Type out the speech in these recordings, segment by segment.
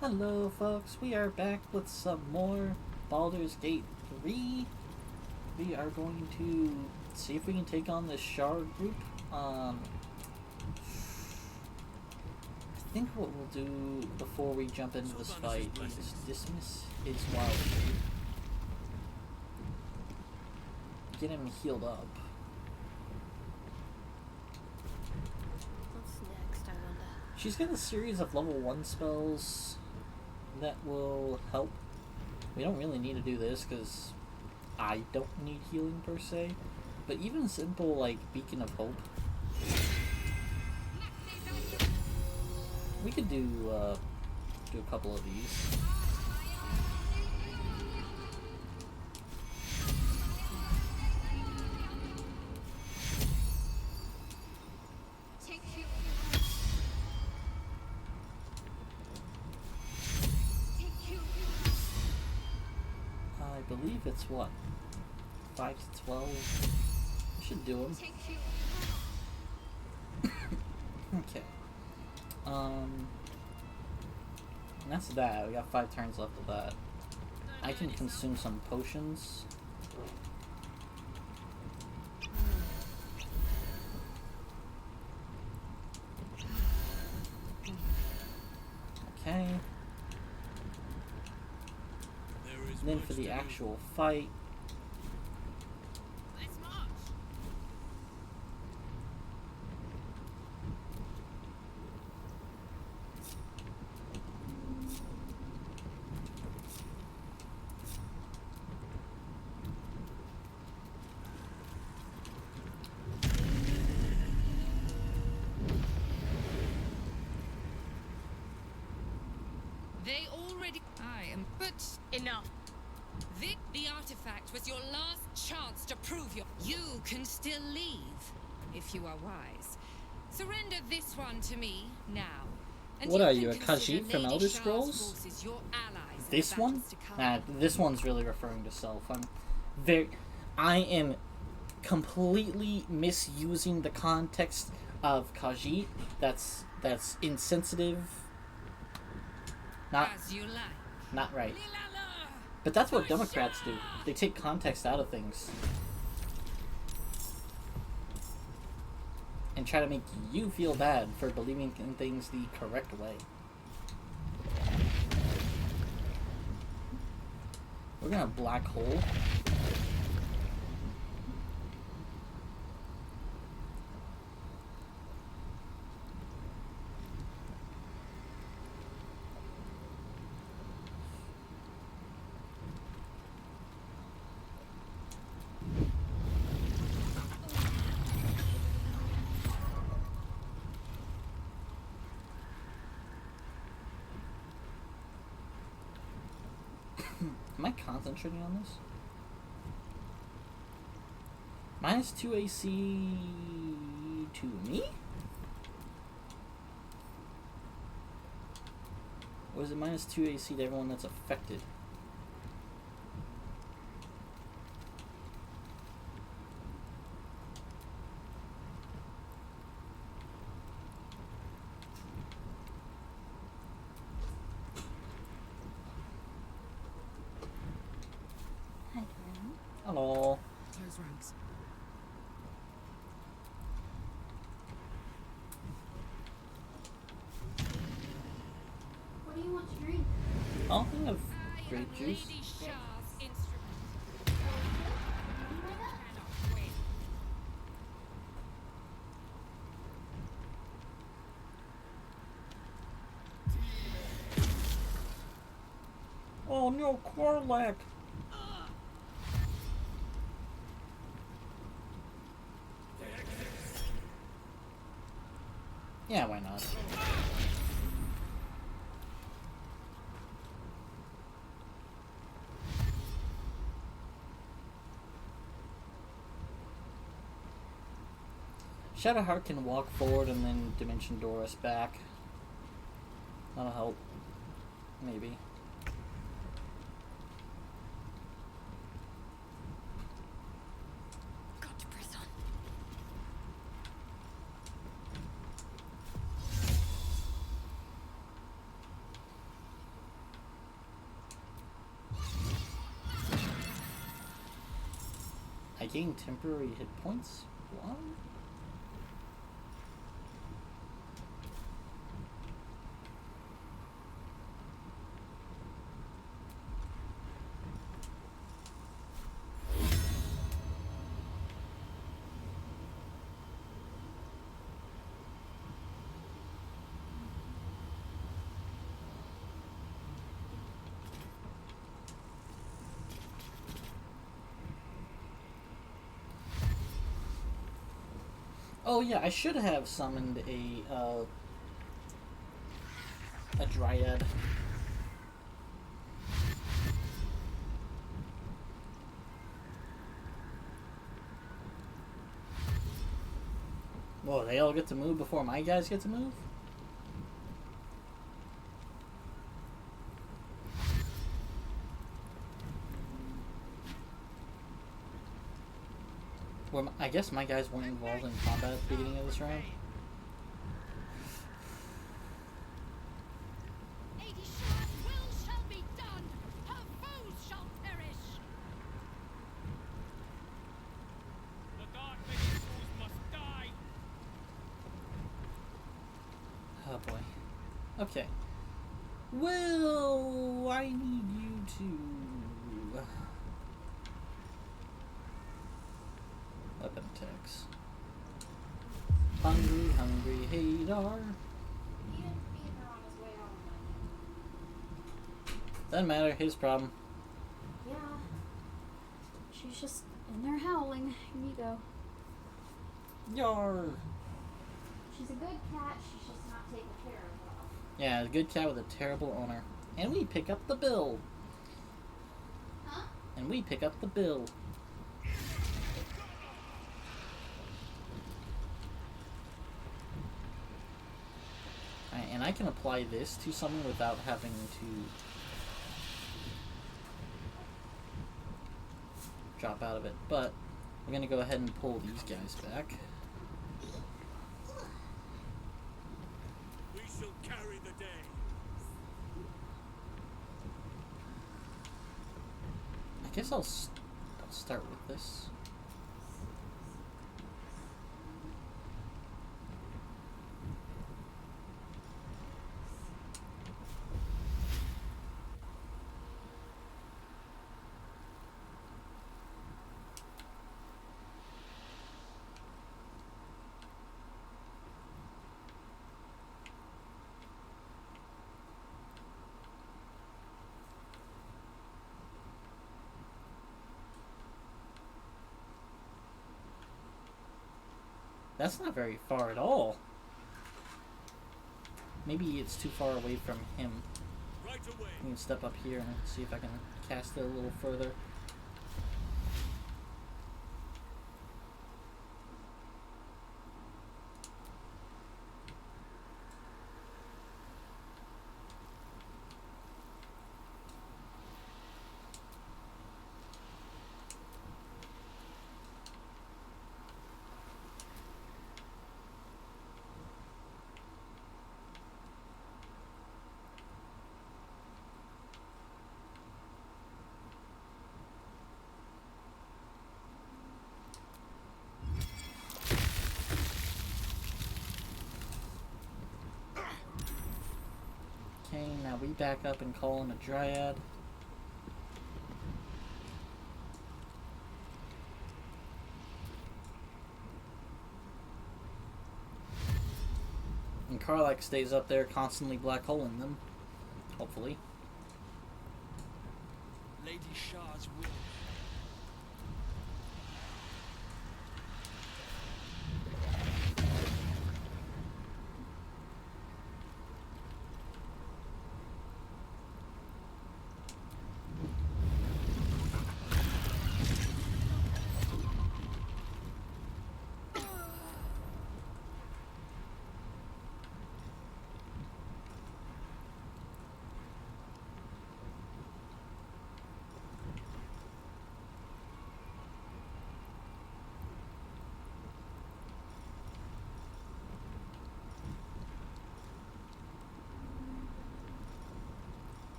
Hello folks, we are back with some more Baldur's Gate 3. We are going to see if we can take on this Shard group. I think what we'll do before we jump into this fight is dismiss his wild shape. Get him healed up. What's next, I wonder? She's got a series of level 1 spells that will help. We don't really need to do this because I don't need healing per se, but even simple like Beacon of Hope, we could do a couple of these. I believe it's what, 5 to 12. We should do them. Okay. And that's that. We got 5 turns left of that. I can consume some potions. Okay. And then for the actual fight, they already... I am... But... Enough. The artifact was your last chance to prove your... You can still leave, if you are wise. Surrender this one to me, now. And what are can you, a consider Khajiit from Lady Elder Shah's Scrolls? forces your allies in This the one? battles to come. Nah, this one's really referring to self. I am completely misusing the context of Khajiit. That's insensitive. As you like. Not right. But that's what Democrats do. They take context out of things and try to make you feel bad for believing in things the correct way. We're gonna black hole. Am I concentrating on this? -2 AC to me? Or is it -2 AC to everyone that's affected? Hello. Close ranks. What do you want to drink? I'll have grape juice. Lady Shah's instrument. Cannot win. Oh no, Corlac! Yeah, why not? Shadowheart can walk forward and then Dimension Door us back. That'll help. Maybe. Got to press on. I gain temporary hit points? What? Oh yeah, I should have summoned a dryad. Whoa, they all get to move before my guys get to move? Well, I guess my guys weren't involved in combat at the beginning of this round. Lady Shah's will shall be done. Her foes shall perish. The Dark Lady's foes must die. Oh boy. Okay. Well, I need you to... Weapon attacks. Hungry, hungry Hadar. He didn't feed her on his way home. Doesn't matter, his problem. Yeah. She's just in there howling. Here you go. Yar. She's a good cat. She's just not taken care of well. Yeah, a good cat with a terrible owner. And we pick up the bill. Huh? And we pick up the bill. Alright, and I can apply this to someone without having to drop out of it. But we're going to go ahead and pull these guys back. We shall carry the day. I guess I'll start with this. That's not very far at all. Maybe it's too far away from him. Right away. I can step up here and see if I can cast it a little further. Okay, now we back up and call in a dryad. And Karlak stays up there constantly black holing them. Hopefully. Lady Shah's will.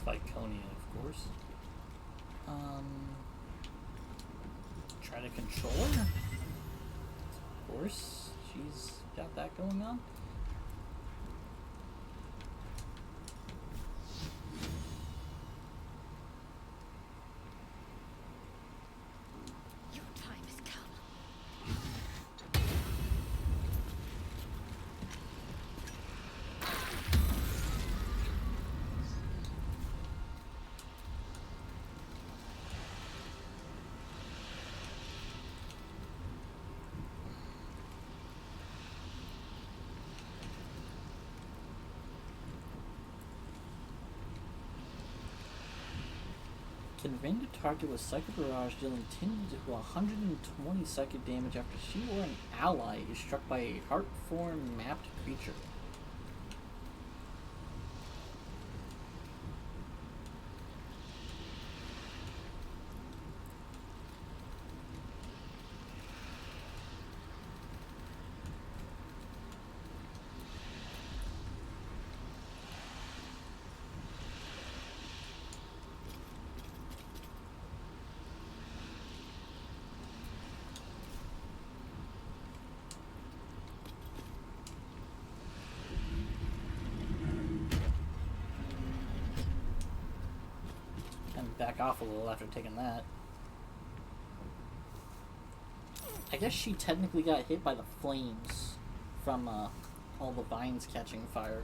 Viconia, of course. Try to control her. Of course, she's got that going on. Your time has come. Can render target with Psychic Barrage, dealing 10 to 120 psychic damage after she or an ally is struck by a heart form mapped creature. Back off a little after taking that. I guess she technically got hit by the flames from all the vines catching fire.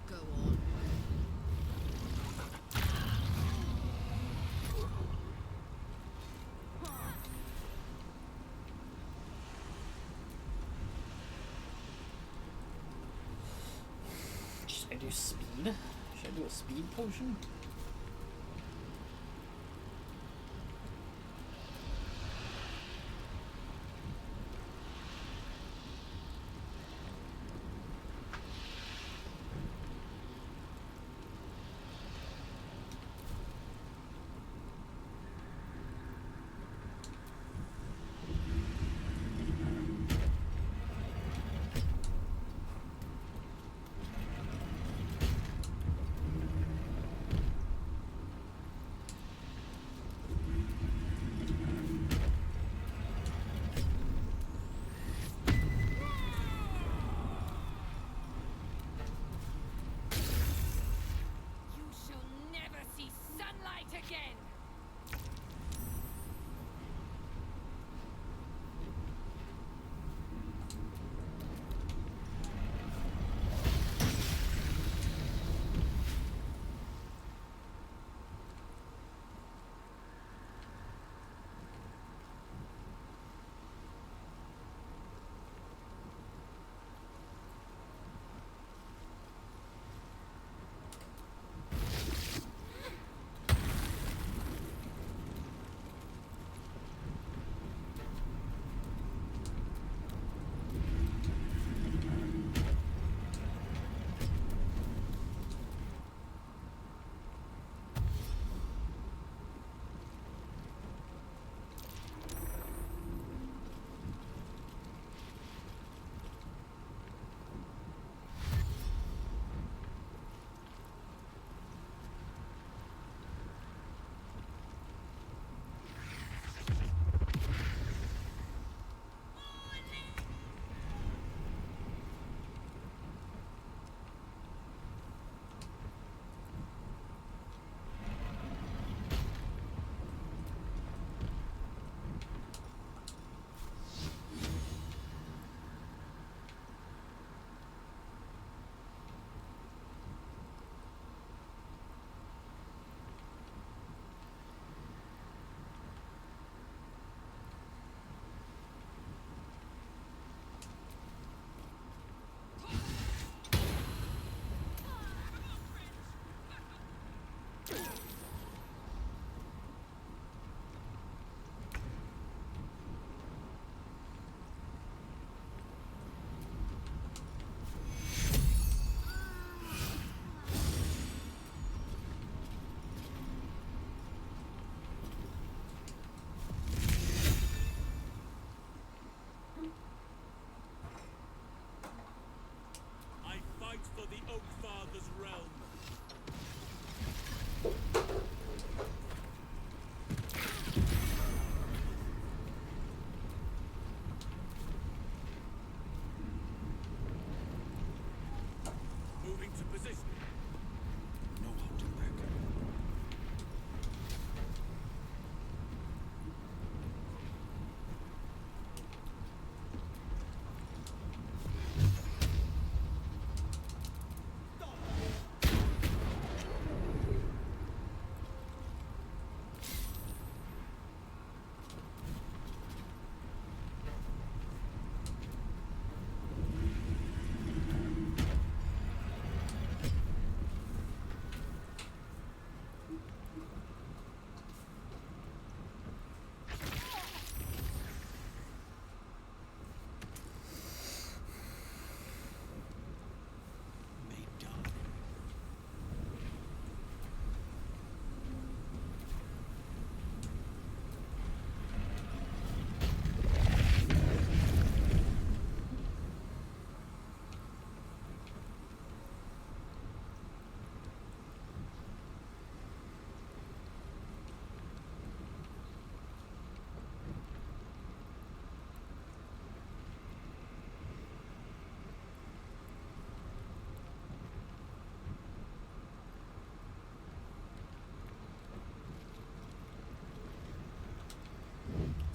Go on. Should I do speed? Should I do a speed potion?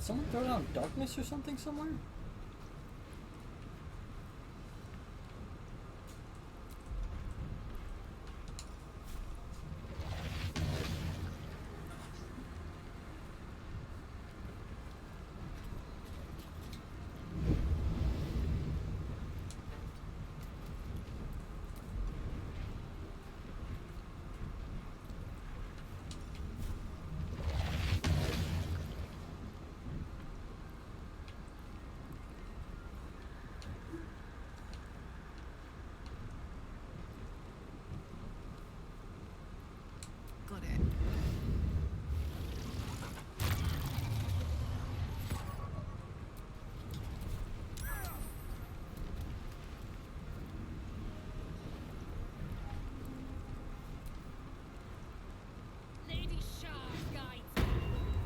someone throw down darkness or something somewhere? Got it. Lady Shah guides you.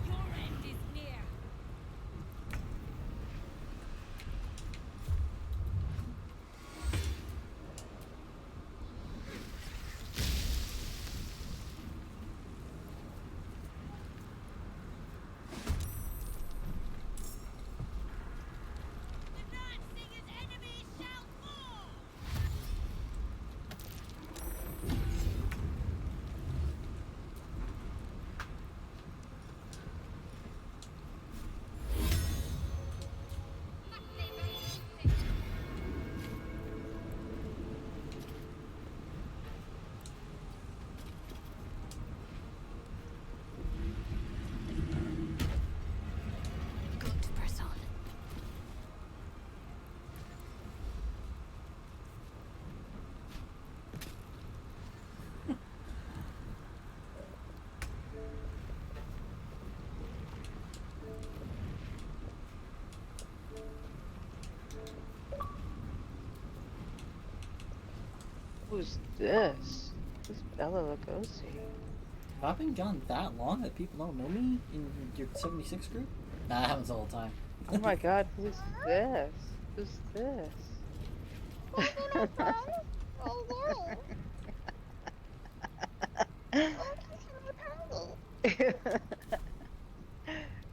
Your end is near. The Nightsinger's enemies shall fall. Good person. Who's this? Who's Bella Lugosi? Have I been gone that long that people don't know me in your 76 group? Nah, that happens all the time. Oh my god, who's this? Who's this?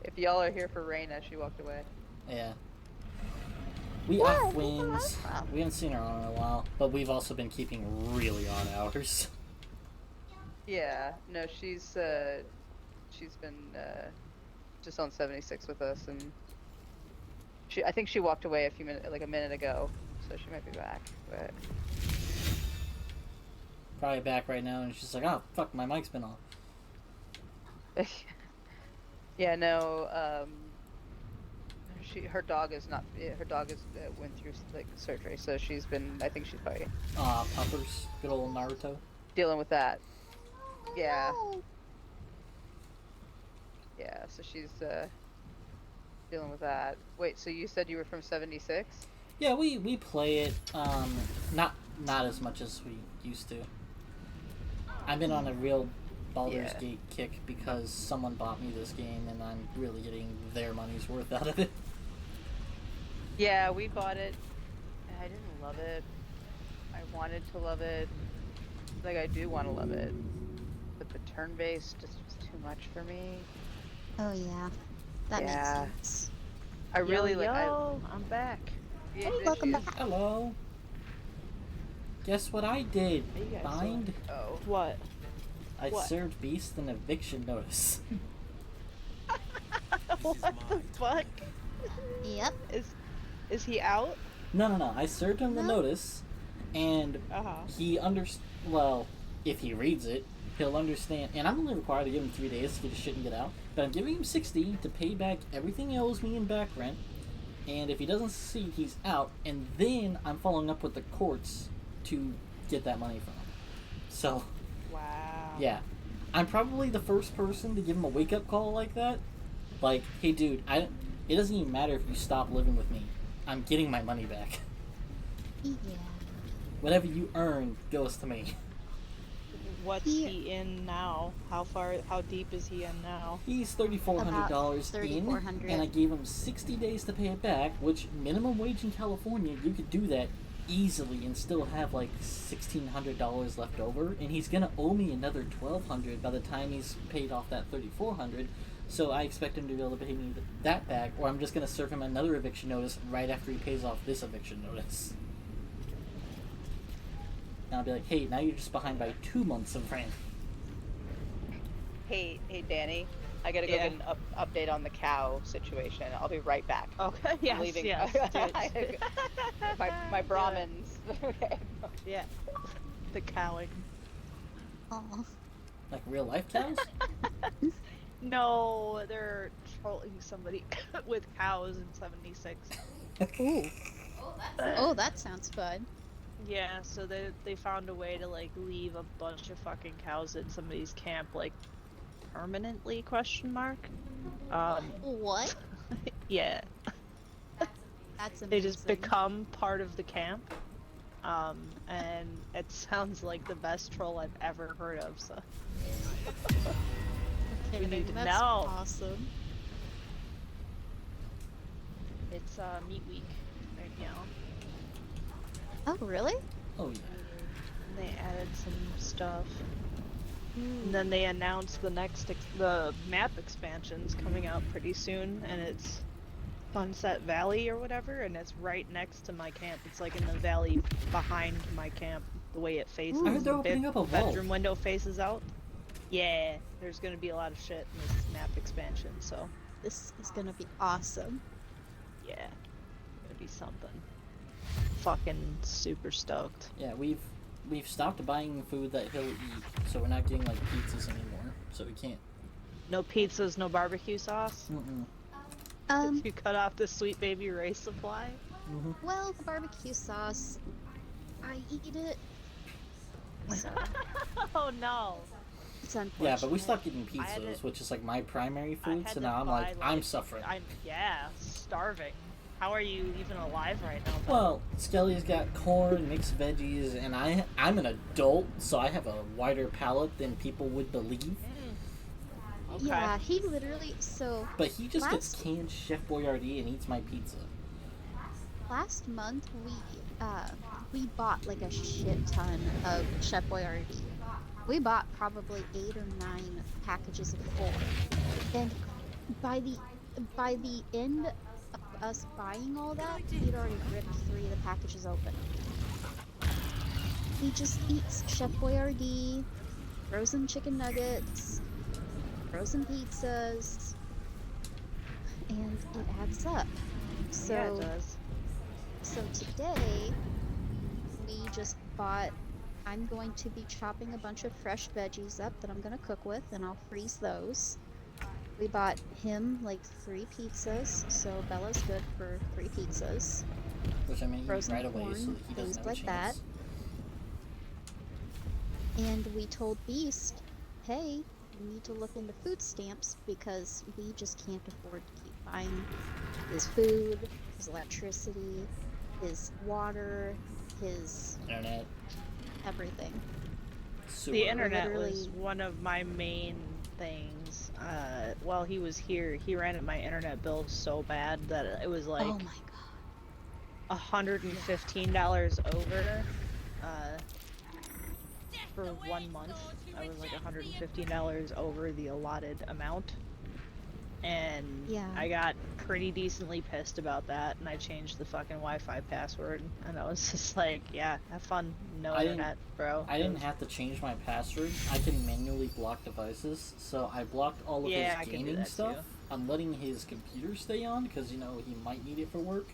If y'all are here for Reina, she walked away. Yeah. We have wins. We haven't seen her on in a while, but we've also been keeping really odd hours. Yeah, no, she's been just on 76 with us, and I think she walked away a minute ago, so she might be back. But Probably back right now, and she's like, "Oh fuck, my mic's been off." yeah, no, her dog went through like surgery, so I think she's probably Puppers, good old Naruto. dealing with that. Yeah. Yeah, so she's dealing with that. Wait, so you said you were from 76? Yeah, we play it, not as much as we used to. I've been on a real Baldur's Yeah. Gate kick because someone bought me this game, and I'm really getting their money's worth out of it. Yeah, we bought it. I didn't love it. I wanted to love it. Like, I do want to love it. But the turn-based just was too much for me. Oh yeah, that Yeah. makes sense. I really like. I'm back. Yeah, Hey, did welcome you? back. Hello. Guess what I did? How you guys Bind. Oh. What? I What? served Beast an eviction notice. What the fuck? Yep. Is he out? No. I served him the No. notice, and Uh-huh. he well, if he reads it, he'll understand. And I'm only required to give him 3 days to get his shit and get out. But I'm giving him 60 to pay back everything he owes me in back rent. And if he doesn't succeed, he's out. And then I'm following up with the courts to get that money from him. So, Wow. yeah. I'm probably the first person to give him a wake-up call like that. Like, hey dude, it doesn't even matter if you stop living with me. I'm getting my money back. Yeah. Whatever you earn goes to me. What's He- he in now? How deep is he in now? He's $3,400 in, $3,400. and I gave him 60 days to pay it back, which minimum wage in California, you could do that easily and still have like $1,600 left over, and he's gonna owe me another $1,200 by the time he's paid off that $3,400. So I expect him to be able to pay me that back, or I'm just going to serve him another eviction notice right after he pays off this eviction notice. And I'll be like, hey, now you're just behind by 2 months of rent. Hey, Danny. I gotta go Yeah. get an update on the cow situation. I'll be right back. Okay, I'm yes, leaving. yes, dude. my Brahmins. Okay. Yeah. The cowing. Aw. Like real life cows? No, they're trolling somebody with cows in 76. Ooh. Oh, that sounds fun. Yeah, so they found a way to like leave a bunch of fucking cows at somebody's camp, like permanently? Question mark. What? Yeah, That's amazing. they just become part of the camp. And it sounds like the best troll I've ever heard of. So we need to That's know. awesome. It's meat week right now. Oh, really? Oh, yeah. And they added some stuff. And then they announced the map expansion's coming out pretty soon, and it's Sunset Valley or whatever, and it's right next to my camp. It's like in the valley behind my camp, the way it faces. I heard they're The opening up a vault. bedroom window faces out. Yeah, there's gonna be a lot of shit in this map expansion, so This is gonna be awesome. yeah, it'll be something. Fucking super stoked. Yeah, we've stopped buying food that he'll eat, so we're not getting like pizzas anymore. So we can't. No pizzas, no barbecue sauce. Mm-mm. You cut off the Sweet Baby Ray supply. Mm-hmm. Well, the barbecue sauce, I eat it. So, Oh no. it's unfortunate. Yeah, but we stopped getting I had pizzas, to- which is like my primary I food. had So to now I'm buy, like, I'm suffering. Yeah, starving. How are you even alive right now? Well, Skelly's got corn, mixed veggies, and I'm an adult, so I have a wider palate than people would believe. Okay. Yeah, he literally. So But he just gets Last- canned Chef Boyardee and eats my pizza. last month we bought like a shit ton of Chef Boyardee. We bought probably 8 or 9 packages of 4, and by the end of us buying all that, he'd already ripped 3 of the packages open. He just eats Chef Boyardee, frozen chicken nuggets, frozen pizzas, and it adds up. So Yeah, it does. so today, we just bought. I'm going to be chopping a bunch of fresh veggies up that I'm going to cook with, and I'll freeze those. We bought him like 3 pizzas, so Bella's good for 3 pizzas. Which I mean, Frozen right away so corn, that he doesn't things have a like that. chance. And we told Beast, hey, we need to look into food stamps because we just can't afford to keep buying his food, his electricity, his water, his Internet. everything. Sewer. The internet was literally- one of my main things. While he was here, he ran my internet bill so bad that it was like Oh my god. $115 over. For 1 month, I was like $115 over the allotted amount. And Yeah. I got pretty decently pissed about that, and I changed the fucking Wi-Fi password, and I was just like, yeah, have fun, no I didn't- internet, bro. I didn't have to change my password. I can manually block devices, so I blocked all of Yeah, I his can do gaming that stuff. too. I'm letting his computer stay on because he might need it for work.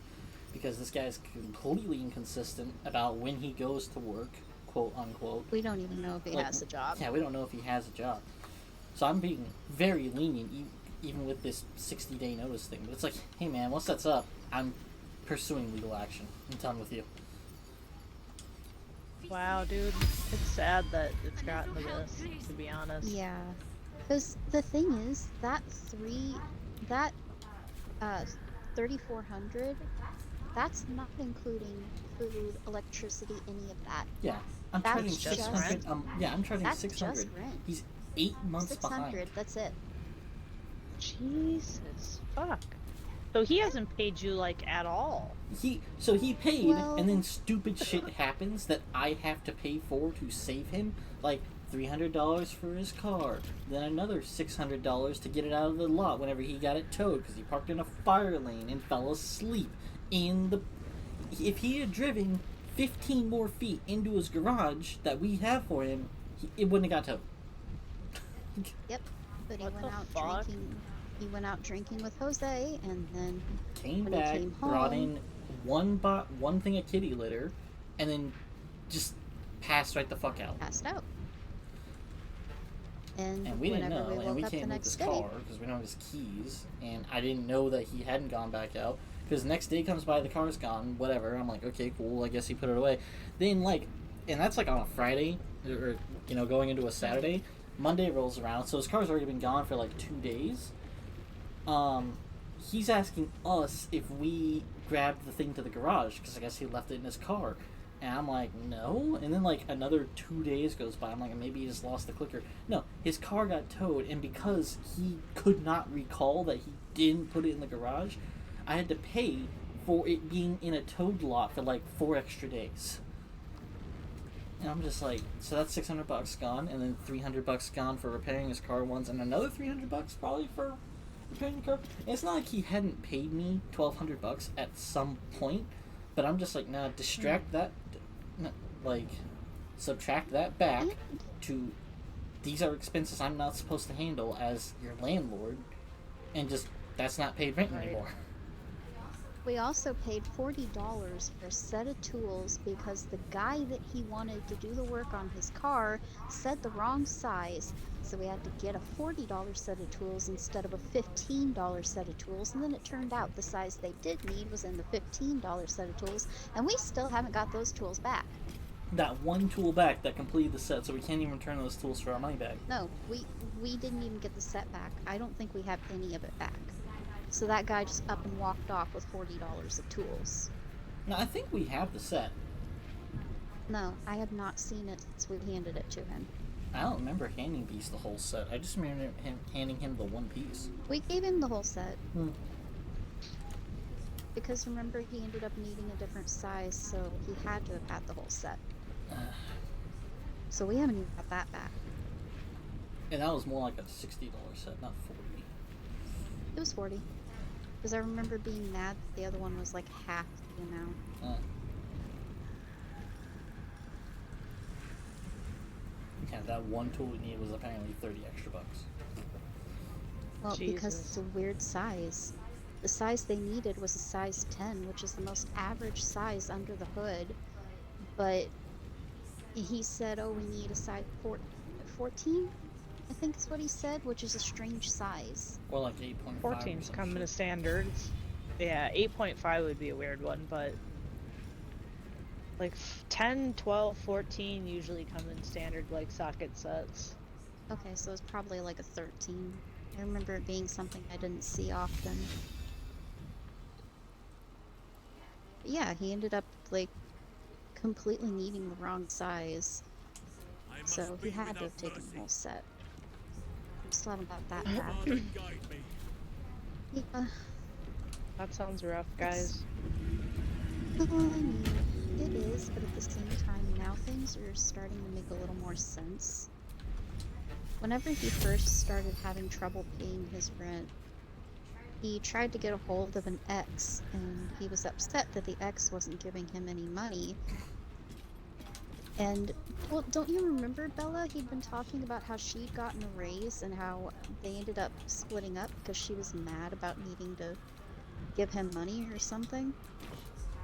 Because this guy's completely inconsistent about when he goes to work, quote unquote. We don't even know if he Like, has a job. Yeah, we don't know if he has a job. So I'm being very lenient, even with this 60-day notice thing. But it's like, hey man, once that's up, I'm pursuing legal action. I'm done with you. Wow, dude, it's sad that it's gotten to this, to be honest. Yeah. Because the thing is, that 3,400, that's not including food, electricity, any of that. Yeah, I'm That's charging just 600. rent? Yeah, I'm charging That's 600. just rent. He's 8 months 600, behind. that's it. Jesus, fuck. So he hasn't paid you, like, at all. He paid, Well- and then stupid shit happens that I have to pay for to save him. Like $300 for his car, then another $600 to get it out of the lot whenever he got it towed because he parked in a fire lane and fell asleep in the... If he had driven 15 more feet into his garage that we have for him, it wouldn't have got towed. Yep. But he What went the out fuck? drinking. He went out drinking with Jose, and then Came when he back, came brought home- in one thing of kitty litter, and then just passed right the fuck out. passed out. And And we didn't whenever know, we and woke we up the can't move next his day, car because we don't have his keys, and I didn't know that he hadn't gone back out. Because next day comes by, the car's gone, whatever. I'm like, okay, cool, I guess he put it away. Then, like, and that's like on a Friday, or, you know, going into a Saturday. Monday rolls around, so his car's already been gone for like 2 days. He's asking us if we grabbed the thing to the garage, because I guess he left it in his car. And I'm like, no. And then, like, another 2 days goes by. I'm like, maybe he just lost the clicker. No, his car got towed, and because he could not recall that he didn't put it in the garage, I had to pay for it being in a towed lot for, like, 4 extra days. And I'm just like, so that's $600 gone, and then $300 gone for repairing his car once, and another $300 probably for repairing the car. And it's not like he hadn't paid me $1,200 at some point, but I'm just like, nah, subtract that back to, these are expenses I'm not supposed to handle as your landlord, and just, that's not paid rent Right. anymore. we also paid $40 for a set of tools because the guy that he wanted to do the work on his car said the wrong size. So we had to get a $40 set of tools instead of a $15 set of tools. And then it turned out the size they did need was in the $15 set of tools. And we still haven't got those tools back. That one tool back that completed the set, so we can't even return those tools for our money back. No, we didn't even get the set back. I don't think we have any of it back. So that guy just up and walked off with $40 of tools. No, I think we have the set. No, I have not seen it since we handed it to him. I don't remember handing Beast the whole set. I just remember him handing him the one piece. We gave him the whole set. Hmm. Because remember, he ended up needing a different size, so he had to have had the whole set. So we haven't even got that back. And that was more like a $60 set, not $40. It was 40. Because I remember being mad that the other one was like half the amount. Yeah, that one tool we needed was apparently 30 extra bucks. Well, because Jesus. it's a weird size. The size they needed was a size 10, which is the most average size under the hood. But he said, oh, we need a size 14? I think is what he said, which is a strange size. Or like 8.5. 14's coming to standards. Yeah, 8.5 would be a weird one, but like 10, 12, 14 usually come in standard like socket sets. Okay, so it's probably like a 13. I remember it being something I didn't see often. But yeah, he ended up like completely needing the wrong size. I must So he be had to without have taken the mercy. whole set. We still haven't got that back. Father, guide me. Yeah. That sounds rough, guys. Well, I mean, it is, but at the same time, now things are starting to make a little more sense. Whenever he first started having trouble paying his rent, he tried to get a hold of an ex, and he was upset that the ex wasn't giving him any money. And, well, don't you remember, Bella? He'd been talking about how she'd gotten a raise and how they ended up splitting up because she was mad about needing to give him money or something.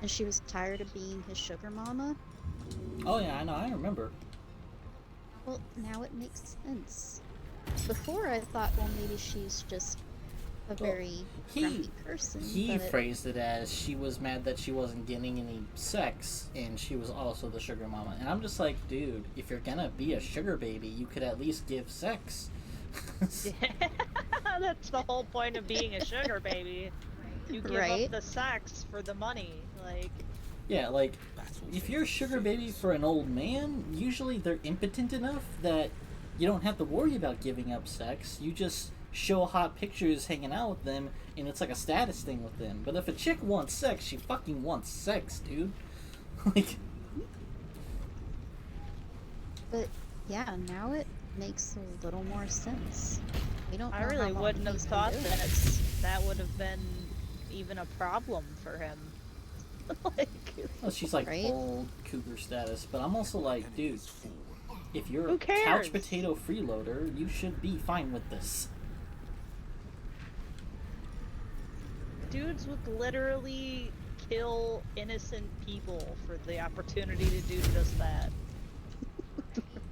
And she was tired of being his sugar mama. Oh yeah, I know, I remember. Well, now it makes sense. Before I thought, well, maybe she's just a very grumpy person. He but it- phrased it as she was mad that she wasn't getting any sex, and she was also the sugar mama. And I'm just like, dude, if you're gonna be a sugar baby, you could at least give sex. That's the whole point of being a sugar baby. You give Right? up the sex for the money. Like, Yeah, like, if you're a sugar baby for an old man, usually they're impotent enough that you don't have to worry about giving up sex. You just show hot pictures hanging out with them, and it's like a status thing with them. But if a chick wants sex, she fucking wants sex, dude. Like, But Yeah, now it makes a little more sense. We don't I know how really long wouldn't have he's been thought doing that this. that would have been even a problem for him. Like, Well, she's like Right? old cougar status, but I'm also like, dude, if you're a who cares? couch potato freeloader, you should be fine with this. Dudes would literally kill innocent people for the opportunity to do just that.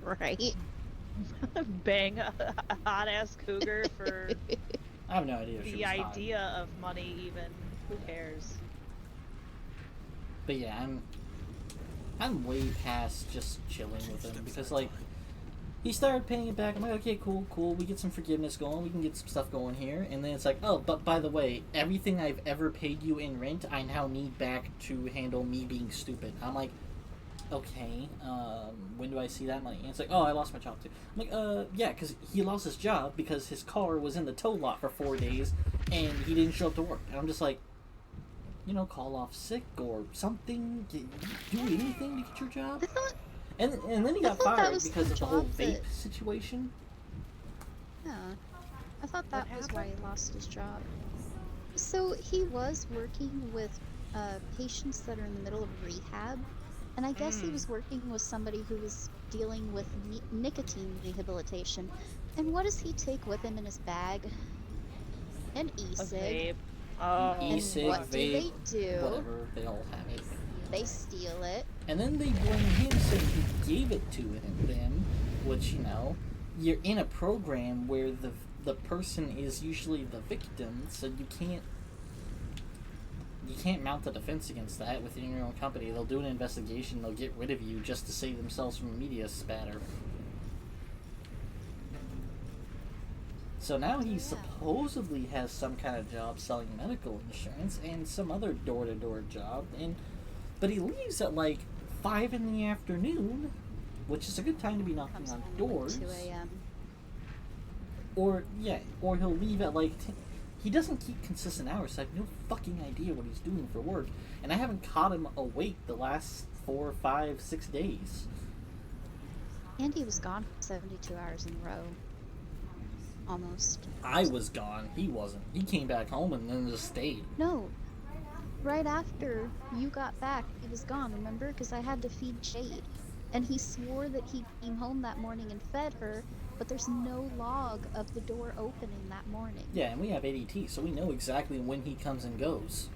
Right? Bang a hot ass cougar for I have no idea if she the was hot. idea of money, even. Who cares? But yeah, I'm way past just chilling with him because like he started paying it back. I'm like, okay, cool. We get some forgiveness going. We can get some stuff going here. And then it's like, oh, but by the way, everything I've ever paid you in rent, I now need back to handle me being stupid. I'm like, okay, when do I see that money? And it's like, oh, I lost my job too. I'm like, yeah, because he lost his job because his car was in the tow lot for 4 days and he didn't show up to work. And I'm just like, call off sick or something. Do anything to get your job. I thought, And then he got thought that fired was because the of the whole job vape that- situation. yeah, I thought that What was why he happened? lost his job. So he was working with patients that are in the middle of rehab, and I guess he was working with somebody who was dealing with nicotine rehabilitation. And what does he take with him in his bag? An A e-cig. vape. Oh, And E-cig, what do vape, they do? whatever, they all have it. They steal it. And then they blame him saying he gave it to them, which, you're in a program where the person is usually the victim, so you can't mount a defense against that within your own company. They'll do an investigation, they'll get rid of you just to save themselves from media spatter. So now he supposedly has some kind of job selling medical insurance and some other door-to-door job, but he leaves at like 5 in the afternoon, which is a good time to be knocking Comes on home at doors. 2 a.m. Or he'll leave at like 10. He doesn't keep consistent hours, so I have no fucking idea what he's doing for work. And I haven't caught him awake the last 4, 5, 6 days. And he was gone for 72 hours in a row. Almost. I was gone. He wasn't. He came back home and then just stayed. No. Right after you got back, he was gone, remember? Because I had to feed Jade. And he swore that he came home that morning and fed her, but there's no log of the door opening that morning. Yeah, and we have ADT, so we know exactly when he comes and goes.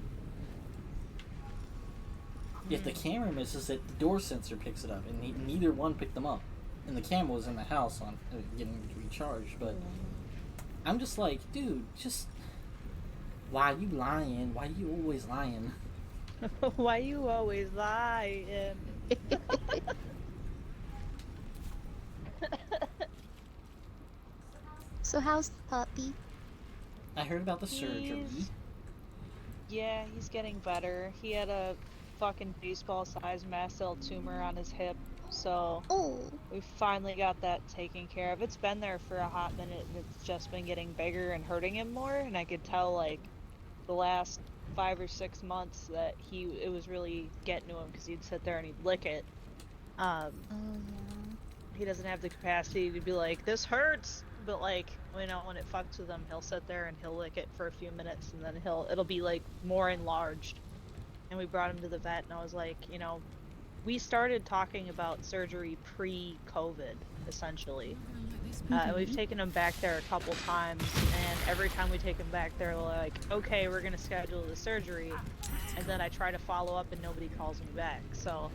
If the camera misses it, the door sensor picks it up, and neither one picked them up. And the camera was in the house on getting recharged, but I'm just like, dude, just why you lying? Why you always lying? why you always lying? So how's the puppy? I heard about the surgery. Yeah, he's getting better. He had a fucking baseball-sized mast cell tumor on his hip, so Oh, we finally got that taken care of. It's been there for a hot minute, and it's just been getting bigger and hurting him more. And I could tell, like, the last 5 or 6 months that it was really getting to him because he'd sit there and he'd lick it. yeah. He doesn't have the capacity to be like, this hurts, but like, when it fucks with him, he'll sit there and he'll lick it for a few minutes, and then it'll be like more enlarged. And we brought him to the vet, and I was like, we started talking about surgery pre-COVID, essentially. And we've taken him back there a couple times, and every time we take him back there, we're like, okay, we're gonna schedule the surgery, and then I try to follow up and nobody calls me back. So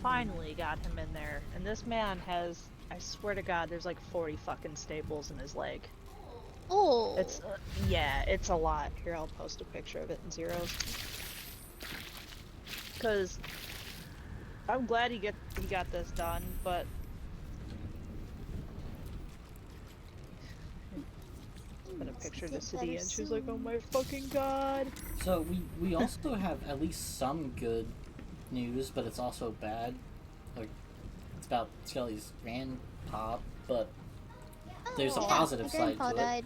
finally got him in there, and this man has, I swear to God, there's like 40 fucking staples in his leg. Oh. It's it's a lot. Here, I'll post a picture of it in zeros. Because I'm glad he got this done, but put a picture to City, and she's like, "Oh my fucking god!" So we also have at least some good news, but it's also bad. Like, it's about Skelly's grandpa, but there's a Yeah, positive my side grandpa to it. died.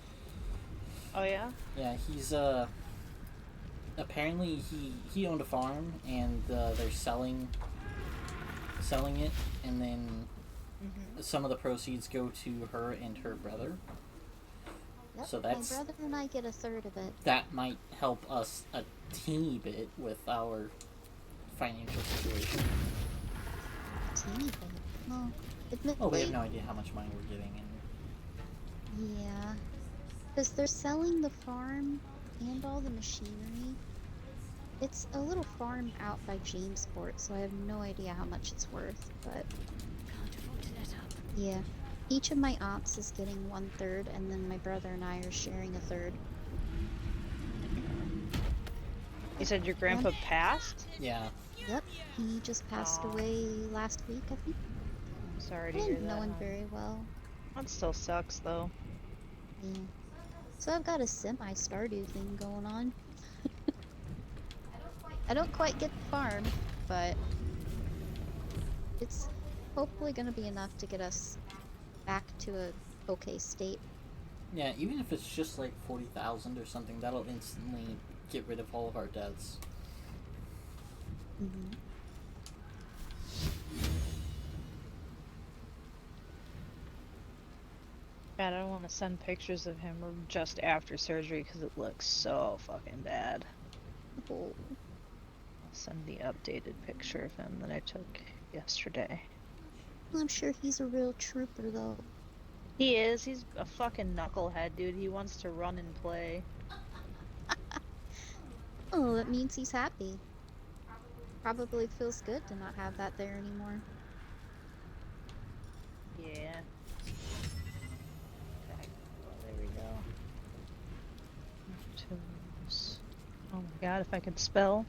Oh yeah. Yeah, he's apparently he owned a farm, and they're selling it, and then some of the proceeds go to her and her brother. Yep, So my that's brother and I get a third of it. that might help us a teeny bit with our financial situation. Teeny bit. Well, admittedly, Oh, we have no idea how much money we're getting, and yeah, because they're selling the farm and all the machinery. It's a little farm out by Jamesport, so I have no idea how much it's worth, but Can't afford to let up. yeah. Each of my aunts is getting 1/3, and then my brother and I are sharing a third. You said your grandpa passed? yeah. Yep, he just passed Aw. away last week, I think. I'm sorry I to hear didn't that. know him hon. very well. That still sucks, though. Yeah. So I've got a semi-Stardew thing going on. I don't quite get the farm, but it's hopefully going to be enough to get us back to a okay state. Yeah, even if it's just like 40,000 or something, that'll instantly get rid of all of our debts. Mm-hmm. God, I don't want to send pictures of him just after surgery because it looks so fucking bad. Oh, I'll send the updated picture of him that I took yesterday. I'm sure he's a real trooper, though. He is. He's a fucking knucklehead, dude. He wants to run and play. Oh, that means he's happy. Probably feels good to not have that there anymore. Yeah. Okay. Well, there we go. Tools. Oh my god, if I could spell.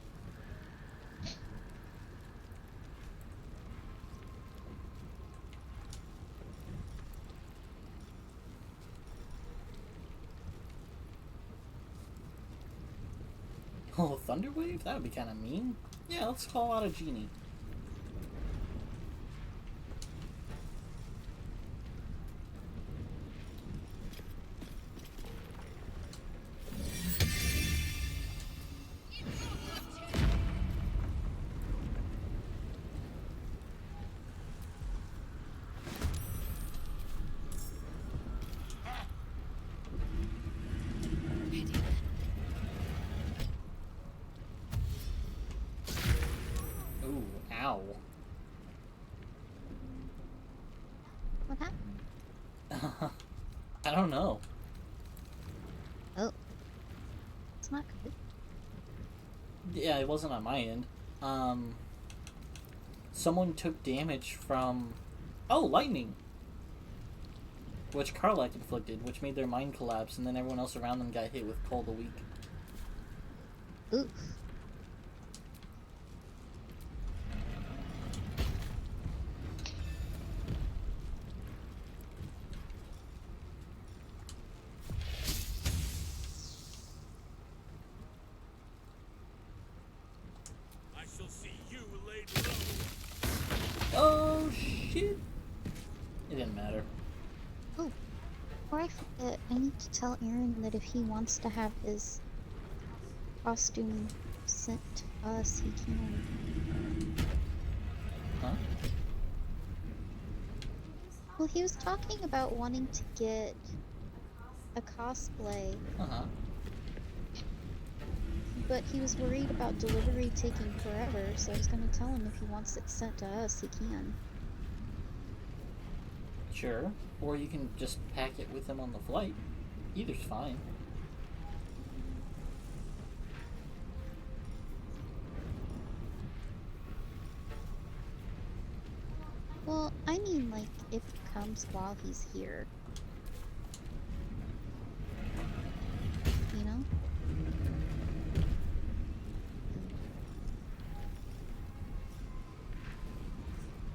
Oh, Thunderwave? That would be kind of mean. Yeah, let's call out a genie. Ooh, ow. What happened? I don't know. Oh. It's not good. Yeah, it wasn't on my end. Someone took damage from... Oh, lightning! Which Karlach inflicted, which made their mind collapse, and then everyone else around them got hit with Cold a week. Oof. I shall see you laid low. Oh, shit! It didn't matter. Oh, before I forget, I need to tell Aaron that if he wants to have his costume sent to us, he can. Huh? Well, he was talking about wanting to get a cosplay, Uh-huh. but he was worried about delivery taking forever, so I was going to tell him if he wants it sent to us, he can. Sure. Or you can just pack it with him on the flight. Either's fine. Well, I mean, like, if it comes while he's here. You know?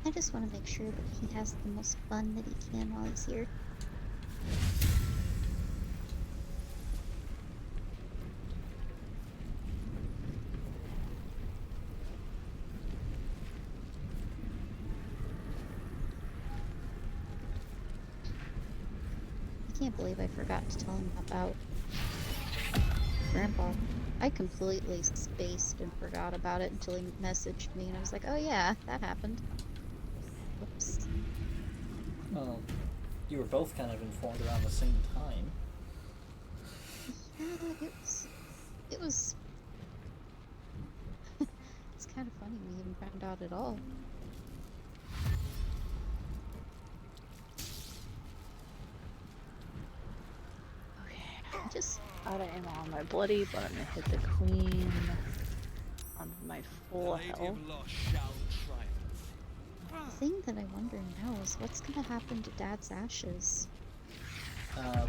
I just want to make sure that he has the most fun that he can while he's here. I can't believe I forgot to tell him about Grandpa. I completely spaced and forgot about it until he messaged me, and I was like, oh yeah, that happened. Whoops. Well, you were both kind of informed around the same time. Yeah, it was it's kind of funny we haven't found out at all. Okay. Just Out of ammo on my bloody, but I'm gonna hit the queen on my full Lady health. of Lost shall triumph. the thing that I wonder now is what's gonna happen to Dad's ashes.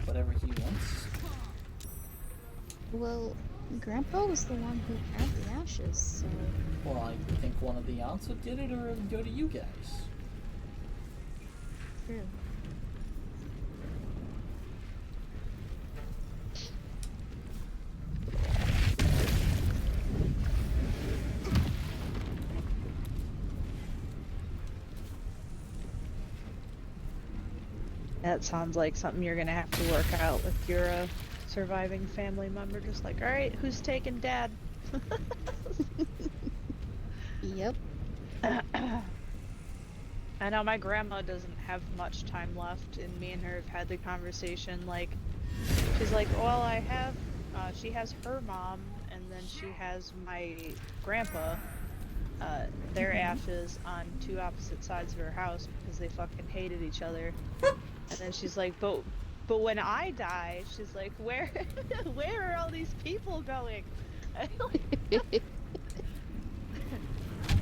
Whatever he wants. Well, Grandpa was the one who had the ashes, so Well, I think one of the aunts would get it, or it would go to you guys. true. That sounds like something you're gonna have to work out with your surviving family member. Just like, all right, who's taking Dad? Yep. I know my grandma doesn't have much time left, and me and her have had the conversation. Like, she's like, well, I have. She has her mom, and then she has my grandpa. Their ashes on two opposite sides of her house because they fucking hated each other. And then she's like, but when I die, she's like, where are all these people going?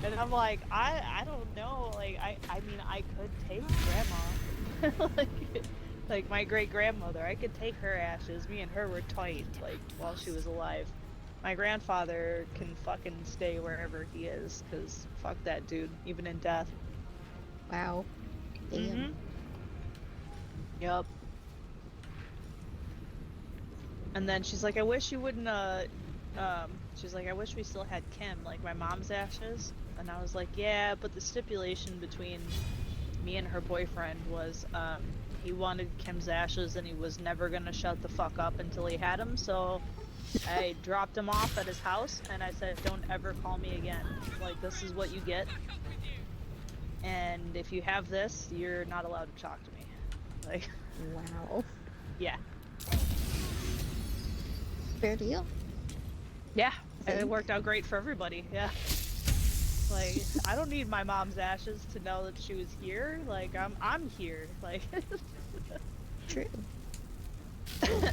And I'm like, I don't know. Like, I mean, I could take grandma. like my great grandmother, I could take her ashes. Me and her were tight, like, while she was alive. My grandfather can fucking stay wherever he is, cause fuck that dude, even in death. Wow. Damn. Mm-hmm. Yup. And then she's like, I wish you wouldn't, she's like, I wish we still had Kim, like my mom's ashes. And I was like, yeah, but the stipulation between me and her boyfriend was, he wanted Kim's ashes and he was never gonna shut the fuck up until he had them, so I dropped him off at his house and I said, don't ever call me again. Like, this is what you get. And if you have this, you're not allowed to talk to me. Like, Wow. yeah. Fair deal. Yeah, and it Think. worked out great for everybody, yeah. Like, I don't need my mom's ashes to know that she was here. Like, I'm here. Like, True. Ready.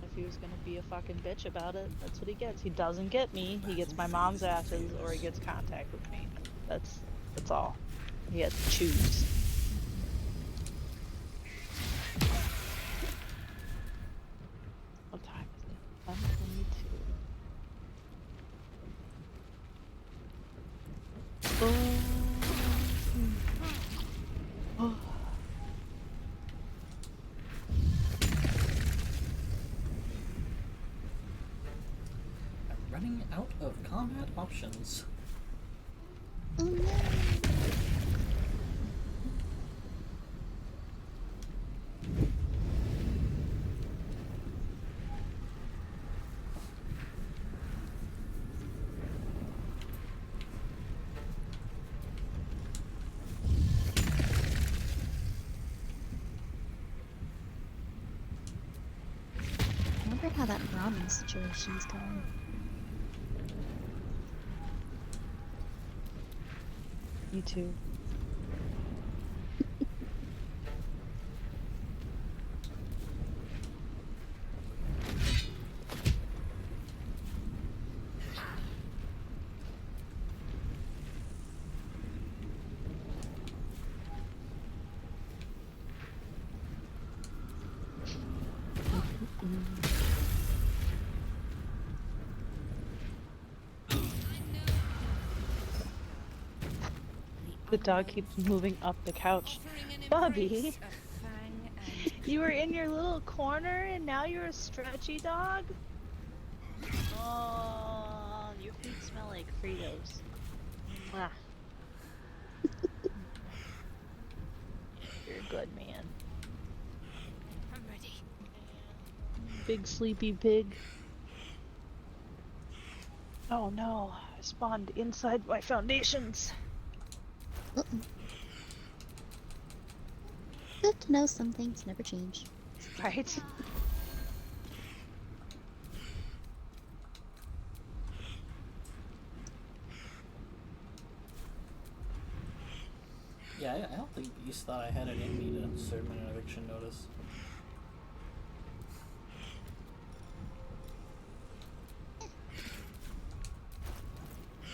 if he was gonna be a fucking bitch about it, that's what he gets. He doesn't get me, he gets my mom's ashes, or he gets contact with me. That's all. He has to choose. What time is it? 1:22. Oh. I'm running out of combat options. Oh no. I wonder how that ramen situation's going. Me too. The dog keeps moving up the couch. Offering an Bobby. embrace of fang and You were in your little corner and now you're a stretchy dog? Oh, your feet smell like Fritos. Ah. You're a good man. I'm ready. Big sleepy pig. Oh no, I spawned inside my foundations. Uh-uh. Good to know some things never change. Right? Yeah, I don't think Beast thought I had it in me to serve an eviction notice.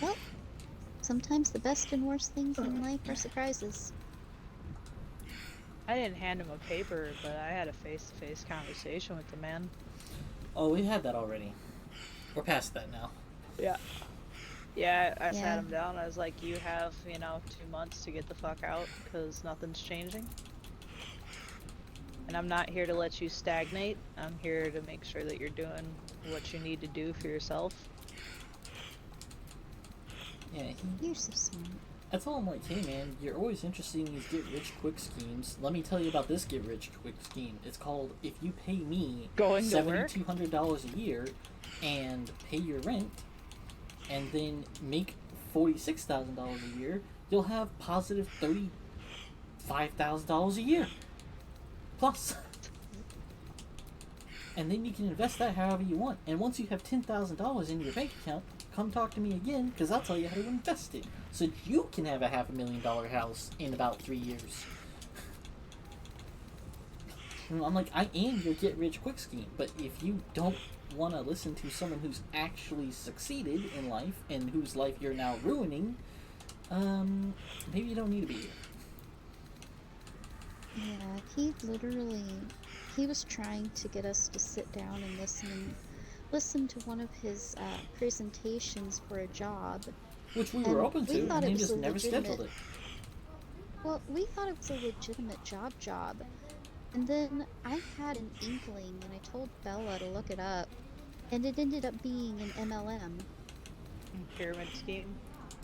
Well, sometimes the best and worst things in life are surprises. I didn't hand him a paper, but I had a face-to-face conversation with the man. Oh, we had that already. We're past that now. Yeah. Yeah, I Yeah. sat him down. I was like, you have, 2 months to get the fuck out because nothing's changing. And I'm not here to let you stagnate. I'm here to make sure that you're doing what you need to do for yourself. Yeah, You're so smart. I told him, like, hey man, you're always interested in these get-rich-quick schemes. Let me tell you about this get-rich-quick scheme. It's called, if you pay me Going to work? $7,200 a year and pay your rent, and then make $46,000 a year, you'll have positive $35,000 a year. Plus. And then you can invest that however you want. And once you have $10,000 in your bank account, come talk to me again, because I'll tell you how to invest it. So you can have a $500,000 house in about 3 years. And I'm like, I am your get-rich-quick scheme. But if you don't want to listen to someone who's actually succeeded in life, and whose life you're now ruining, maybe you don't need to be here. Yeah, he was trying to get us to sit down and listen to one of his presentations for a job. Which we And were open we to, thought and it he was just a never scheduled legitimate- it. Well, we thought it was a legitimate job. And then I had an inkling and I told Bella to look it up. And it ended up being an MLM. Pyramid scheme.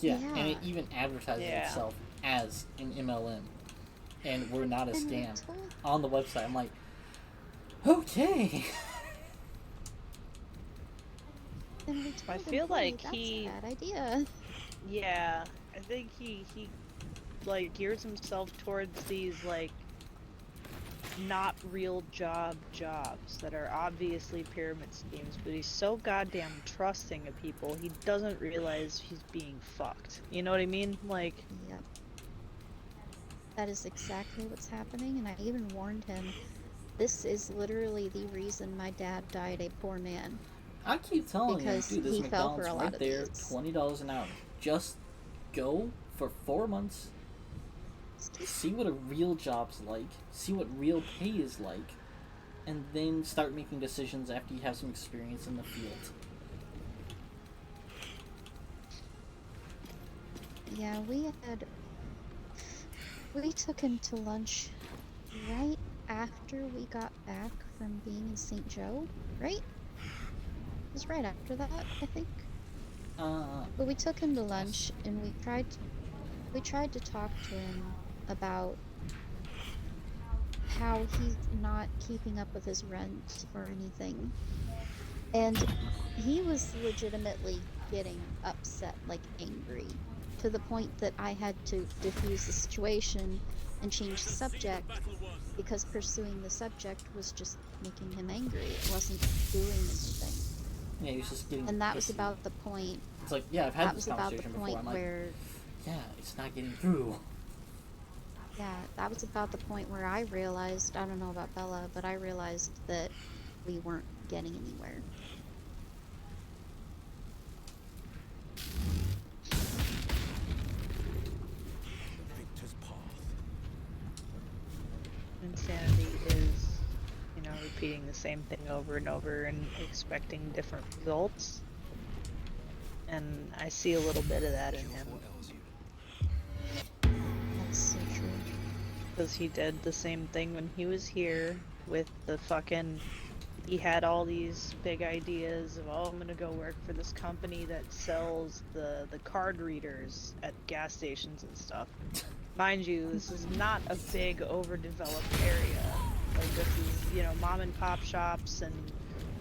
Yeah, and it Yeah. even advertises Yeah. itself as an MLM. And we're not a And we scam. told- On the website, I'm like, okay. And we told I him, feel "Hey, like that's he- a bad idea." Yeah, I think he like gears himself towards these like not real jobs that are obviously pyramid schemes, but he's so goddamn trusting of people, he doesn't realize he's being fucked. You know what I mean? Like, Yep. That is exactly what's happening, and I even warned him, this is literally the reason my dad died a poor man. I keep telling him, Because dude, this he fell for McDonald's a lot right of there, these. $20 an hour. Just go for 4 months, see what a real job's like, see what real pay is like, and then start making decisions after you have some experience in the field. Yeah, we took him to lunch right after we got back from being in St. Joe, right? It was right after that, I think. But we took him to lunch and we tried to talk to him about how he's not keeping up with his rent or anything. And he was legitimately getting upset, like angry, to the point that I had to diffuse the situation and change the subject, because pursuing the subject was just making him angry. It wasn't doing anything. Yeah, he was just getting And that was pissy. about the point. It's like, yeah, I've had That this was about the conversation before. point I'm like, where, yeah, it's not getting through. yeah, that was about the point where I realized, I don't know about Bella, but I realized that we weren't getting anywhere. Victor's path. insanity is, repeating the same thing over and over and expecting different results. And I see a little bit of that in him. What ails you? That's so true. Because he did the same thing when he was here with the fucking... He had all these big ideas of, oh, I'm gonna go work for this company that sells the card readers at gas stations and stuff. Mind you, this is not a big, overdeveloped area. Like, this is, mom and pop shops and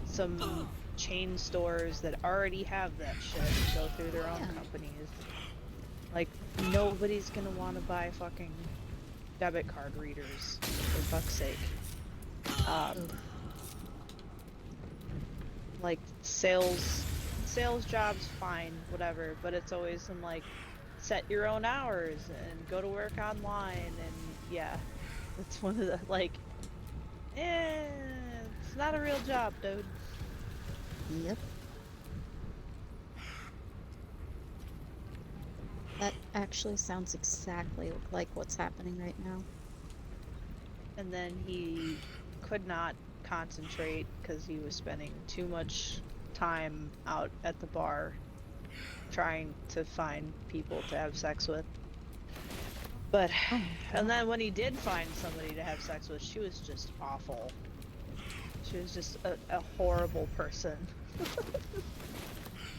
some chain stores that already have that shit and go through their own Yeah. companies. Like, nobody's gonna want to buy fucking debit card readers, for fuck's sake. Like, sales jobs, fine, whatever, but it's always in, like, set your own hours and go to work online, and yeah, it's one of the, like, it's not a real job, dude. Yep. That actually sounds exactly like what's happening right now. And then he could not concentrate because he was spending too much time out at the bar trying to find people to have sex with. But, and then when he did find somebody to have sex with, she was just awful. She was just a horrible person.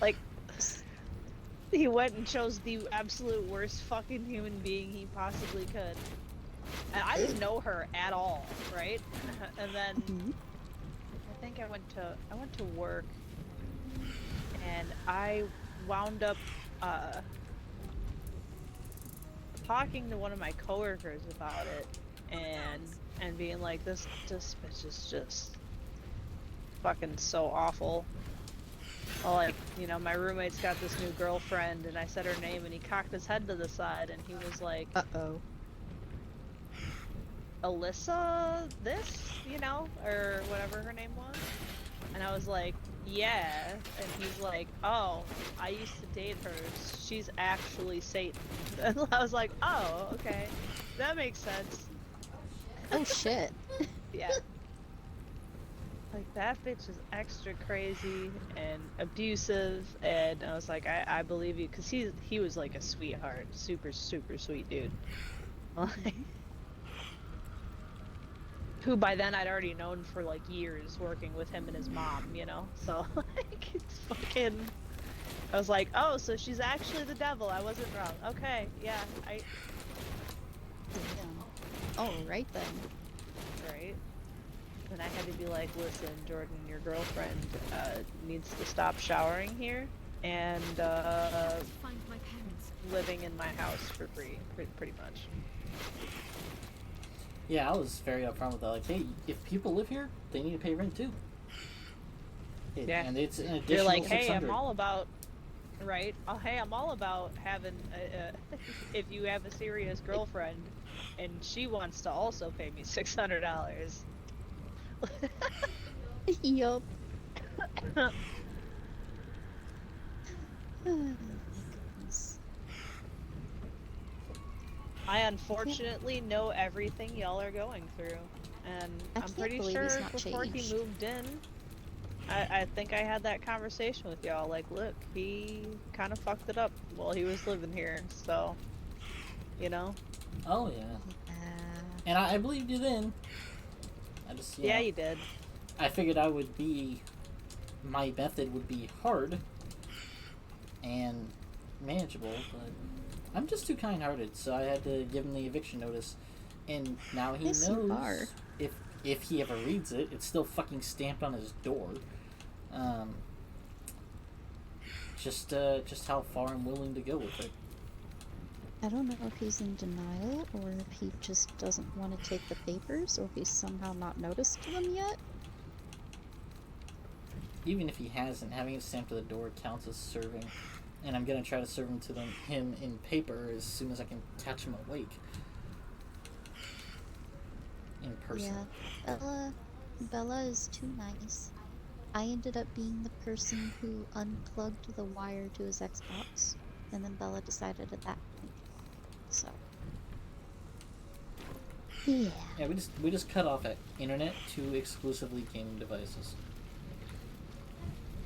Like, he went and chose the absolute worst fucking human being he possibly could. And I didn't know her at all, right? And then I think I went to work, and I wound up talking to one of my coworkers about it, and being like, this bitch is just fucking so awful. Well, like, you know, my roommate's got this new girlfriend, and I said her name, and he cocked his head to the side, and he was like, Uh-oh. Alyssa this, you know, or whatever her name was. And I was like, yeah. And he's like, oh, I used to date her. She's actually Satan. And I was like, oh, okay. That makes sense. Oh, shit. Yeah. Like, that bitch is extra crazy and abusive, and I was like, I believe you, because he was like a sweetheart. Super, super sweet dude. Like, who by then I'd already known for like years, working with him and his mom, you know? So, like, it's fucking... I was like, oh, so she's actually the devil. I wasn't wrong. Okay, yeah, Damn. All right, then. Right? And I had to be like, listen, Jordan, your girlfriend needs to stop showering here and Find my parents. living in my house for free, pretty much. Yeah, I was very upfront with that. Like, hey, if people live here, they need to pay rent too. Yeah. And it's an additional You're like, hey, 600. I'm all about, right? Oh, hey, I'm all about having, if you have a serious girlfriend and she wants to also pay me $600. Yup. Oh, my goodness. I unfortunately know everything y'all are going through, and I I'm can't pretty believe sure he's not before he changed. moved in, I think I had that conversation with y'all, like, look, he kind of fucked it up while he was living here, so, you know? Oh, yeah. And I believed you then. I just, Yeah, know, you did. I figured my method would be hard and manageable, but I'm just too kind-hearted, so I had to give him the eviction notice. And now he Yes, you knows are. if he ever reads it, it's still fucking stamped on his door. Just how far I'm willing to go with it. I don't know if he's in denial or if he just doesn't want to take the papers or if he's somehow not noticed them yet. Even if he hasn't, having it stamped to the door counts as serving. And I'm gonna try to serve him in paper as soon as I can catch him awake. In person. Yeah, Bella is too nice. I ended up being the person who unplugged the wire to his Xbox, and then Bella decided at that point. So, yeah. Yeah, we just cut off at internet to exclusively gaming devices.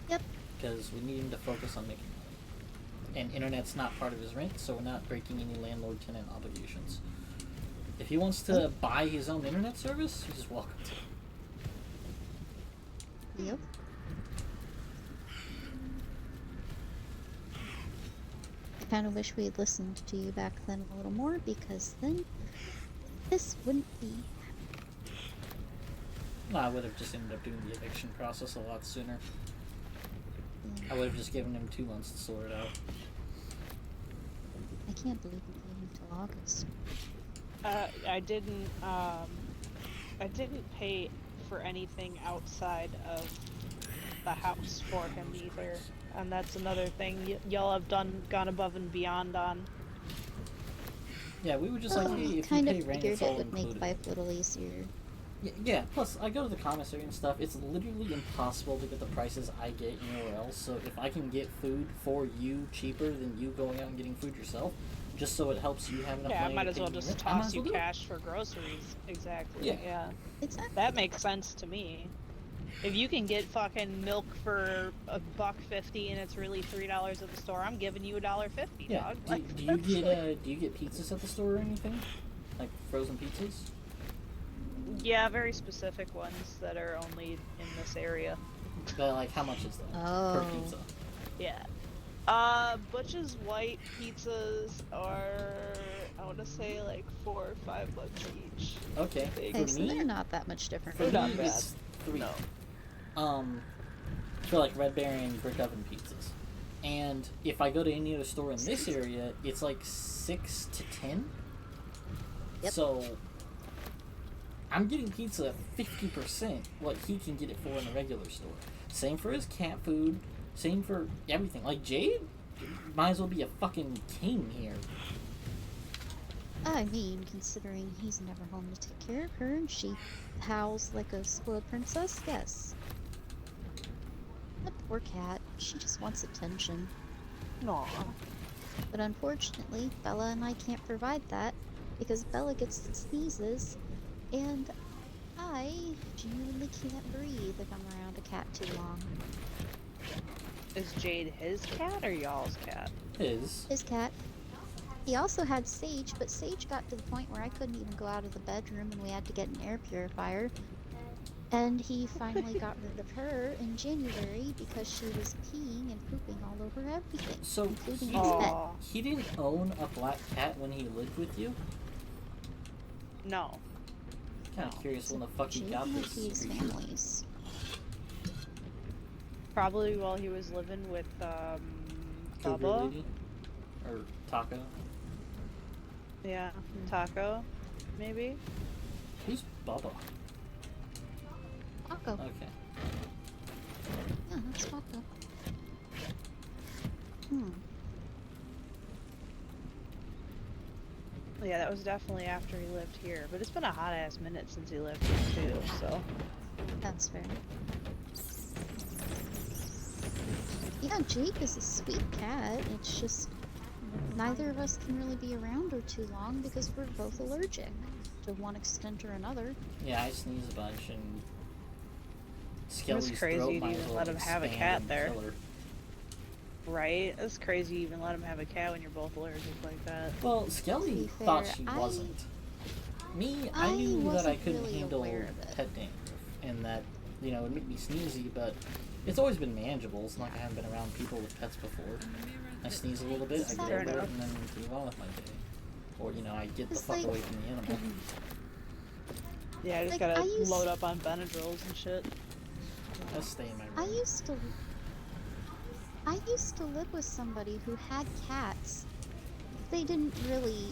Yep. Because we need him to focus on making money. And internet's not part of his rent, so we're not breaking any landlord-tenant obligations. If he wants to buy his own internet service, he's welcome to. Yep. I kind of wish we had listened to you back then a little more, because then this wouldn't be. Well, I would have just ended up doing the eviction process a lot sooner. I would have just given him 2 months to sort it out. I can't believe we're waiting until August. I didn't pay for anything outside of the house for him either, and that's another thing y'all have gone above and beyond on. Yeah, we were just like, hey, if you kind pay of rent, figured it's it all would make included. life a little easier. Yeah, plus, I go to the commissary and stuff. It's literally impossible to get the prices I get anywhere else. So if I can get food for you cheaper than you going out and getting food yourself, just so it helps you have enough Yeah, I money might to as pay well me just rent, I might toss as you well do it. cash for groceries. Exactly. Yeah. Yeah. Exactly. That makes sense to me. If you can get fucking milk for $1.50 and it's really $3 at the store, I'm giving you $1.50, Yeah. dog. Do, Like, do you that's get like- do you get pizzas at the store or anything? Like frozen pizzas? Yeah, very specific ones that are only in this area. But like, how much is that Oh. per pizza? Yeah. Butch's white pizzas are, I want to say, like $4 or $5 each. Okay. Big. For Okay, so me, they're not that much different. for They're not me, bad. it's 3. No. For like Red Baron brick oven pizzas. And if I go to any other store in this area, it's like 6 to 10. Yep. So I'm getting pizza at 50% what he can get it for in a regular store. Same for his cat food. Same for everything. Like Jade might as well be a fucking king here. I mean, considering he's never home to take care of her and she howls like a spoiled princess, yes. That poor cat, she just wants attention. Aw. But unfortunately, Bella and I can't provide that because Bella gets the sneezes and I genuinely can't breathe if I'm around a cat too long. Is Jade his cat or y'all's cat? His. His cat. He also had Sage, but Sage got to the point where I couldn't even go out of the bedroom and we had to get an air purifier. And he finally got rid of her in January because she was peeing and pooping all over everything, So including he, his bed. Aw. he didn't own a black cat when he lived with you? No. Kind of curious when the fuck he Jade got and this. Lucky's families. Probably while he was living with, Cougar Bubba. lady? Or Taco? Yeah, Taco, maybe? Who's Bubba? Paco. Okay. Yeah, that's Paco. Yeah, that was definitely after he lived here, but it's been a hot ass minute since he lived here too, so. That's fair. Yeah, Jake is a sweet cat. It's just neither of us can really be around her too long because we're both allergic to one extent or another. Yeah, I sneeze a bunch and It's Skelly's crazy throat to might even as well let him have a expand cat and there. kill her. Right? It's crazy you even let him have a cat when you're both allergic like that. Well, To Skelly be thought fair, she I- wasn't. Me, I I knew that I wasn't couldn't really handle aware of it. pet dandruff and that, you know, it would make me sneezy, but it's always been manageable. It's not like I haven't been around people with pets before. I sneeze a little bit, I get Fair over it, enough. and then move on with my day. Or, you know, I get the It's fuck like- away from the animal. Yeah, I just Like, gotta I used- load up on Benadryls and shit. I'll stay in my room. I used to live with somebody who had cats. They didn't really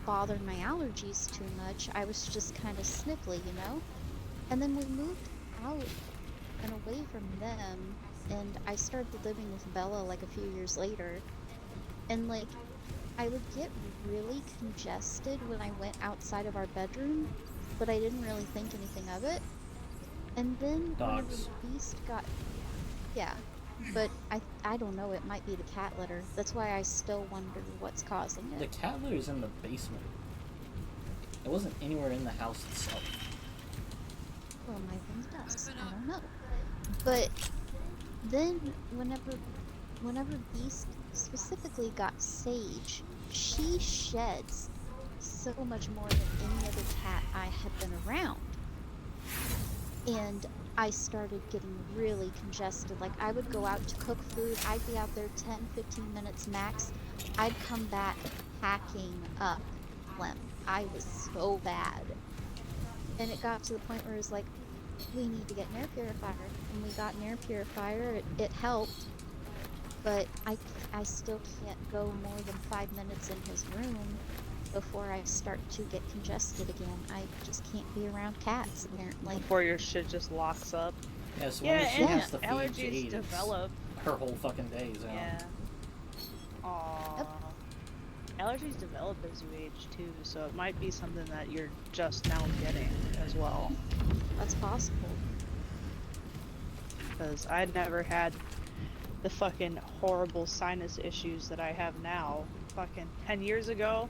bother my allergies too much. I was just kind of sniffly, you know? And then we moved out and away from them, and I started living with Bella like a few years later. And like, I would get really congested when I went outside of our bedroom, but I didn't really think anything of it. And then whenever Dogs. the beast got, yeah, but I don't know. It might be the cat litter. That's why I still wonder what's causing The it. cat litter is in the basement. It wasn't anywhere in the house itself. Well, my room does. I don't know. But then whenever Beast specifically got Sage, she sheds so much more than any other cat I had been around. And I started getting really congested. Like, I would go out to cook food, I'd be out there 10, 15 minutes max. I'd come back hacking up phlegm. I was so bad. And it got to the point where it was like, we need to get an air purifier. And we got an air purifier, it helped. but I still can't go more than 5 minutes in his room before I start to get congested again. I just can't be around cats, apparently. Before your shit just locks up. Yeah, so Yeah, when she and has to feed allergies Jade, it's develop. her whole fucking day is out. Yeah. Aww. Allergies develop as you age too, so it might be something that you're just now getting as well. That's possible. Because I'd never had the fucking horrible sinus issues that I have now. Fucking 10 years ago,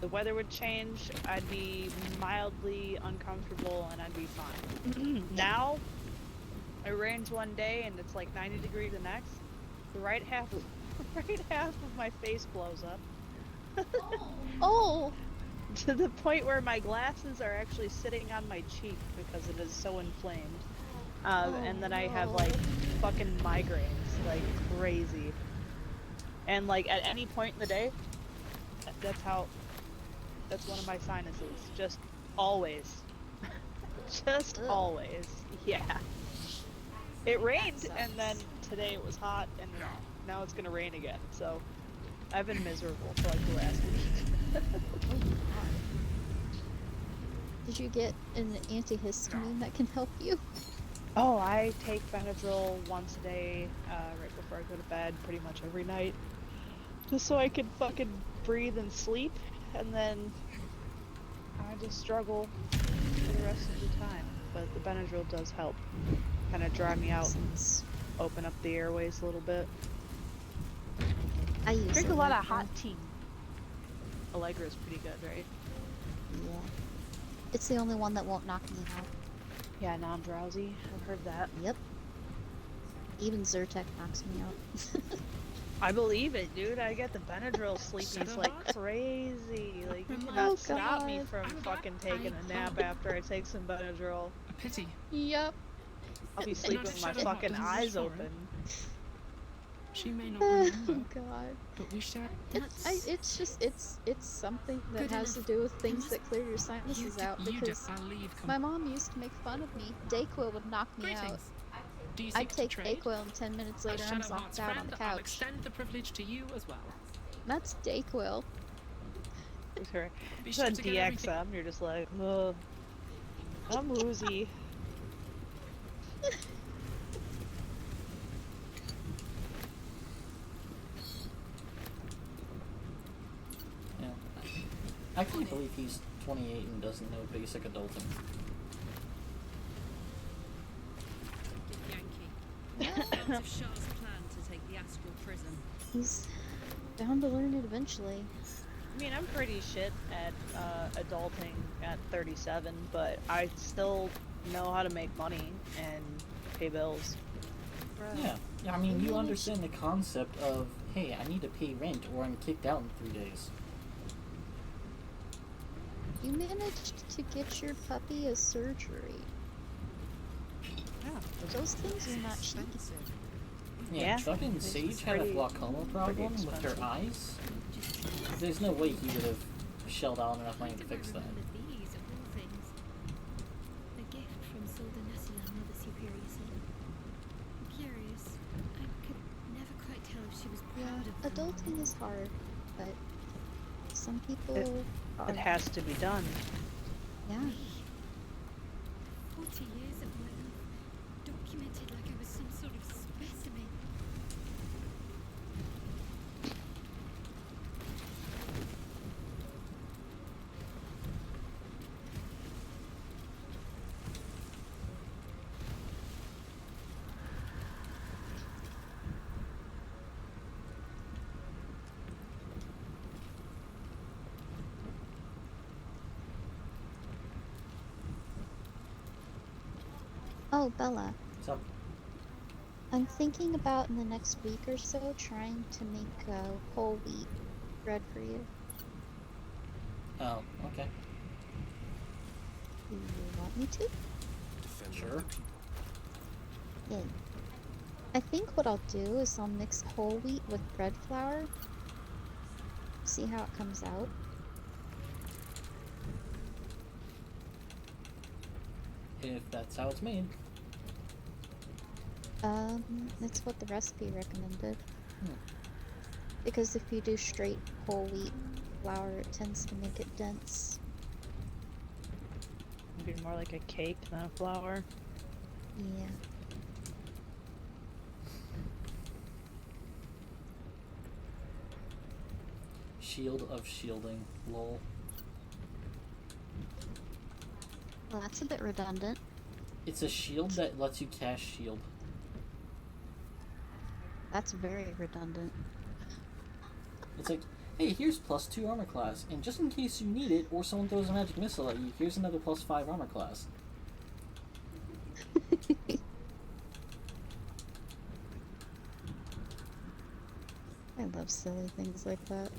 the weather would change, I'd be mildly uncomfortable and I'd be fine. Now, it rains one day and it's like 90 degrees the next. The right half of my face blows up. Oh! To the point where my glasses are actually sitting on my cheek because it is so inflamed. And then I have like fucking migraines, like crazy. And like at any point in the day, that's one of my sinuses. Just always. Just Ugh. always. Yeah. It rained That and then sucks. today it was hot and now it's gonna rain again. So I've been miserable for like the last week. Did you get an antihistamine that can help you? Oh, I take Benadryl once a day, right before I go to bed, pretty much every night. Just so I can fucking breathe and sleep, and then I just struggle for the rest of the time. But the Benadryl does help. Kind of dry me out and Since open up the airways a little bit. I use Drink a lot of Allegra. hot tea. Allegra's pretty good, right? Yeah. It's the only one that won't knock me out. Yeah, non-drowsy. I've heard that. Yep. Even Zyrtec knocks me out. I believe it, dude. I get the Benadryl sleepies like crazy. Like, you cannot Oh, stop me God. from I'm glad fucking taking a nap after I take some Benadryl. A pity. Yep. I'll be Not sleeping to with my shadow fucking Martin's eyes story. open. She may not Oh remember, God. but we share. It's just it's something that Good has to enough. do with It things must- that clear your sinuses out You do. because I'll leave. my mom used to make fun of me. Dayquil would knock me out. Greetings. Do you I'd seek to take trade? Dayquil and 10 minutes As later I'm Shadow Heart's zonked out on friend, the I'll couch. extend the privilege to you as well. That's Dayquil. Sure. Be It's sure a to get everything. DXM, you're just like, ugh. I'm woozy. Yeah. I can't believe he's 28 and doesn't know basic adulting. Yankee. Out of Shah's plan to take the astral prison. He's bound to learn it eventually. I mean, I'm pretty shit at adulting at 37, but I still know how to make money and pay bills. Yeah. I mean, you managed- understand the concept of, hey, I need to pay rent or I'm kicked out in 3 days. You managed to get your puppy a surgery. Yeah. Those things are not cheap. Yeah, Yeah, fucking it's Sage had a pretty- glaucoma problem with her expensive. eyes. There's no way he would have shelled out enough money to fix that. These of all things. A gift from Soldanessula, Mother Superior Soul. I'm curious. I could never quite tell if she was Yeah, proud of them. adulting is hard, but some people are. It has to be done. Yeah. 40 years of my life, documented like I was some sort of specimen. Oh, Bella. What's up? I'm thinking about in the next week or so trying to make whole wheat bread for you. Oh, okay. Do you want me to? Sure. Yay. I think what I'll do is I'll mix whole wheat with bread flour. See how it comes out. If that's how it's made. That's what the recipe recommended. Because if you do straight whole wheat flour, it tends to make it dense. Maybe more like a cake than a flour. Yeah. Shield of shielding. Lol. Well, that's a bit redundant. It's a shield that lets you cast shield. That's very redundant. It's like, hey, here's +2 armor class, and just in case you need it, or someone throws a magic missile at you, here's another +5 armor class. I love silly things like that.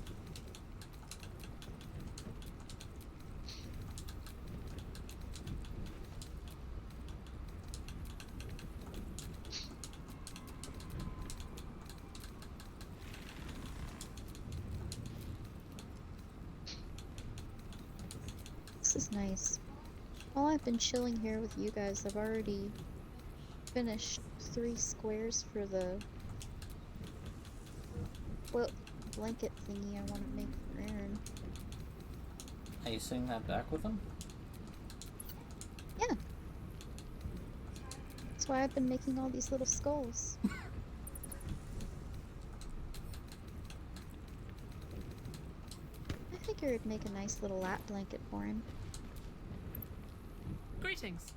This is nice. While I've been chilling here with you guys, I've already finished 3 squares for the quilt blanket thingy I want to make for Aaron. Are you sending that back with them? Yeah. That's why I've been making all these little skulls. I figured it'd make a nice little lap blanket for him. Greetings.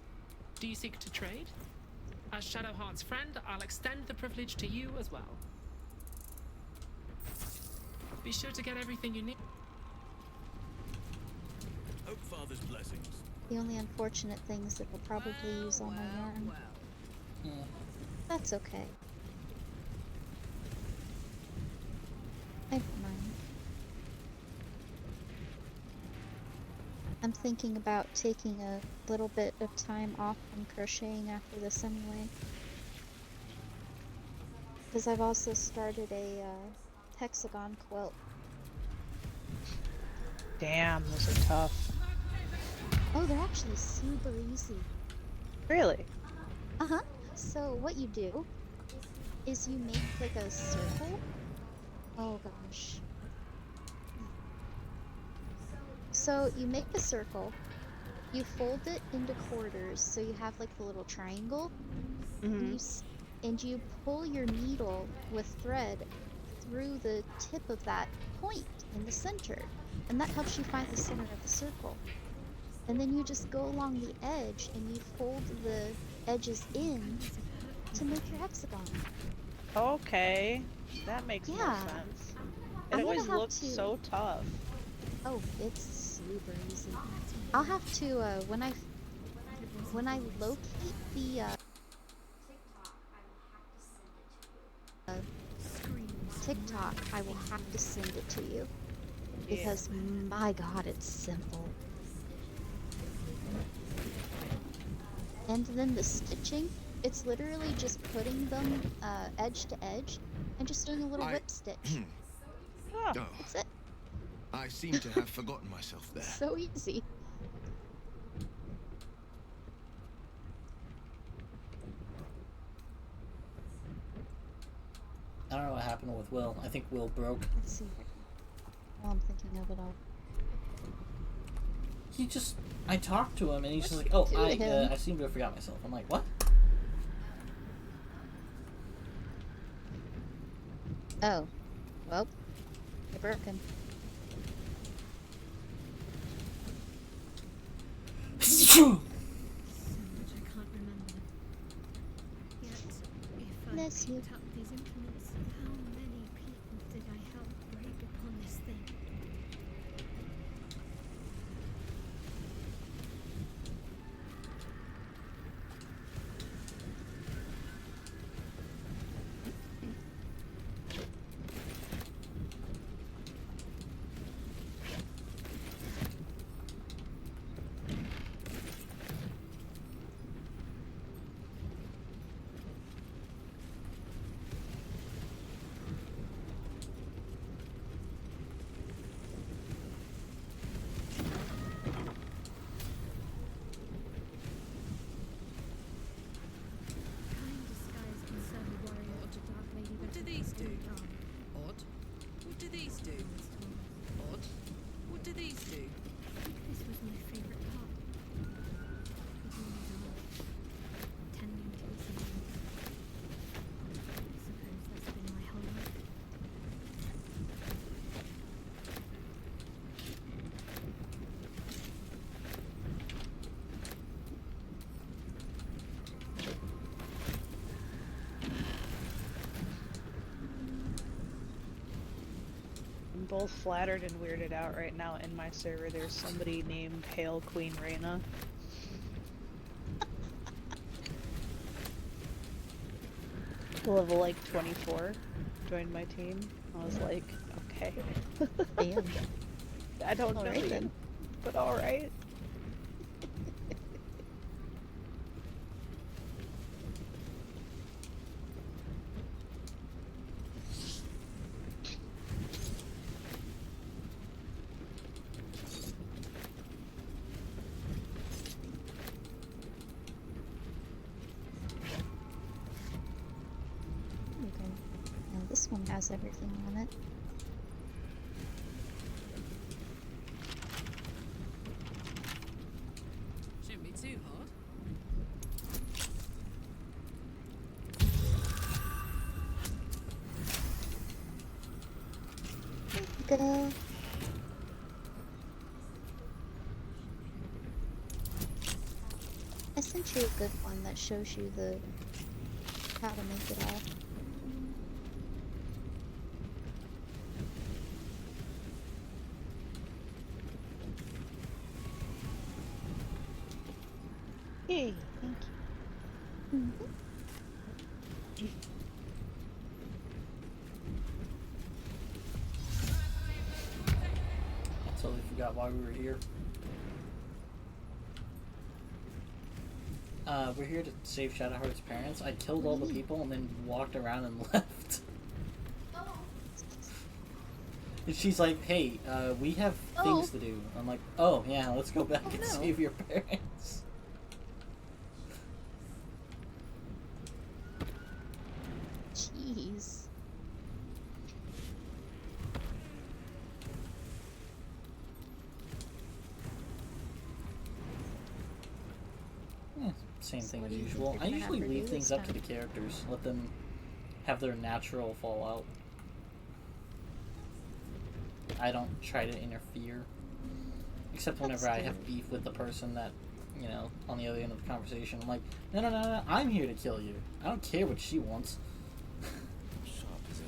Do you seek to trade? As Shadowheart's friend, I'll extend the privilege to you as well. Be sure to get everything you need. Oakfather's blessings. The only unfortunate things that will probably use all my yarn. Yeah. That's okay. Never mind. I'm thinking about taking a little bit of time off from crocheting after this anyway. Because I've also started a hexagon quilt. Damn, those are tough. Oh, they're actually super easy. Really? Uh-huh. So what you do is you make like a circle. Oh gosh. So you make the circle, you fold it into quarters so you have like the little triangle, Mm-hmm. and you pull your needle with thread through the tip of that point in the center, and that helps you find the center of the circle. And then you just go along the edge and you fold the edges in to make your hexagon. Okay, that makes more Yeah. sense. I'm It gonna always have looks to- so tough. Oh, it's super easy. I'll have to when I locate the TikTok, I will have to send it to you because my god, it's simple. And then the stitching, it's literally just putting them edge to edge and just doing a little whip stitch. Oh, Oh, That's it. I seem to have forgotten myself there. So easy. I don't know what happened with Will. I think Will broke. Let's see. While I'm thinking of it all. He just... I talked to him and he's just What'd like, oh, you do to him? I seem to have forgot myself. I'm like, what? Oh. Well, you're broken. So much I can't remember. Yet, if I Bless you. picked up these implements, how many people did I help break upon this thing? Kind disguised can serve a warrior or a dark lady What do better these than do? any armor. do these do? Odd. What do these do? This was my favorite part. Putting these on. Tending to a something. I suppose that's been my whole life. I'm both flattered and weirded out right now. In my server, there's somebody named Hail Queen Reina. Level like 24, joined my team. I was like, okay. Damn. I don't know Alright you, then. but alright. There we go. Now this one has everything on it. Shouldn't be too hard. There we go. I sent you a good one that shows you the how to make it all. Yay, thank you. Mm-hmm. I totally forgot why we were here. We're here to save Shadowheart's parents. I killed all the people and then walked around and left. And she's like, hey, we have things to do. I'm like, oh yeah, let's go back and save your parents. Jeez. Same So thing what as do you think usual. you're I gonna usually have her leave do things this up to the time? characters. Let them have their natural fallout. I don't try to interfere. Except whenever That's I have good. beef with the person that, you know, on the other end of the conversation. I'm like, no, I'm here to kill you. I don't care what she wants. Sharp as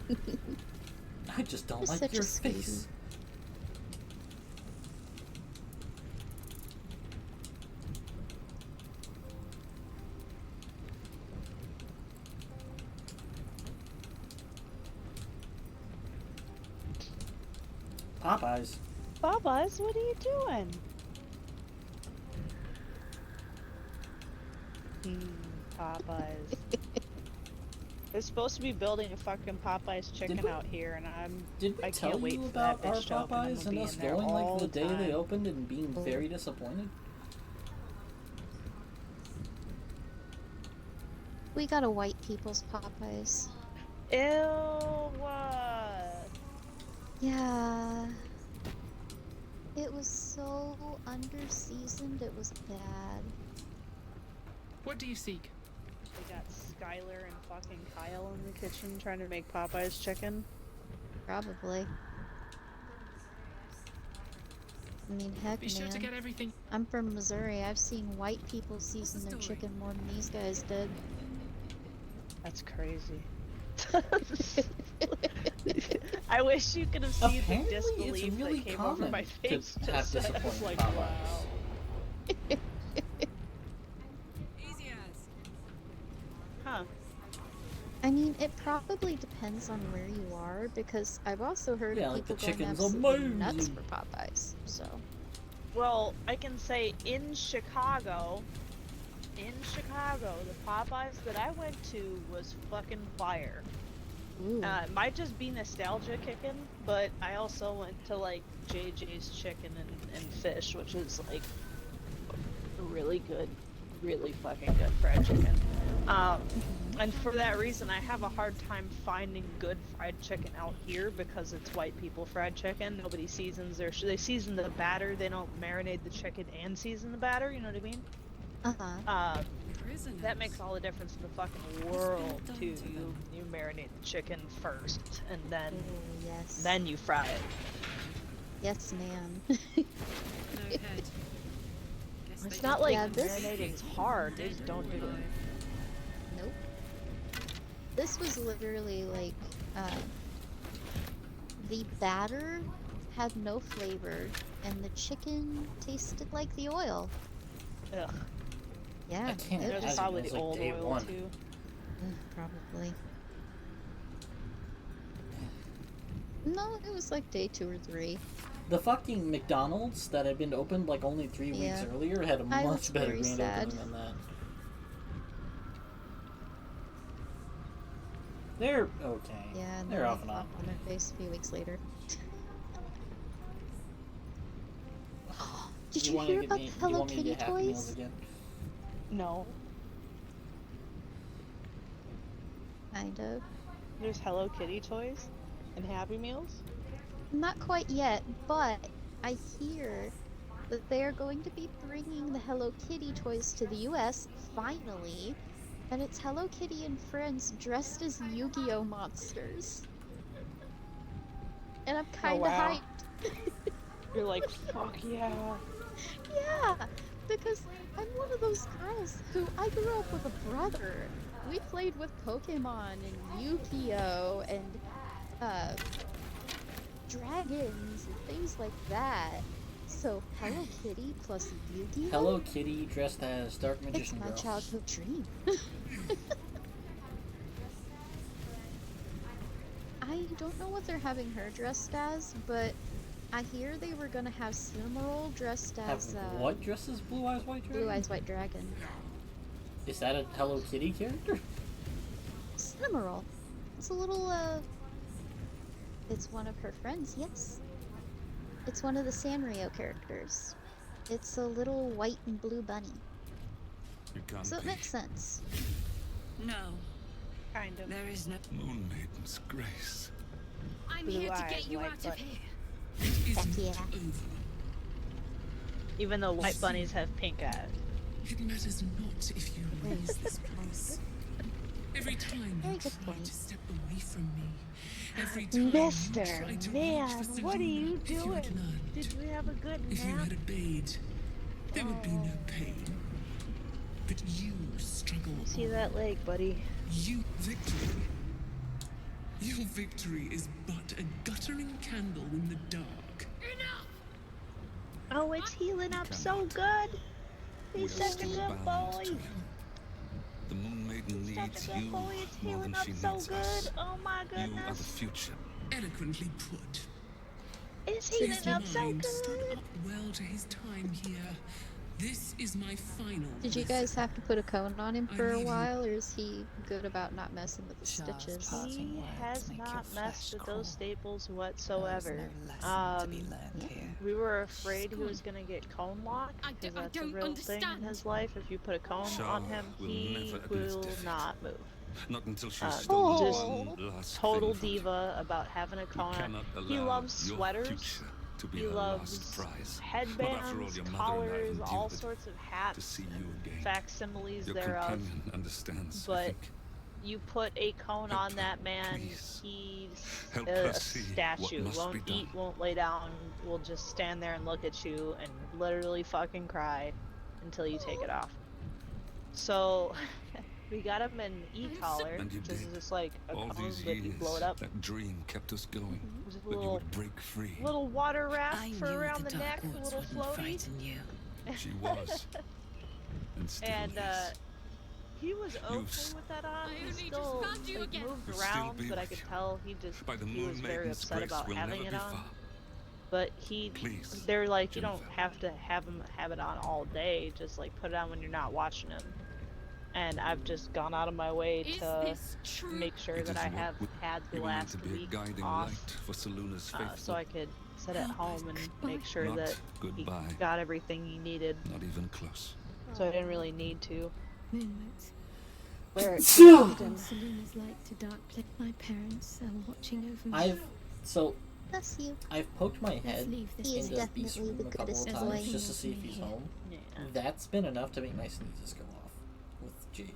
ever. I just don't You're like such a your sweetie. face. Popeyes. Babas, what are you doing? Popeyes. They're supposed to be building a fucking Popeyes chicken we- out here, and Did we I tell can't wait you for that about our bitch to open. I'm Popeyes gonna and be us in there going all like the day they time. opened and being very disappointed? We got a white people's Popeyes. Ew, what? Yeah. It was so under-seasoned, it was bad. What do you seek? They got Skylar and fucking Kyle in the kitchen trying to make Popeyes chicken. Probably. I mean, heck, Be sure to man. get everything. I'm from Missouri. I've seen white people season their story? chicken more than these guys did. That's crazy. I wish you could have seen Apparently, the it's disbelief really that came over common my to face. have Just I was disappointing like, Popeyes. wow. Easy as. Huh. I mean, it probably depends on where you are, because I've also heard Yeah, of like the people going chicken's absolutely nuts amazing. for Popeyes. So, Well, I can say in Chicago, the Popeyes that I went to was fucking fire. ooh, It might just be nostalgia kicking, but I also went to like JJ's Chicken and Fish, which is like really good, really fucking good fried chicken. And for that reason, I have a hard time finding good fried chicken out here because it's white people fried chicken. Nobody seasons their. They season the batter. They don't marinate the chicken and season the batter. You know what I mean? Uh-huh. That makes all the difference in the fucking world too. You marinate the chicken first, and then Yes. then you fry it. Yes, ma'am. No head. Guess It's they not don't like Yeah, this- marinating's hard. They just don't do it. Nope. This was literally like, the batter had no flavor, and the chicken tasted like the oil. Ugh. Yeah, I can't it There's imagine probably it was the like old day oil one. too. probably. No, it was like day 2 or 3. The fucking McDonald's that had been opened like only 3 weeks Yeah. earlier had a I was much better very grand sad. opening than that. They're okay. Yeah, and They're then off I and on. flopped on my face a few weeks later. Did you wanna hear get about me- the you Hello want me to Kitty get Happy Meals toys? again? No, Kind of. there's Hello Kitty toys and Happy Meals. Not quite yet, but I hear that they are going to be bringing the Hello Kitty toys to the US, finally, and it's Hello Kitty and friends dressed as Yu-Gi-Oh monsters. And I'm kinda wow. hyped. You're like, fuck yeah. Yeah, because I'm one of those girls who I grew up with a brother. We played with Pokemon and Yu-Gi-Oh and dragons and things like that. So Hello Kitty plus Yu-Gi-Oh. Hello Kitty dressed as Dark It's Magician my Girl. childhood dream. I don't know what they're having her dressed as, but I hear they were gonna have Cinnamoroll dressed Have as what dresses Blue Eyes White Dragon? Blue Eyes White Dragon. Is that a Hello Kitty character? Cinnamoroll. It's a little it's one of her friends, yes. It's one of the Sanrio characters. It's a little white and blue bunny. You can't So it be. makes sense. No, Kind of. there is no. Moon Maiden's grace. I'm Blue here to eyes, get you white out of bunny. here. It Heck is yeah. not over. Even though white bunnies have pink eyes. It matters not if you raise this place. Every time Very you good try point. to step away from me, every time you Mister, try to man, reach for what are Selena, you if you doing? had learned, Did we have a good if you nap? had obeyed, there would be no pain. But you struggle See on. that leg, buddy? You victory. Your victory is but a guttering candle in the dark. Enough! Oh, it's healing up so cannot. good. We He's are such a still good bound boy. to him. The Moon Maiden He's needs such a good you boy. It's more healing than up she so needs good. us. Oh my You are the goodness. future. Eloquently put. It's His healing up so mind stood good. up well to his time here. This is my final. Did you lesson. guys have to put a cone on him I for a leave you- while, or is he good about not messing with the stitches? He has not messed with those staples whatsoever. We were afraid he was gonna get cone locked I because don't that's a real thing in understand. his life. If you put a cone Shah on him, will he never admit will defeat. not move. Not until she's Uh, stolen just one last Total thing from diva about having a you. cone. You cannot He allow loves your sweaters. future to be He her loves last prize. headbands, your mother and I collars, endured all it sorts of to hats, see you and again. facsimiles Your thereof. companion understands, I But think. you put a cone Help on her, that man, please. he's Help a her see what statue. must Won't be eat, done. won't lay down, will just stand there and look at you and literally fucking cry until you take it off. So we got him an e-collar, And you which is did. just like a All cone, these but you years, blow it up. that dream kept us going. Just a That you little, would break free. little water raft I for knew around the the neck, Dark a Woods little wouldn't floaty. frighten you. She was. And still And is. he was okay s- with that on. I He only just still found you like, again. moved We'll still around, be but I with could you. tell he just By the he Moon was very Maiden's upset grace, about we'll having never it be on. far. But he, Please, they're like, you don't Jennifer. have to have it on all day. Just like put it on when you're not watching him. And I've just gone out of my way Is to this true? make sure It that is I what have we- had the You will need last to be a week guiding off, light for Saloon's faithful. so I could sit at home and make sure Not that he goodbye. got everything he needed. Not even close. So I didn't really need to. Well, wear it Phew. often. Salooners like to dark play. My parents are watching over me. Bless you. I've poked my Let's head leave this He is into the beast definitely room the a couple of goodest times boy. just to see if he's home. Yeah. That's been enough to make my sneezes go off with Jade.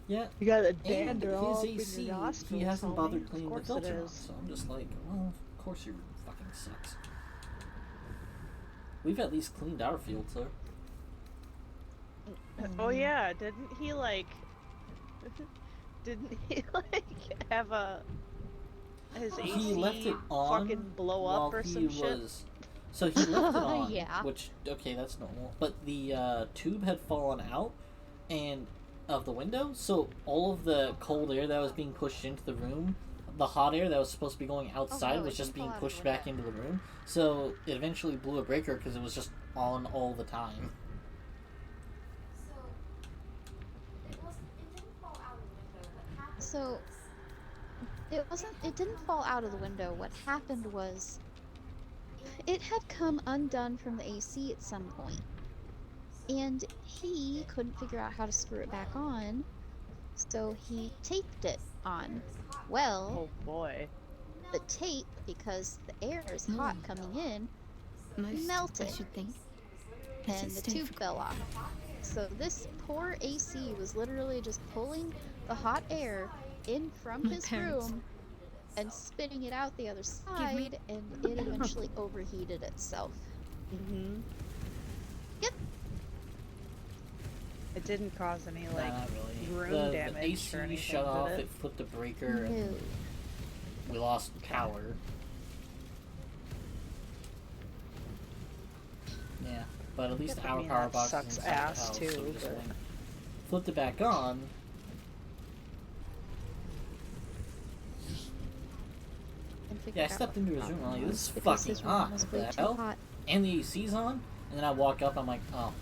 Yeah, You got a and dander all up his in AC, your nostrils, he hasn't homie. bothered Of cleaning the course it filter on, is. so I'm just like, well, of course your fucking sucks. We've at least cleaned our filter. Oh yeah, didn't he like have his He AC left it on fucking blow while up or he some shit? was. So he left it on, Yeah. which okay, that's normal. But the tube had fallen out, and of the window, so all of the cold air that was being pushed into the room, the hot air that was supposed to be going outside no, was it just didn't being fall out of the pushed back into the room. So it eventually blew a breaker because it was just on all the time. So it didn't fall out of the window. What happened was it had come undone from the AC at some point. And he couldn't figure out how to screw it back on, so he taped it on. Well, Oh boy. the tape, because the air is hot coming in, Most, melted. I should think. and the tube fell off. So this poor AC was literally just pulling the hot air in from My his parents. room and spitting it out the other me- side, and it eventually overheated itself. Mm-hmm. Yep. It didn't cause any like Nah, not really. room The damage AC or anything, shut did off. it? It flipped a breaker, No. and we lost power. Yeah, but at least I our mean, power that box sucks is inside ass, the house, too, so we just but- went, flipped it back on. And figured Yeah, I out stepped what into the his room. I'm problem like, was, this is because fucking his room hot. was What way the too hell? hot. And the AC's on. And then I walk up. I'm like, oh.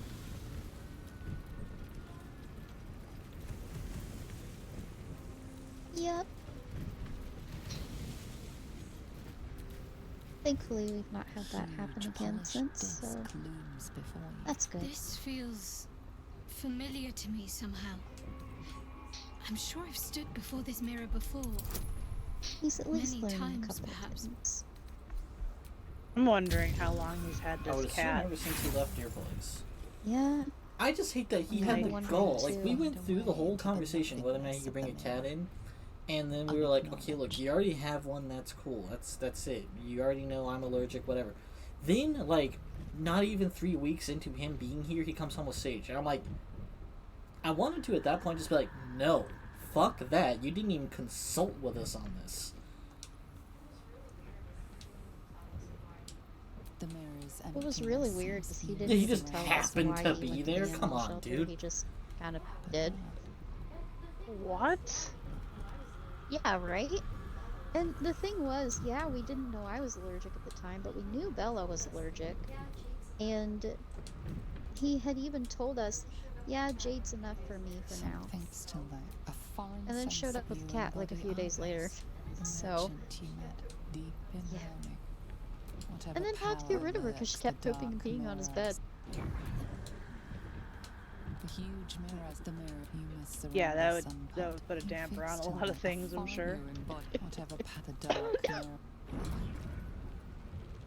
Yep. Thankfully, we've not had that happen again since, so that's good. This feels familiar to me somehow. I'm sure I've stood before this mirror before. He's at least Many learning a times, couple of perhaps. things. I'm wondering how long he's had I would this assume cat. ever since he left your place. Yeah. I just hate that he I'm had really the wondering goal. Like, we too. went through the whole conversation whether or not he could bring a cat in. And then we were like, okay, look, you already have one, that's cool. That's it. You already know I'm allergic, whatever. Then, like, not even 3 weeks into him being here, he comes home with Sage. And I'm like, I wanted to at that point just be like, no, fuck that. You didn't even consult with us on this. What was really weird is he didn't Yeah, he even just tell us happened why to he be went there? the Come animal on, shelter. dude. He just kind of did. What? Yeah, right? And the thing was, yeah, we didn't know I was allergic at the time, but we knew Bella was allergic. And he had even told us, yeah, Jade's enough for me for now. And then showed up with the cat like a few days later. So, yeah. And then had to get rid of her because she kept pooping and peeing on his bed. Yeah, that would put a damper on a lot of things, I'm sure.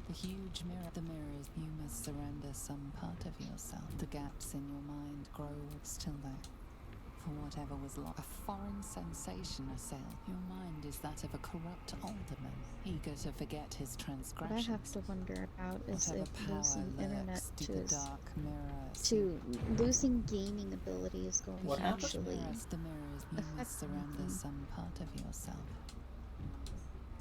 The huge mirror, the mirrors, you must surrender some part of yourself. The gaps in your mind grow still there. For whatever was lost, a foreign sensation assailed. Your mind is that of a corrupt alderman, eager to forget his What I transgressions. have to wonder about is Whatever if power losing internet lurks deep the dark mirrors. to losing gaming ability is going What to happened? actually The mirrors, you affect must surrender anything. some part of yourself.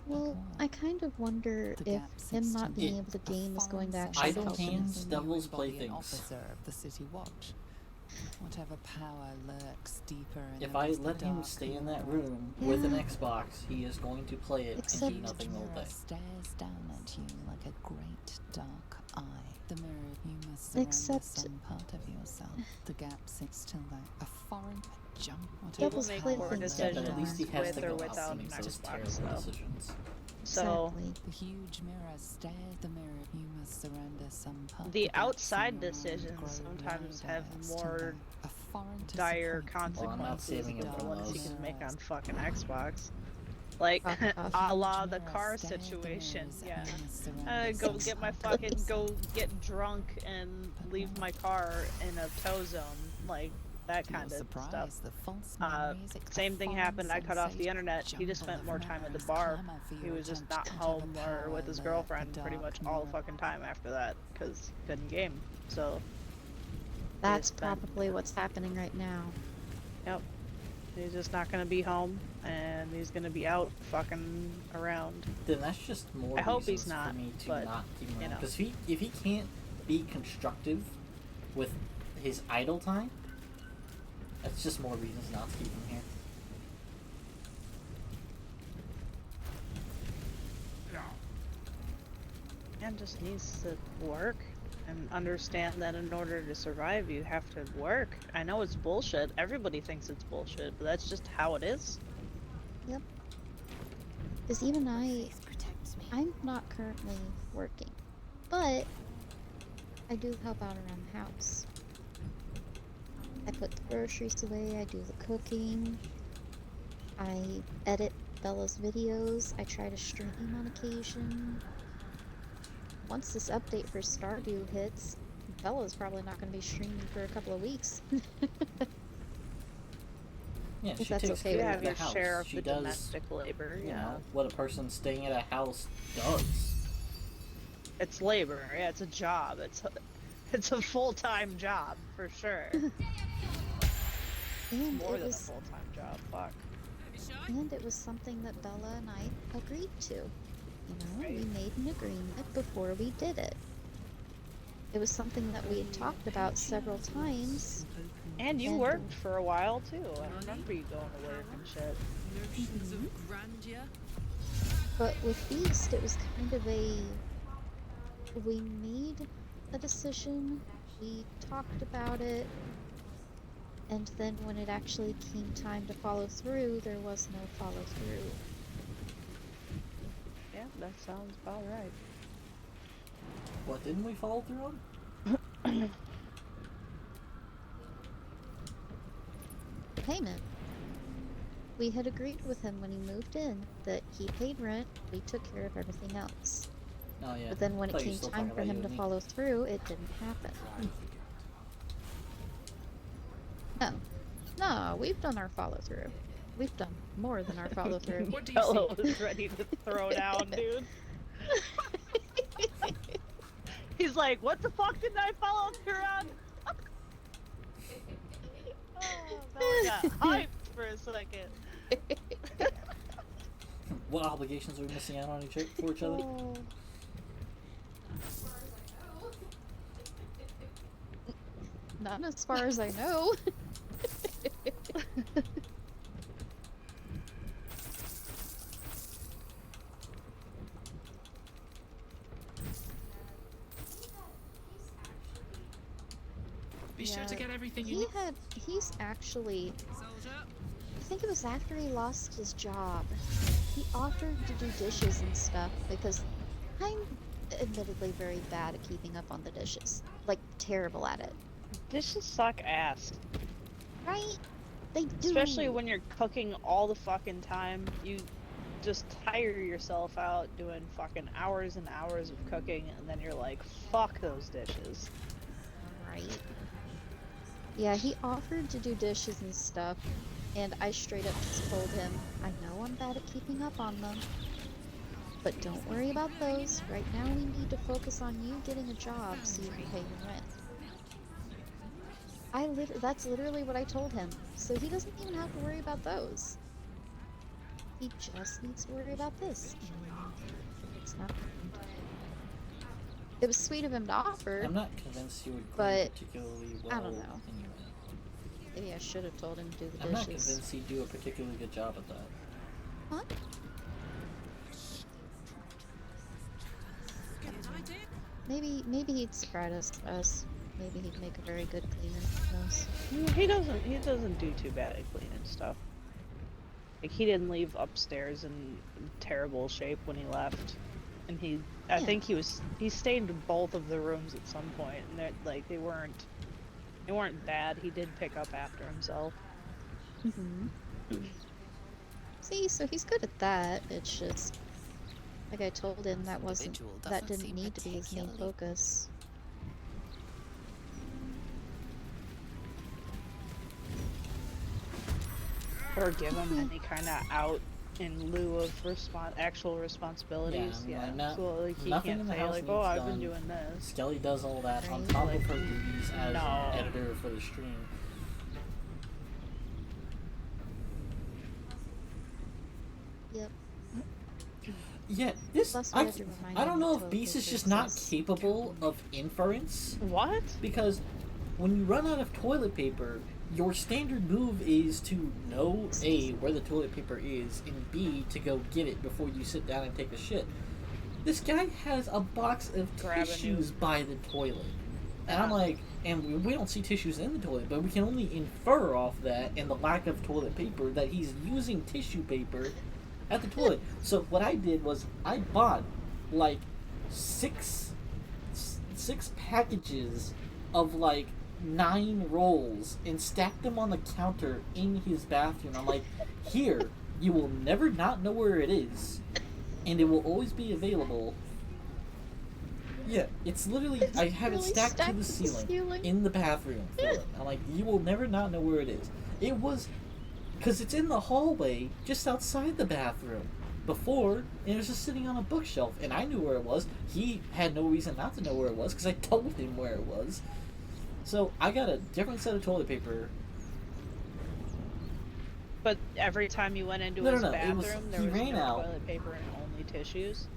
Well, I kind of wonder The if gaps him not extend. being able to game is going to actually Idle help him. hands, devil's Embody an playthings. officer of the city watch. Whatever power lurks deeper in If the I depths of let the him dark stay in that mirror, room with an Yeah. Xbox, he is going to play it Except- and do nothing all mirror day. stares down at you like a great dark eye. The mirror, you must surrender Except- some part of yourself. The gaps is still there. A foreign jump. He Whatever will Devil's make power poor plaything lurks Yeah, decisions but at least he has with to or go out without and an makes those Xbox, terrible though. decisions. So Exactly. The huge mirror stared the mirror. You must surrender some part. the gaps in outside your mind decisions grow sometimes wider have still more there. A foreign dire disappointment Well, I'm not consequences saving than him the from ones you those. can make on fucking Xbox. Like, Fuck off. a la Huge the mirror car stared the situation, mirrors. yeah. You must surrender Go some get my part fucking, of go yourself. get drunk and leave my car in a tow zone, like, that To your kind of stuff. surprise, the false memory is a Same thing foreign happened, I cut off the sensation. internet, he just Jumble spent of more time at the mirrors bar. clamour for He your was just attention not until home the or power with his lurked girlfriend the pretty dark much all the mirror. fucking time after that, because couldn't game. So, That's spent- probably what's happening right now. yep. He's just not gonna be home, and he's gonna be out fucking around. Then that's just more I hope reasons he's not, for me to but, not keep him you around. know. Because if he can't be constructive with his idle time, that's just more reasons not to keep him here. Man just needs to work and understand that in order to survive, you have to work. I know it's bullshit. Everybody thinks it's bullshit, but that's just how it is. Yep. Because even I'm not currently working, but I do help out around the house. I put the groceries away, I do the cooking, I edit Bella's videos, I try to stream on occasion. Once this update for Stardew hits, Bella's probably not going to be streaming for a couple of weeks. Yeah, If she that's takes okay You care have of the your house. share of She the does, domestic labor, you yeah. know, what a person staying at a house does. It's labor, yeah, it's a job. It's a full-time job, for sure. And More it than a was full-time job, fuck. and it was something that Bella and I agreed to. You know, Right. we made an agreement before we did it. It was something that we had talked about several times. And you And- worked for a while, too. I remember you going to work and shit. Notions of grandeur. But with Beast, it was kind of we made a decision, we talked about it, and then when it actually came time to follow through, there was no follow through. Yeah, that sounds about right. What didn't we follow through on? Payment. We had agreed with him when he moved in that he paid rent, we took care of everything else. Oh yeah. But then when it Thought you were came still time talking for about him you to and me. follow through, it didn't happen. No, we've done our follow through. We've done more than our follow through. What do you Bella see? was ready to throw down, dude. He's like, what the fuck didn't I follow through on? Oh, Bella got hyped for a second. What obligations are we missing out on for each other? Not as far as I know. Be sure to Yeah, get everything you need. He's actually, Soldier. I think it was after he lost his job. He offered to do dishes and stuff because I'm admittedly very bad at keeping up on the dishes. Like, terrible at it. Dishes suck ass. Right? They do. Especially when you're cooking all the fucking time. You just tire yourself out doing fucking hours and hours of cooking, and then you're like, fuck those dishes. Right. Yeah, he offered to do dishes and stuff, and I straight up just told him, I know I'm bad at keeping up on them, but don't worry about those. Right now we need to focus on you getting a job so you can pay your rent. That's literally what I told him, so he doesn't even have to worry about those. He just needs to worry about this. It's not. It was sweet of him to offer. I'm not convinced he would But, clean particularly well. I don't know. Anyway. Maybe I should have told him to do the I'm not dishes. convinced he'd do a particularly good job at that. What? Maybe he'd surprise us. Maybe he'd make a very good cleaner. Who knows? He doesn't do too bad at cleaning stuff. Like, he didn't leave upstairs in terrible shape when he left. And I think he stayed in both of the rooms at some point, and they weren't bad. He did pick up after himself. See, so he's good at that. It's just, like I told him, that didn't need to be his main focus. Or give him any kind of out in lieu of actual responsibilities. Yeah, So like he nothing can't in the say house like, needs "Oh, I've done. been doing this." Skelly does all that on Right. top of her duties as No. an editor for the stream. Yep. Yeah, this Plus, we I, had to remind I don't him know that if toilet Beast is paper just not exists. capable of inference, What? because when you run out of toilet paper, your standard move is to know A, where the toilet paper is, and B, to go get it before you sit down and take a shit. This guy has a box of Grabbing tissues by the toilet. And I'm Uh-huh. like, and we don't see tissues in the toilet, but we can only infer off that and the lack of toilet paper that he's using tissue paper at the toilet. So what I did was I bought like six packages of like 9 rolls and stacked them on the counter in his bathroom. I'm like, here, you will never not know where it is, and it will always be available. Yeah, it's literally, I have it really stacked to the ceiling in the bathroom for it. I'm like, you will never not know where it is. It was, because it's in the hallway just outside the bathroom before, and it was just sitting on a bookshelf, and I knew where it was. He had no reason not to know where it was because I told him where it was. So I got a different set of toilet paper. But every time you went into No, his no, it bathroom, was- there he was ran no out. toilet paper and only tissues.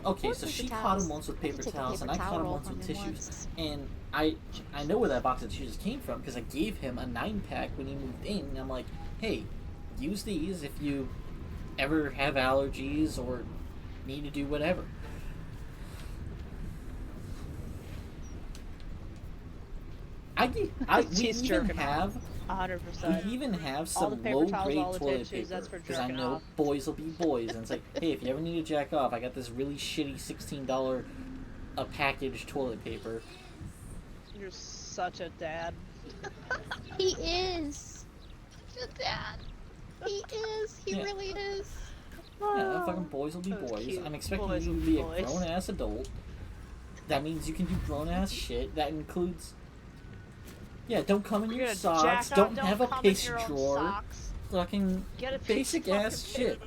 Okay, Or so paper she caught towels. him once with I could paper take a towels, paper and I towel caught him roll once from with him tissues. once. And I know where that box of tissues came from because I gave him a 9-pack when he moved in. And I'm like, hey, use these if you ever have allergies or need to do whatever. We She's even jerking have 100%. we even have All the some paper low towels, grade all the toilet tissues, paper that's for because I jerking know off. boys will be boys, and it's like, hey, if you ever need to jack off, I got this really shitty $16 a package toilet paper. You're such a dad. He is. Such a dad. He is. He Yeah. really is. Yeah, fucking boys will be That was boys. cute. I'm expecting Boys you will to be be a boys. grown ass adult. That means you can do grown ass shit. That includes. Yeah, don't come in You're your gonna socks. jack off, Don't have a come in piss your own drawer. socks. Fucking Get a basic fucking ass shit.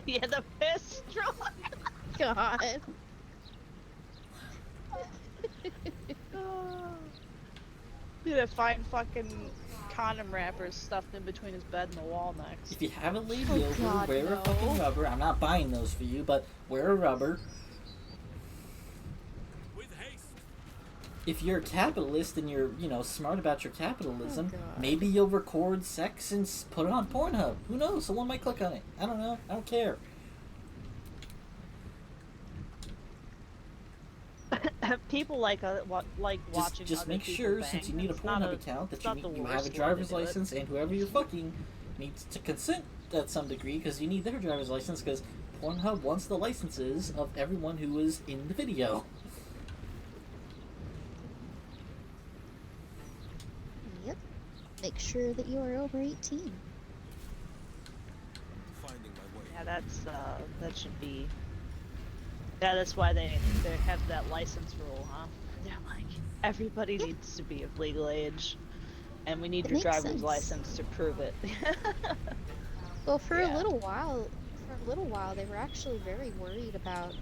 Yeah, the piss drawer. God. You're gonna find fucking condom wrappers stuffed in between his bed and the wall next. If you have a lady Oh, over, God, wear a no. fucking rubber. I'm not buying those for you, but wear a rubber. If you're a capitalist and you're, smart about your capitalism, Oh, God. maybe you'll record sex and put it on Pornhub. Who knows? Someone might click on it. I don't know. I don't care. People like watching. Just other make people sure, bang. since you need a It's not Pornhub account, that it's not you the have a worst way to driver's do it. license, and whoever you're fucking needs to consent at some degree, because you need their driver's license, because Pornhub wants the licenses of everyone who is in the video. Yep. Make sure that you are over 18. Yeah, that should be. Yeah, that's why they have that license rule, huh? They're like, everybody needs to be of legal age, and we need It your makes driver's sense. license to prove it. Well, for Yeah. a little while, they were actually very worried about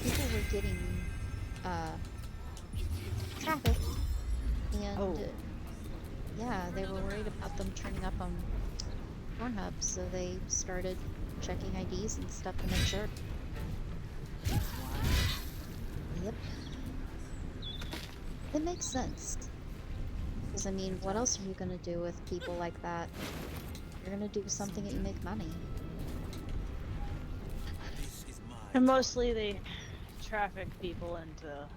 people were getting trafficked, and Oh. yeah, they were worried about them turning up on Pornhub, so they started checking IDs and stuff to make sure. Yep. It makes sense. Because, I mean, what else are you gonna do with people like that? You're gonna do something that you make money. And mostly they traffic people into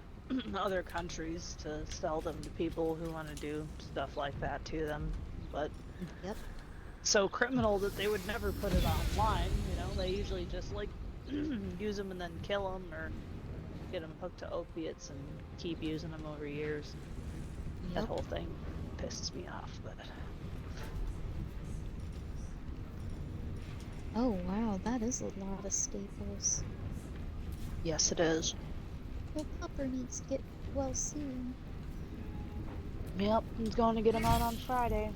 other countries to sell them to people who want to do stuff like that to them. but Yep. so criminal that they would never put it online. You know, they usually just like use them and then kill them or get them hooked to opiates and keep using them over years. That Yep. whole thing pisses me off, but Oh wow, that is a lot of staples. yes, it is. Well, Popper needs to get well soon. Yep, he's going to get them out on Friday.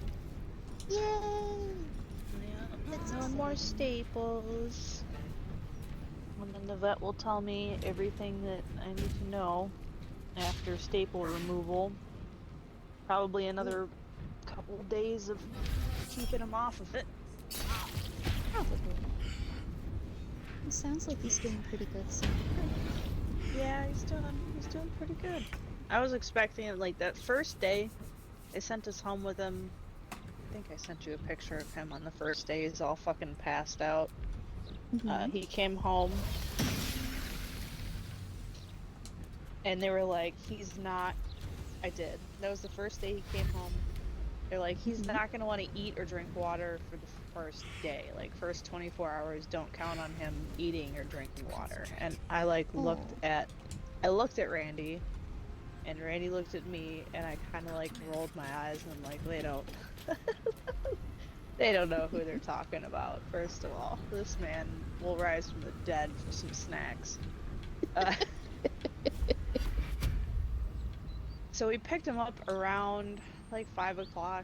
Yay! Yeah, That's no more exciting. staples. And then the vet will tell me everything that I need to know after staple removal. Probably another couple days of keeping him off of it. Probably. It sounds like he's doing pretty good so Yeah, he's doing pretty good. I was expecting it like that first day. They sent us home with him. I think I sent you a picture of him on the first day. He's all fucking passed out. He came home and they were like, he's not. I did. That was the first day he came home. They're like, he's not going to want to eat or drink water for the first day. Like, first 24 hours, don't count on him eating or drinking water. And I like looked at Randy, and Randy looked at me, and I kind of like rolled my eyes, and I'm like, they don't know who they're talking about. First of all, this man will rise from the dead for some snacks. So we picked him up around like 5 o'clock.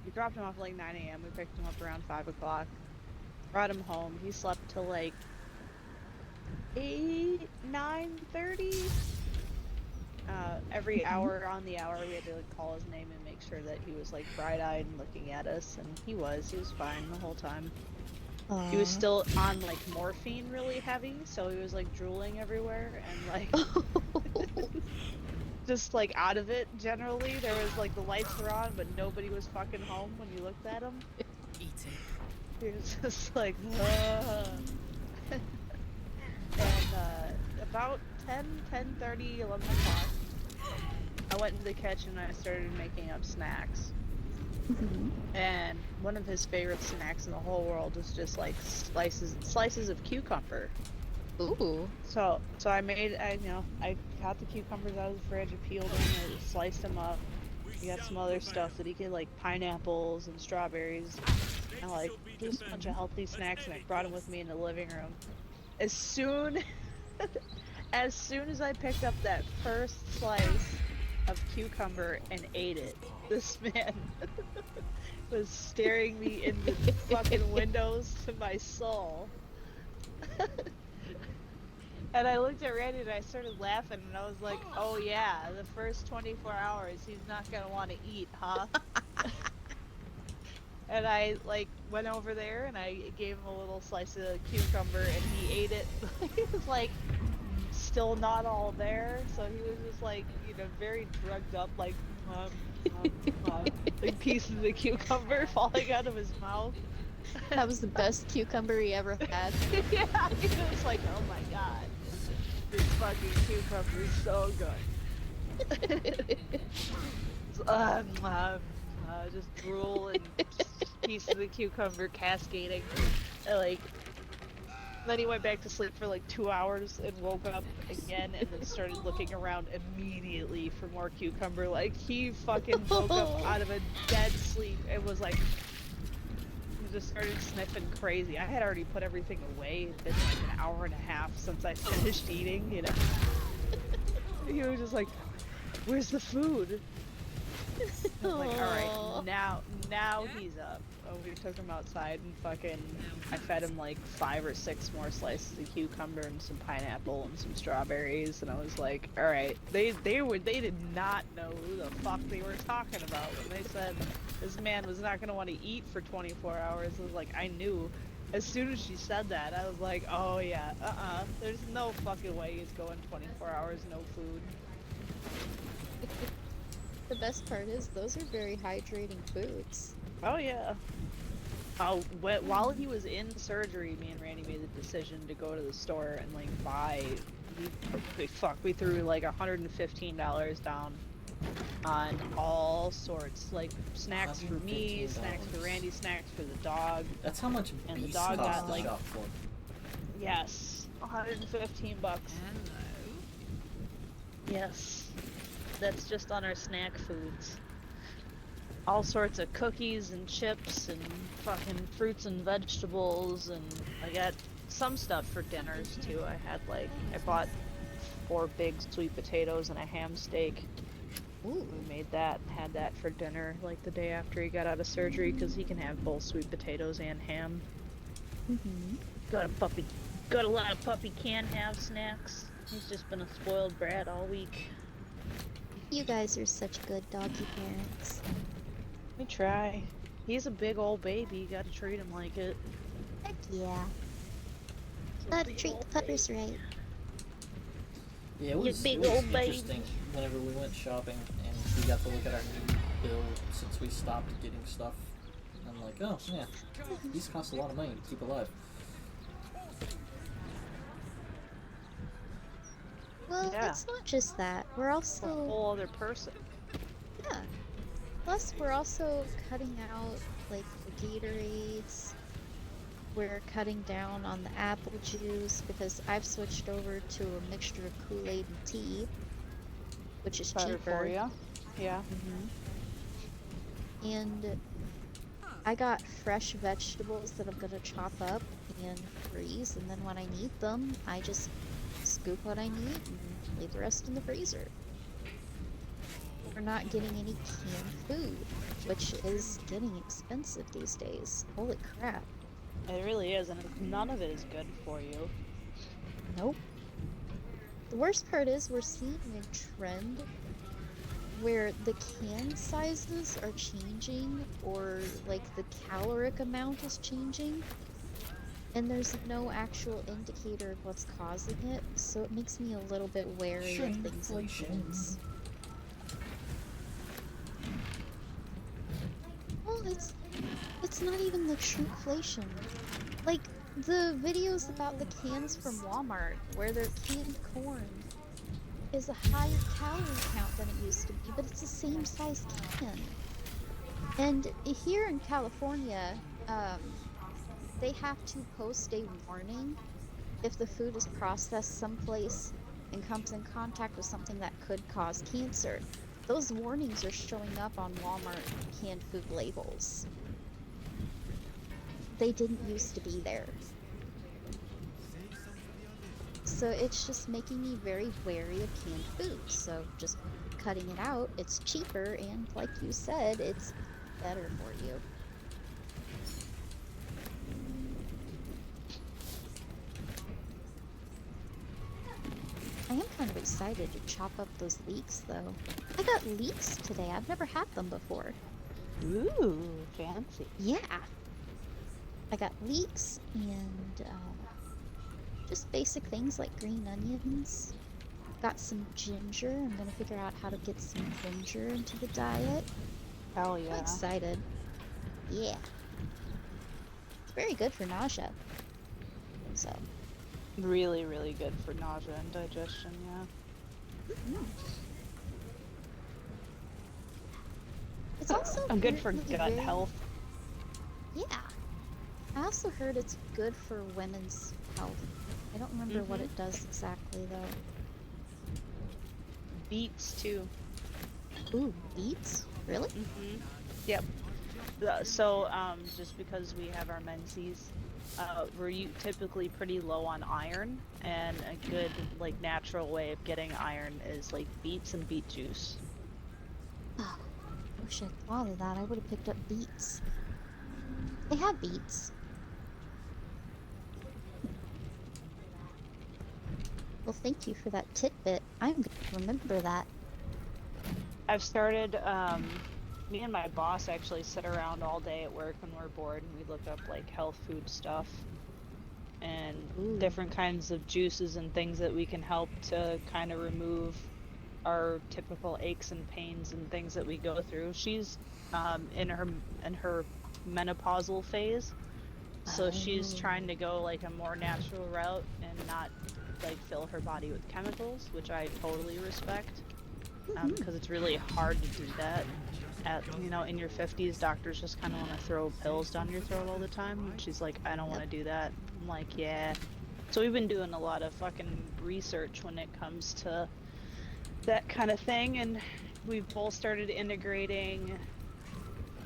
We dropped him off at like 9 a.m. We picked him up around 5 o'clock. Brought him home. He slept till like 9:30. Every hour on the hour we had to like call his name and make sure that he was like bright-eyed and looking at us, and he was fine the whole time. He was still on like morphine really heavy, so he was like drooling everywhere and like just like out of it generally. There was like the lights were on, but nobody was fucking home when you looked at him. Eating. He was just like, and about 10:30, 11 o'clock, I went into the kitchen and I started making up snacks. And one of his favorite snacks in the whole world was just like slices of cucumber. Ooh. So I got the cucumbers out of the fridge, I peeled them, I sliced them up. We got some other stuff that he could, like pineapples and strawberries, and like just a bunch of healthy snacks, and I brought them with me in the living room. As soon as I picked up that first slice of cucumber and ate it, this man was staring me in the fucking windows to my soul. And I looked at Randy and I started laughing, and I was like, oh yeah, the first 24 hours he's not gonna want to eat, huh? And I like went over there and I gave him a little slice of cucumber and he ate it. He was like still not all there, so he was just like, very drugged up, like like pieces of the cucumber falling out of his mouth. That was the best cucumber he ever had. Yeah, he was like, oh my god, this fucking cucumber is so good. Just drool and pieces of the cucumber cascading. And, then he went back to sleep for like 2 hours and woke up again and then started looking around immediately for more cucumber. Like, he fucking woke up out of a dead sleep and was like, he just started sniffing crazy. I had already put everything away. It'd been like an hour and a half since I finished eating, He was just like, where's the food? I was like, alright, now he's up. Oh, we took him outside and I fed him like 5 or 6 more slices of cucumber and some pineapple and some strawberries, and I was like, alright, they did not know who the fuck they were talking about when they said this man was not gonna want to eat for 24 hours. I was like, I knew. As soon as she said that, I was like, oh yeah, there's no fucking way he's going 24 hours, no food. The best part is those are very hydrating foods. Oh yeah. While he was in surgery, me and Randy made the decision to go to the store and like buy. We threw like $115 down on all sorts, like snacks for me, snacks for $115. Randy, snacks for the dog. That's how much And the beast dog costs got, to like- shop for. Yes, 115 bucks. Hello. Yes, that's just on our snack foods. All sorts of cookies and chips and fucking fruits and vegetables, and I got some stuff for dinners too. I bought 4 big sweet potatoes and a ham steak. Ooh. We made that and had that for dinner like the day after he got out of surgery, because he can have both sweet potatoes and ham. Mm-hmm. Got a lot of puppy can have snacks. He's just been a spoiled brat all week. You guys are such good doggy parents. We try. He's a big old baby. You gotta treat him like it. Heck yeah. He's a Gotta big treat old the puppers baby. right. Yeah, it was, big it was old baby. interesting whenever we went shopping and we got to look at our new bill since we stopped getting stuff. I'm like, oh yeah, these cost a lot of money to keep alive. Well, Yeah. it's not just that. We're A also whole other person. yeah. Plus, we're also cutting out like the Gatorades. We're cutting down on the apple juice because I've switched over to a mixture of Kool-Aid and tea, which is Better cheaper. for you. Yeah. And I got fresh vegetables that I'm gonna chop up and freeze, and then when I need them, I just scoop what I need and leave the rest in the freezer. We're not getting any canned food, which is getting expensive these days. Holy crap. It really is, and none of it is good for you. Nope. The worst part is we're seeing a trend where the can sizes are changing, or like the caloric amount is changing, and there's no actual indicator of what's causing it, so it makes me a little bit wary of things like Shrinkflation. cans. Well, it's not even like shrinkflation. Like the videos about the cans from Walmart where they're canned corn is a higher calorie count than it used to be, but it's the same size can. And here in California, they have to post a warning if the food is processed someplace and comes in contact with something that could cause cancer. Those warnings are showing up on Walmart canned food labels. They didn't used to be there. So it's just making me very wary of canned food. So just cutting it out, it's cheaper, and like you said, it's better for you. I am kind of excited to chop up those leeks, though. I got leeks today. I've never had them before. Ooh, fancy. Yeah. I got leeks and just basic things like green onions. Got some ginger. I'm gonna figure out how to get some ginger into the diet. Hell I'm yeah. excited. Yeah. It's very good for nausea. So. Really, really good for nausea and digestion, yeah. It's also I'm good for apparently gut very- health. Yeah. I also heard it's good for women's health. I don't remember what it does exactly though. Beets too. Ooh, beets? Really? Yep. So, just because we have our menses, we're typically pretty low on iron, and a good, like, natural way of getting iron is, like, beets and beet juice. Oh, I wish I'd thought of that. I would have picked up beets. They have beets. Well, thank you for that tidbit. I'm going to remember that. I've started, me and my boss actually sit around all day at work when we're bored, and we look up, like, health food stuff and different kinds of juices and things that we can help to kind of remove our typical aches and pains and things that we go through. She's in her menopausal phase, so she's trying to go like a more natural route and not like fill her body with chemicals, which I totally respect. because it's really hard to do that. At, you know, in your 50s, doctors just kind of want to throw pills down your throat all the time. And she's like, I don't want to do that. I'm like, yeah. So we've been doing a lot of fucking research when it comes to that kind of thing, and we've both started integrating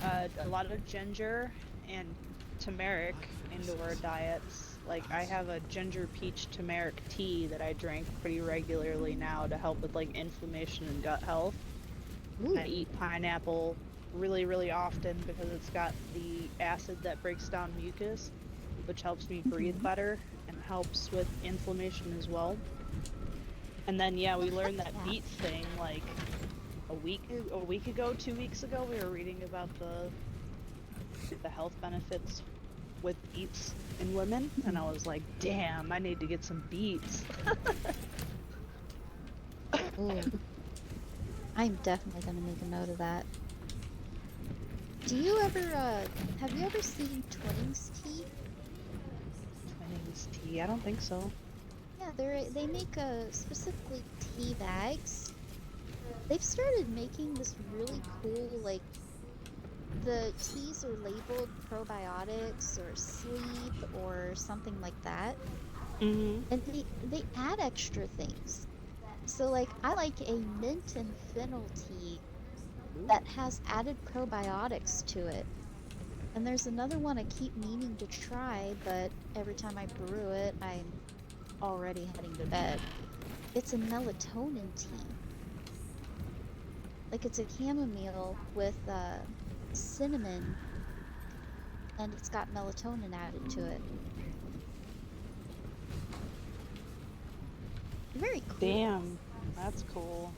a lot of ginger and turmeric into our diets. Like, I have a ginger peach turmeric tea that I drink pretty regularly now to help with like inflammation and gut health. Ooh. I eat pineapple really, really often because it's got the acid that breaks down mucus, which helps me breathe better and helps with inflammation as well. And then, yeah, we learned that beets thing like a week ago, 2 weeks ago. We were reading about the health benefits with beets in women, and I was like, damn, I need to get some beets. Ooh. I'm definitely gonna make a note of that. Do you ever, have you ever seen Twinings tea? Twinings tea? I don't think so. Yeah, they make, specifically tea bags. They've started making this really cool, like, the teas are labeled probiotics or sleep or something like that. Mm-hmm. And they add extra things. So, like, I like a mint and fennel tea that has added probiotics to it. And there's another one I keep meaning to try, but every time I brew it, I'm already heading to bed. It's a melatonin tea. Like, it's a chamomile with cinnamon, and it's got melatonin added to it. Very cool. Damn, that's cool.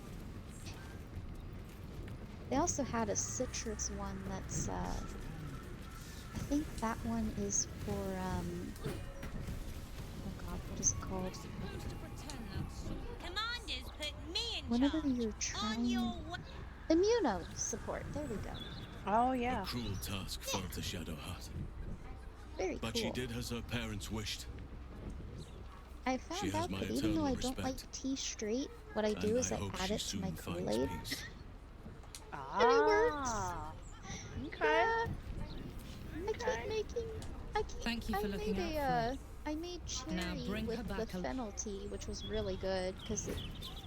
They also had a citrus one that's, I think that one is for, oh god, what is it called? Commanders put me in Whenever charge. you're trying... Immuno support, there we go. Oh, yeah. A cruel task fell to Shadowheart. Very But cool. she did as her parents wished. I She found has out my that even though I eternal don't like respect. tea straight, what I do And is I I hope add she it to my soon finds Kool-Aid. peace. And it works! Okay. I keep making... Thank you for looking out for her. I made Now cherry bring her with the back fennel tea, which was really good, because it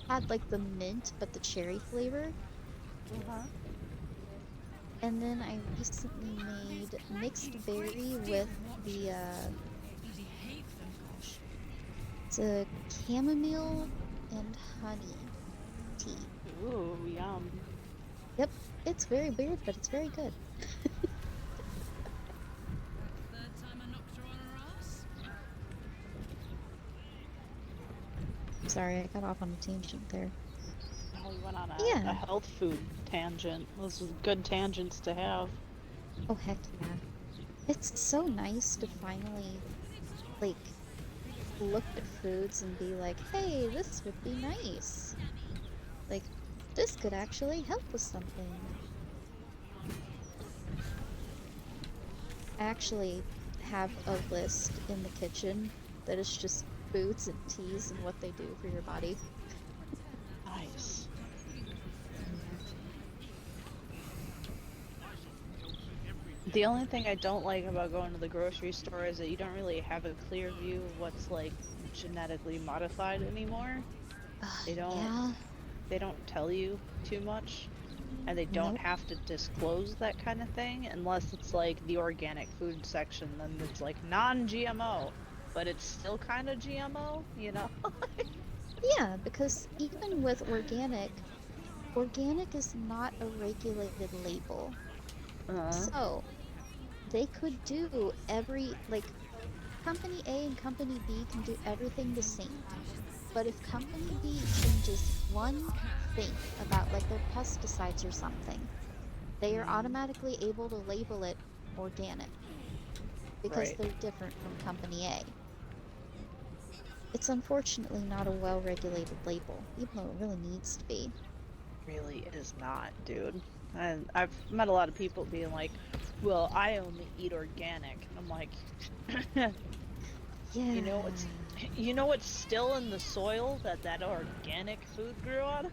had, like, the mint, but the cherry flavor. Uh-huh. And then I recently made mixed berry with the, it's a chamomile and honey tea. Ooh, yum. Yep, it's very weird, but it's very good. Sorry, I got off on a tangent there. Oh, we went on a health food tangent. Those are good tangents to have. Oh, heck yeah. It's so nice to finally, like, look at foods and be like, hey, this would be nice. Like, this could actually help with something. I actually have a list in the kitchen that is just foods and teas and what they do for your body. Nice. The only thing I don't like about going to the grocery store is that you don't really have a clear view of what's like genetically modified anymore. They don't Yeah. they don't tell you too much, and they don't have to disclose that kind of thing unless it's like the organic food section, then it's like non-GMO, but it's still kind of GMO, you know? Yeah, because even with organic is not a regulated label. So, they could do like, Company A and Company B can do everything the same. But if Company B changes one thing about, like, their pesticides or something, they are automatically able to label it organic. Because they're different from Company A. It's unfortunately not a well-regulated label, even though it really needs to be. Really is not, dude. And I've met a lot of people being like, well, I only eat organic. And I'm like, yeah. You know what's still in the soil that organic food grew out of?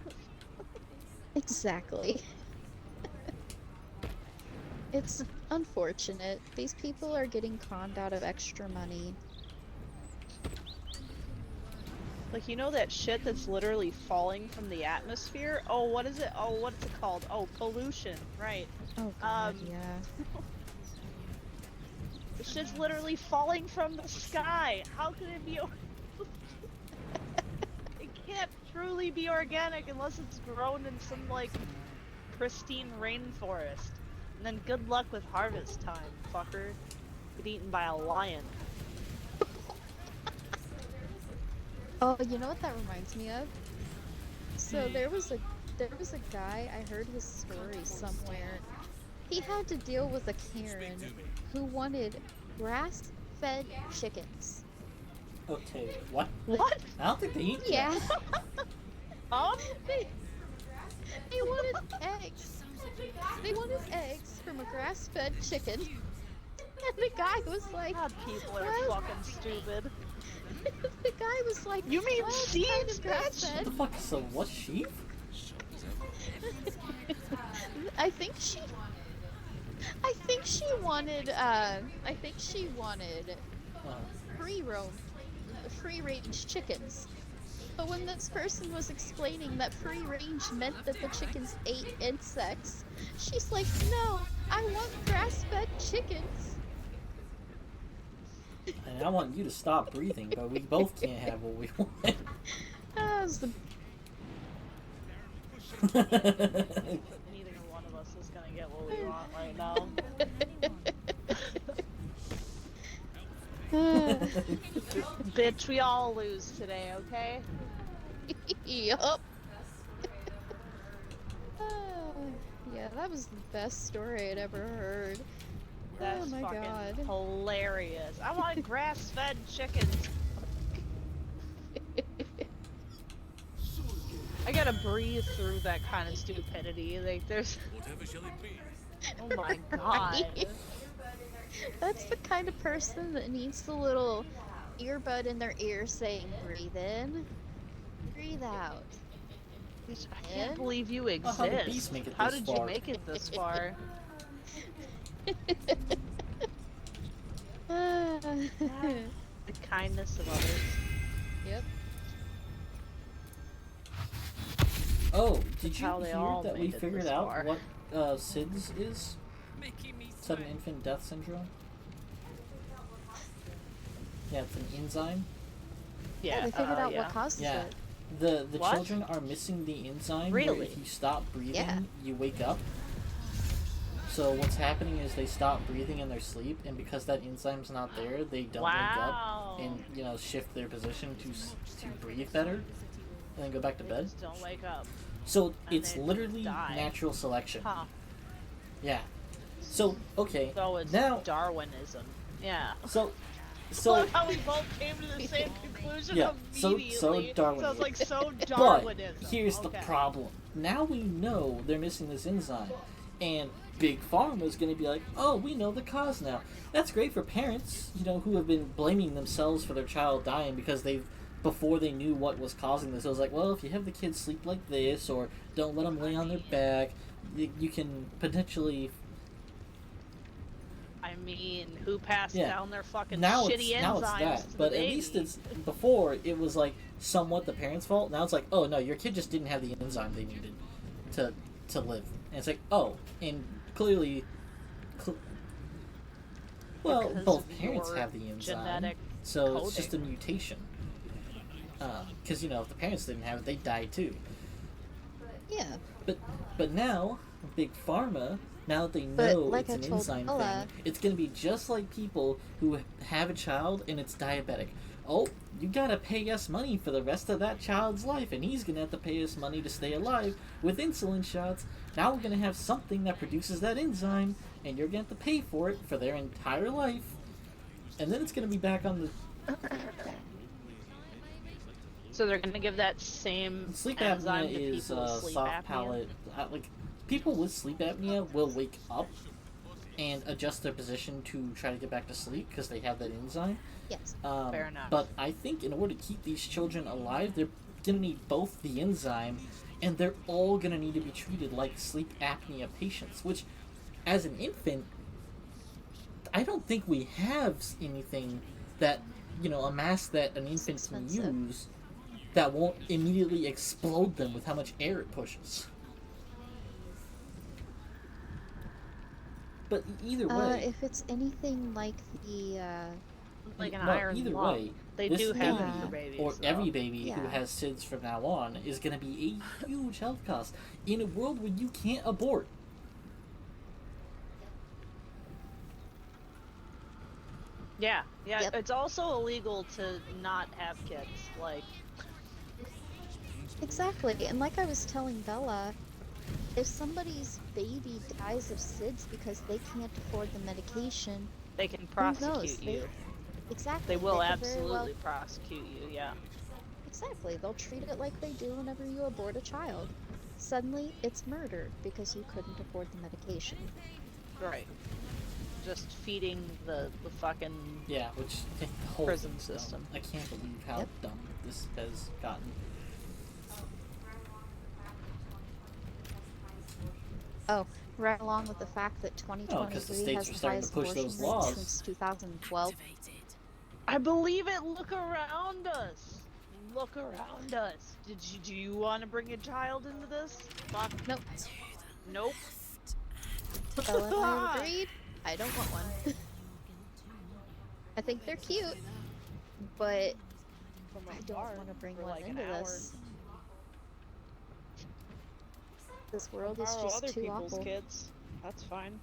Exactly. It's unfortunate. These people are getting conned out of extra money. Like, you know that shit that's literally falling from the atmosphere? Oh, what is it? Oh, what's it called? Oh, pollution. Right. Oh god, yeah. The shit's literally falling from the sky. How could it be? It can't truly be organic unless it's grown in some, like, pristine rainforest. And then good luck with harvest time, fucker. Get eaten by a lion. Oh, you know what that reminds me of? So there was a guy, I heard his story somewhere. He had to deal with a Karen who wanted grass-fed chickens. Okay, what? What? I don't think they eat Yeah. They wanted eggs. They wanted eggs from a grass-fed chicken. And the guy was like, God, people are fucking stupid. The guy was like, you mean well, seeds, kind of bitch? grass-fed. What the fuck? So what, sheep? I think she wanted free-range chickens. But when this person was explaining that free-range meant that the chickens ate insects, she's like, no, I want grass-fed chickens. And I want you to stop breathing, but we both can't have what we want. That was the... Neither one of us is gonna get what we want right now. Bitch, we all lose today, okay? Yup. Yeah, that was the best story I'd ever heard. That's oh my fucking god. hilarious. I want grass-fed chickens. I gotta breathe through that kind of stupidity. Like, there's... Whatever shall it be? Oh my god. That's the kind of person that needs the little earbud in their ear saying, breathe in, breathe out. I can't believe you Oh, how did bees exist. make it How this did you far? make it this far? The kindness of others. Yep. Oh, did you how they hear all that we made it figured this out far. what SIDS is? Sudden infant death syndrome? Yeah, it's an enzyme. Yeah, they figured out yeah. what causes Yeah. it. The What? children are missing the enzyme where Really? if you stop breathing, Yeah. you wake up. So what's happening is they stop breathing in their sleep, and because that enzyme's not there, they don't wake Wow. up and, you know, shift their position to breathe better, and then go back to bed. Just don't wake up. So And it's they literally die. natural selection. Huh. Yeah. So, okay, So it's now, Darwinism. Yeah. so, Love how we both came to the same conclusion yeah, so immediately. Darwinism. Sounds like so But Darwinism. here's the Okay. problem. Now we know they're missing this enzyme, and Big Pharma's going to be like, oh, we know the cause now. That's great for parents, you know, who have been blaming themselves for their child dying because before they knew what was causing this, it was like, well, if you have the kids sleep like this, or don't let them lay on their back, you can potentially... I mean, who passed Yeah. down their fucking now shitty it's enzymes that, to but the at baby? least it's before it was like somewhat the parents' fault. Now it's like, oh no, your kid just didn't have the enzyme they needed to live, and it's like, oh, and clearly, well, Because both of parents your have the enzyme, genetic so it's just a coding. mutation. Because you know, if the parents didn't have it, they'd die too. Yeah. But now, Big Pharma, now that they But know like it's I an told enzyme Ella- thing, it's going to be just like people who have a child and it's diabetic. Oh, you gotta pay us money for the rest of that child's life, and he's gonna have to pay us money to stay alive with insulin shots. Now we're gonna have something that produces that enzyme, and you're gonna have to pay for it for their entire life. And then it's gonna be back on the... So they're gonna give that same Sleep enzyme apnea to is people with sleep soft apnea? palate. Like, people with sleep apnea will wake up and adjust their position to try to get back to sleep because they have that enzyme. Yes. Fair enough. But I think in order to keep these children alive, they're going to need both the enzyme and they're all gonna need to be treated like sleep apnea patients. Which, as an infant, I don't think we have anything that, a mask that an infant can use that won't immediately explode them with how much air it pushes. But either way, if it's anything like the Like an well, iron either lung. way, They this do have it baby, for babies. or though. every baby who Yeah. has SIDS from now on, is going to be a huge health cost in a world where you can't abort. Yeah, yeah. Yep. It's also illegal to not have kids. Like, Exactly, and like I was telling Bella, if somebody's baby dies of SIDS because they can't afford the medication, they can who knows? prosecute you. Exactly. They will could very absolutely well... prosecute you, yeah. Exactly. They'll treat it like they do whenever you abort a child. Suddenly, it's murder because you couldn't afford the medication. Right. Just feeding the fucking Yeah, which the whole prison thing's dumb. system. I can't believe how dumb this has gotten. Oh, right along with the fact that 'cause the 2023 states has are the starting highest to push abortion those rate laws. since 2012. I believe it. Look around us. Look around us. Do you want to bring a child into this? Fuck. Nope. Nope. Bella and I have agreed. I don't want one. I think they're cute, but I don't want to bring one into this. This world is just other too people's awful. kids. That's fine.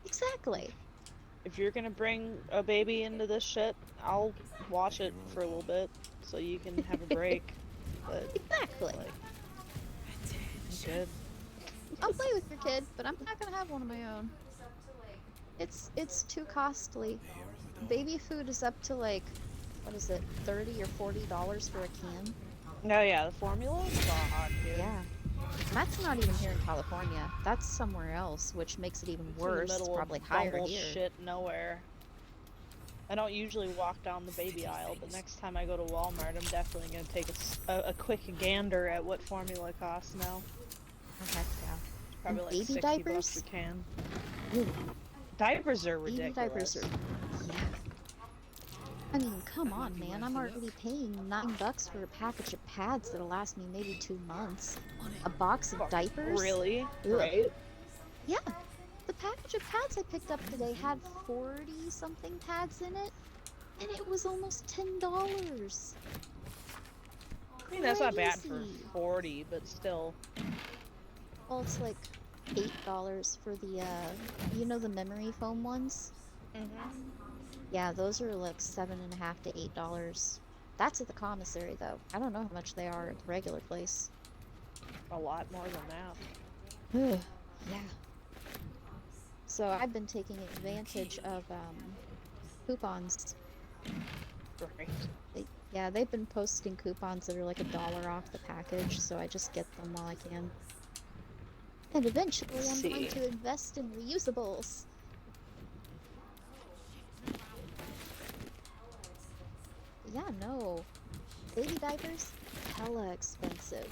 Exactly. If you're gonna bring a baby into this shit, I'll watch it for a little bit so you can have a break. But exactly. Like, I'm good. I'll play with your kid, but I'm not gonna have one of my own. It's too costly. Baby food is up to like, what is it, $30 or $40 for a can? No, yeah, the formula is gone, dude. Yeah. And that's not even here in California. That's somewhere else, which makes it even worse. It's probably higher here. Shit nowhere. I don't usually walk down the baby aisle, but next time I go to Walmart, I'm definitely gonna take a quick gander at what formula costs now. Oh, heck yeah. Probably And like baby 60 diapers? bucks a can. Ooh. Diapers are ridiculous. Baby diapers are... Yeah. I mean, come on, man. I'm already paying $9 for a package of pads that'll last me maybe 2 months. A box of diapers? Really? Ugh. Right? Yeah. The package of pads I picked up today had 40-something pads in it, and it was almost $10. I mean, that's not bad for 40, but still. Well, it's like $8 for the, the memory foam ones? Mm-hmm. Yeah, those are like $7.50 to $8. That's at the commissary, though. I don't know how much they are at the regular place. A lot more than that. Yeah. So I've been taking advantage of coupons. Right. They've been posting coupons that are like $1 off the package, so I just get them while I can. And eventually I'm going to invest in reusables. Yeah, no. Baby diapers, hella expensive.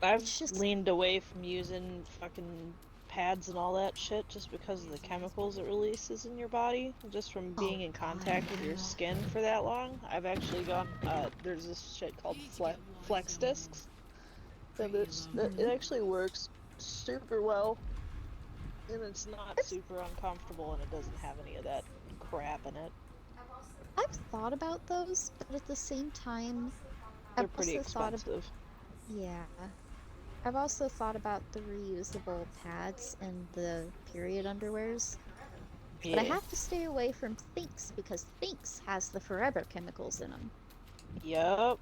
I've just leaned away from using fucking pads and all that shit just because of the chemicals it releases in your body, just from being in contact with your skin for that long. I've actually gone, there's this shit called flex discs, and it actually works super well, and it's not super uncomfortable, and it doesn't have any of that crap in it. I've thought about those, but at the same time, they're pretty expensive. I've also thought about the reusable pads and the period underwears. Yeah. But I have to stay away from Thinks because Thinks has the forever chemicals in them. Yep.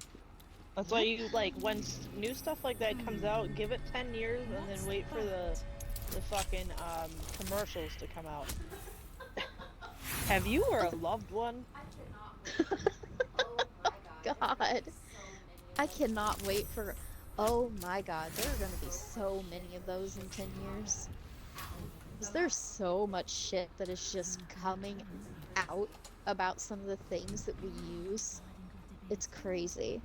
That's why you, like, when new stuff like that comes out, give it 10 years and then wait for the fucking commercials to come out. Have you or a loved one? God. I cannot wait for... Oh my god, there are going to be so many of those in 10 years. Because there's so much shit that is just coming out about some of the things that we use. It's crazy.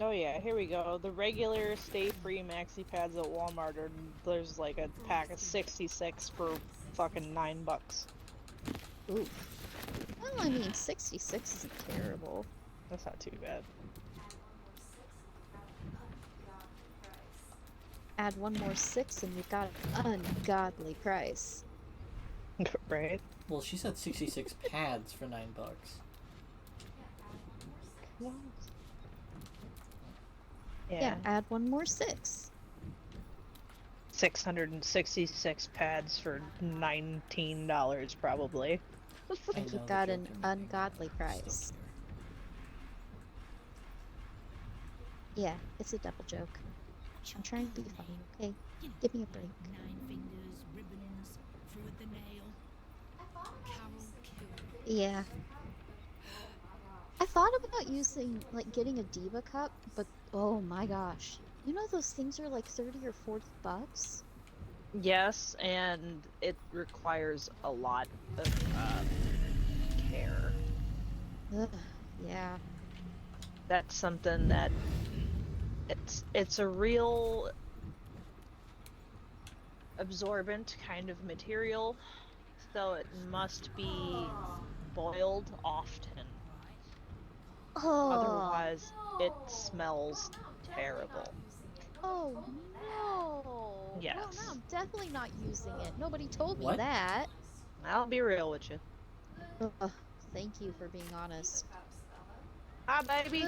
Oh yeah, here we go. The regular Stay Free maxi pads at Walmart are there's like a pack of 66 for fucking $9. Oof. Well, I mean, 66 isn't terrible. That's not too bad. Add one more 6 and you've got an ungodly price. Right? Well, she said 66 pads for $9. Yeah, add one more 6. 666 pads for $19 probably. And you've got an ungodly price. Yeah, it's a double joke. I'm trying to be funny, okay? Give me a break. 9 fingers, ribbons, through the nail. Carol killed. Yeah. I thought about using, like, getting a Diva cup, but oh my gosh. You know those things are like 30 or 40 bucks? Yes, and it requires a lot of care. Ugh, yeah. That's something that it's a real absorbent kind of material, so it must be boiled often. Oh. Otherwise, it smells terrible. Oh no! Yes. Well, no, I'm definitely not using it. Nobody told me What? that. I'll be real with you. Ugh, thank you for being honest. Ah, baby.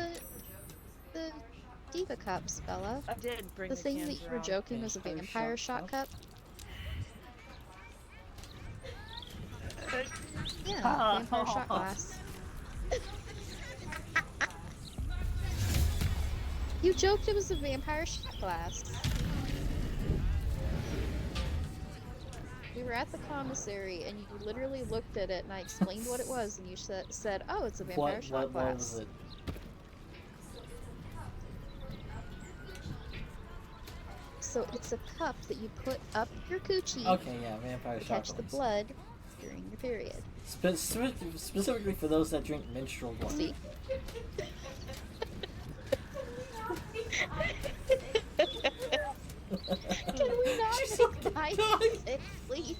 The Diva cups, Bella. I did bring The thing cans that you were around. joking was a vampire shot cup. Yeah, vampire shot glass. You joked it was a vampire shot glass. We were at the commissary and you literally looked at it and I explained what it was and you said, oh, it's a vampire shot glass. What was it? So it's a cup that you put up your coochie Okay, yeah, vampire to shot catch the glass. blood during your period. Specifically for those that drink menstrual blood. See? Can we not make nice music, please?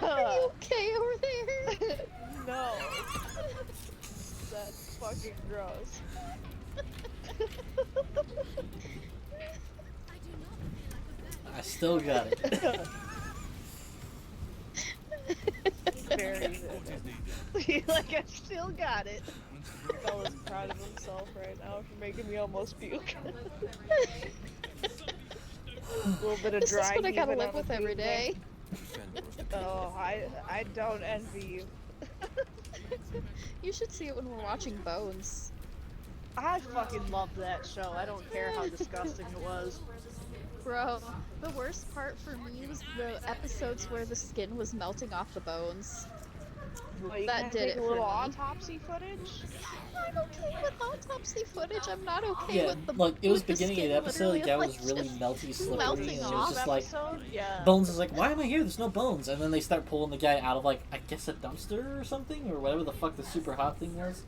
Are you okay over there? No. That's fucking gross. I still got it. Very vivid. Like, I still got it. Bella's proud of himself right now for making me almost puke. A little bit of This dry is what I gotta heaving live on a with every puke day. Oh, I don't envy you. You should see it when we're watching Bones. I fucking love that show. I don't care how disgusting it was. Bro, the worst part for me was the episodes where the skin was melting off the bones. Well, you That can't did take it a for little me. autopsy footage? I'm okay with autopsy footage. I'm not okay Yeah, with the like it was with the beginning of skin the episode, the guy literally, was like, really just melty, slippery, melting and it was off. just like Yeah. Bones is like, why am I here? There's no bones. And then they start pulling the guy out of like, I guess a dumpster or something, or whatever the fuck the super hot thing was.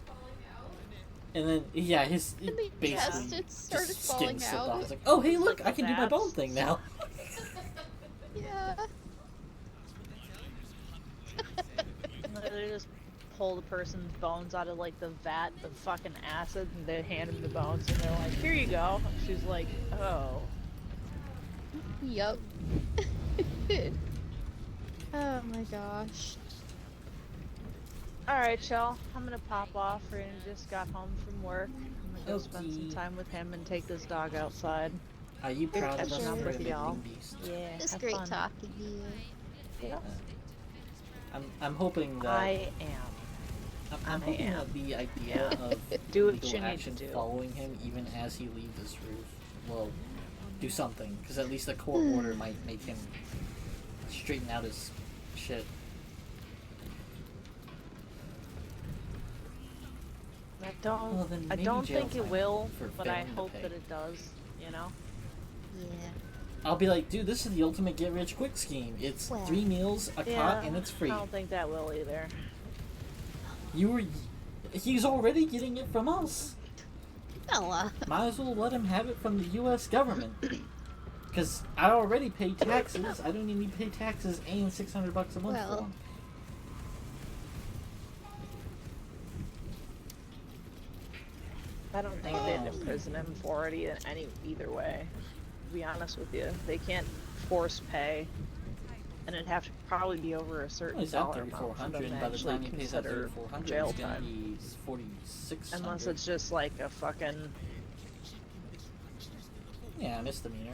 And then yeah, his And the basically intestines started just falling skin slipped out. off. It's like, oh hey look, Like I can do my that. bone thing now. Yeah. They just pull the person's bones out of like the vat of fucking acid and they hand him the bones and they're like, here you go. And she's like, oh. Yup. Oh my gosh. Alright, y'all. I'm gonna pop off. Raina just got home from work. I'm gonna go spend some Okay. time with him and take this dog outside. Are you proud of us catching up for with a y'all. living beast? Yeah, It's have great fun. talking to you. Yeah. I'm hoping that I am. I'm I hoping am. that the idea of Do what legal you need to action do. following him even as he leaves this roof will do something, because at least a court order might make him straighten out his shit. Well, then I maybe don't jail think it time will, for but I failing to hope pay. that it does, you know? Yeah. I'll be like, dude, this is the ultimate get-rich-quick scheme. It's Well, 3 meals, a cot, and it's free. I don't think that will either. He's already getting it from us. Bella. Might as well let him have it from the U.S. government. Because I already pay taxes. I don't even need to pay taxes and $600 a month for him. I don't think they'd imprison him for it either way. To be honest with you, they can't force pay, and it'd have to probably be over a certain He's at dollar amount for them to $3,400. By the actually time he pays that consider $3,400, jail it's gonna time. be $4,600. Unless it's just like a fucking misdemeanor.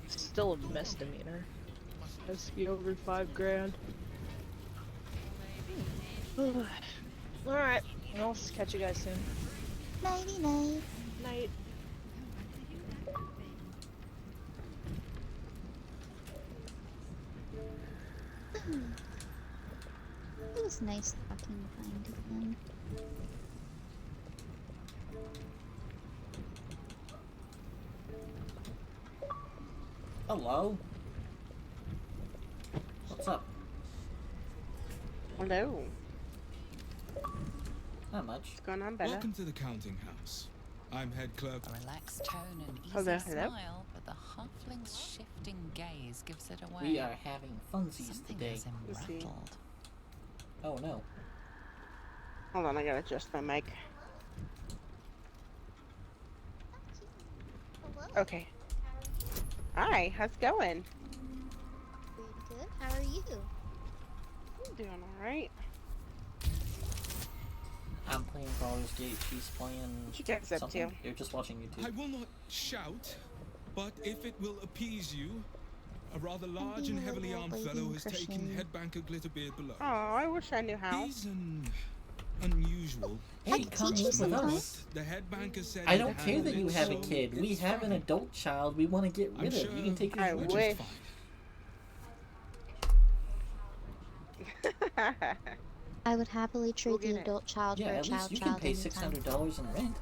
still a misdemeanor. Has to be over $5,000. Alright, I'll catch you guys soon. Nighty night. Night. It was nice talking behind again. Hello. What's up? Hello. Not much. What's going on, Bella? Welcome to the counting house. I'm head clerk. A relaxed tone and easy Hello. smile, but the halfling's shifting gaze gives it away. We are having funsies Something today. has him Let's see. rattled. Oh no. Hold on, I gotta adjust my mic. Hello. Okay. Hi, how's it going? Pretty good. How are you? I'm doing alright. I'm playing Baldur's Gate. She's playing What you guys up something. to? You're just watching YouTube. I will not shout, but if it will appease you, a rather large and heavily armed fellow has taken Headbanker Glitterbeard below. Oh, I wish I knew how. He's unusual. Hey, come live with us. The Headbanker said I he'd don't care that handle you it, have a so kid. We it's have an fine. adult child we want to get I'm rid of. sure You can take I his which word. is wish. fine. I would happily trade We'll the get it. adult child Yeah, for a at least you can child pay anytime. $600 in rent.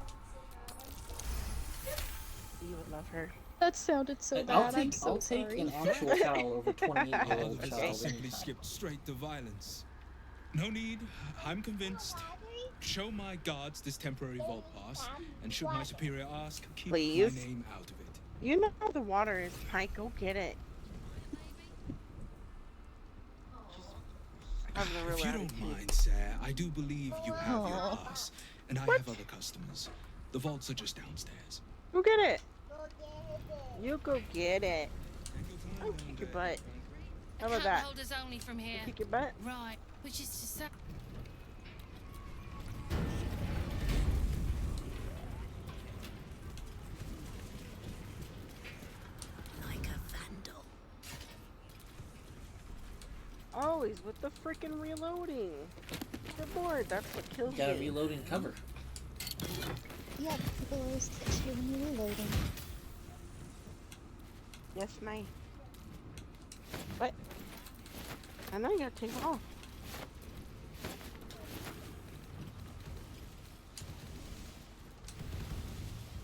You would love her. That sounded so I'll bad. take I'm so I'll take sorry. an actual child over a 28-year-old Others child simply anytime. skipped straight to violence. No need. I'm convinced. Show my guards this temporary vault pass, and should my superior ask, keep Please? my name out of it. You know the water is high. Go get it. Just having a real If you don't attitude. mind, sir, I do believe you have your pass, and I have other customers. The vaults are just downstairs. Go get it. You go get it. I'll kick your butt. How about that? Holders only from here. Kick your butt? Right, which is to say. Like a vandal. Always with the freaking reloading. Good lord, that's what kills You gotta me. reload and cover. Yeah, people always text you when you're reloading. Yes, ma'am. What? I know you gotta take it off.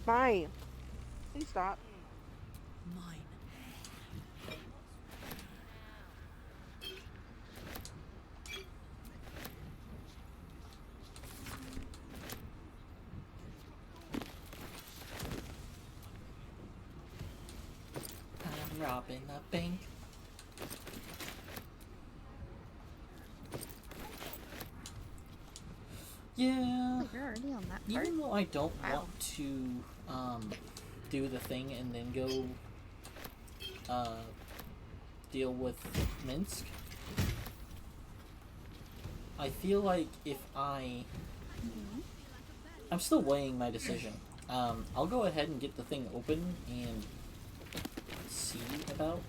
Mine. Please stop. Mine. I'm robbing a bank. Yeah. Oh, you're already on that part. Even though I don't Wow. want to do the thing and then go deal with Minsk, I feel like if I'm still weighing my decision. I'll go ahead and get the thing open and see about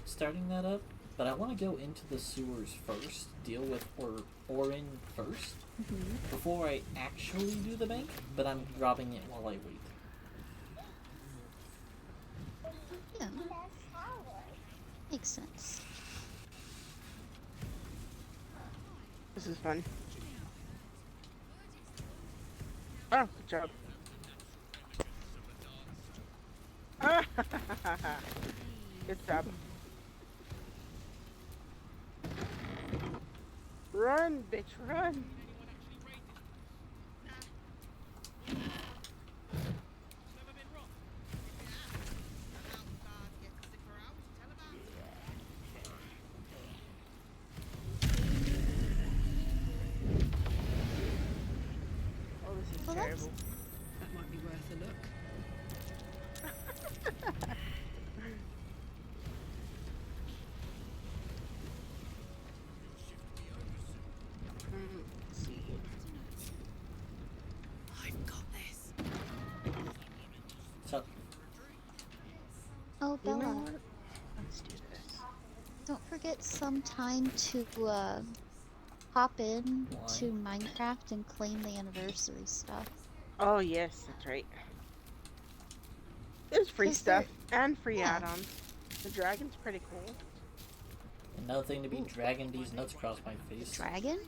starting that up, but I want to go into the sewers first, deal with Orin first, before I actually do the bank, but I'm robbing it while I wait. Yeah. Makes sense. This is fun. Oh, good job. Good job. Run, bitch, run. Oh, this is Well, terrible. That might be worth a look. Let's see. I've got this. So, Oh, You know Bella, what? Let's do this. don't forget sometime to hop in Why? to Minecraft and claim the anniversary stuff. Oh, yes, that's right. There's free 'Cause stuff and free yeah. add-ons. The dragon's pretty cool. another thing to be Ooh. dragging these nuts across my face. Dragon?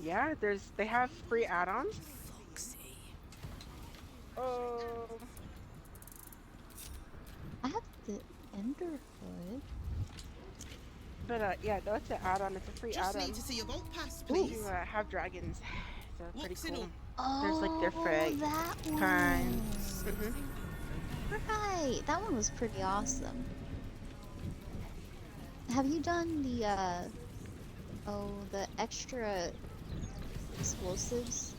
Yeah, they have free add-ons. Foxy. Oh, I have the Enderhood. but yeah, no, it's an add-on. It's a free Just add-on. need to see your vault pass, You please. have dragons. So pretty What's in cool. all? There's like Oh, different that one. kinds. Right, that one was pretty awesome. Have you done the the extra explosives?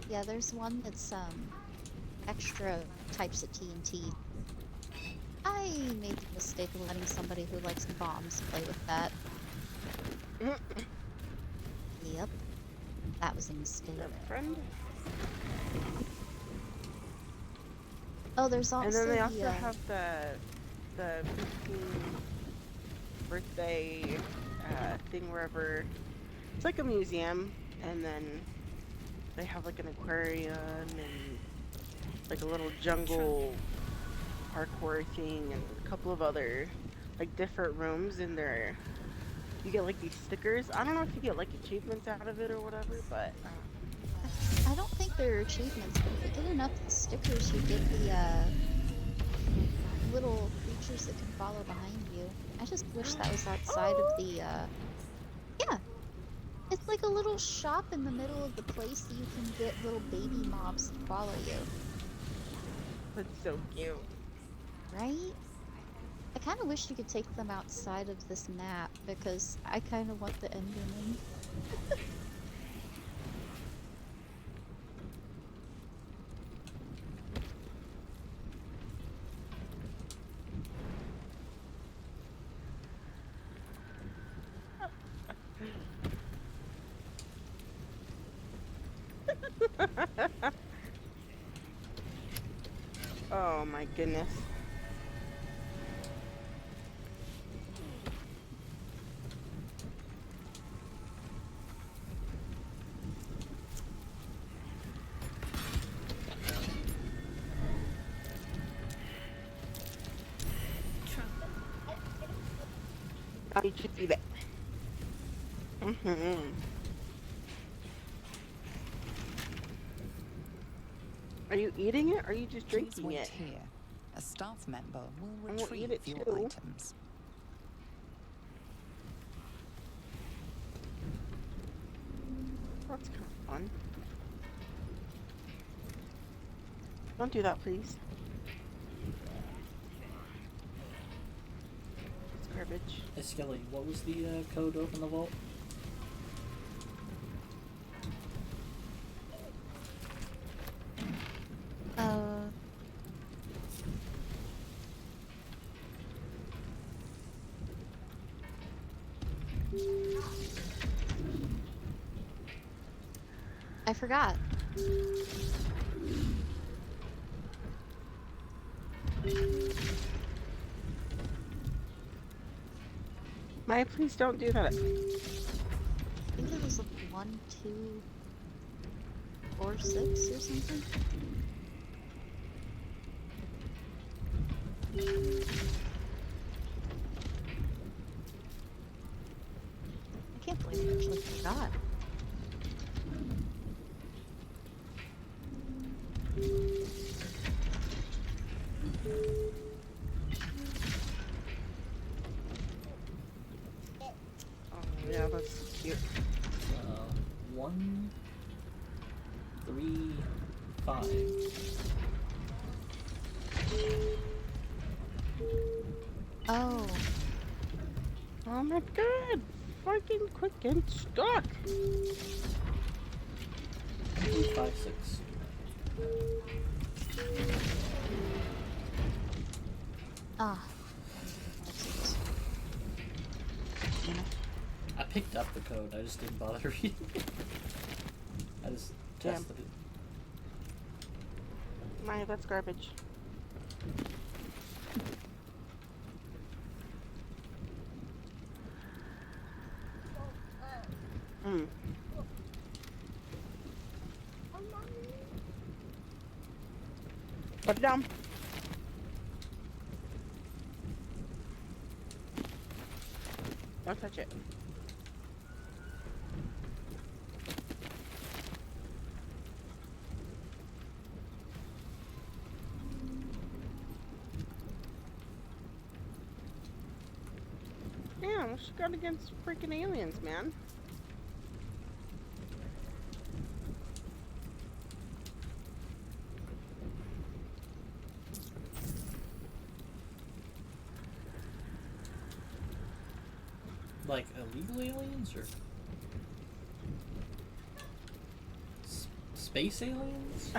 Yeah, there's one that's extra types of TNT. I made the mistake of letting somebody who likes bombs play with that. Yep, that was a mistake. Friend. Oh, there's also And then they also the, have the 15th birthday thing wherever. It's like a museum, and then they have like an aquarium and like a little jungle parkour thing and a couple of other like different rooms in there. You get like these stickers. I don't know if you get like achievements out of it or whatever, but I don't think there are achievements, but if you get enough stickers, you get the little creatures that can follow behind you. I just wish that was outside of the yeah. It's like a little shop in the middle of the place that you can get little baby mobs to follow you. that's so cute. Right? I kind of wish you could take them outside of this map because I kind of want the Enderman. Oh my goodness. I need to see that. Are you eating it or are you just Please drinking wait it? here. A staff member will I will eat retrieve it your too. items. That's kind of fun. Don't do that, please. It's garbage. Hey Skelly, what was the code to open the vault? I forgot. Maya, please don't do that. I think it was like 1, 2, 4, 6 or something. I can't believe I actually forgot. Oh yeah, that's 5. Oh. Oh my god! Fucking quick and stuck! 5, 6. Ah. I picked up the code, I just didn't bother reading it. I just tested it. My, that's garbage. Hmm. Put it down. Don't touch it. Yeah, what's she got against freaking aliens, man? Like illegal aliens or space aliens?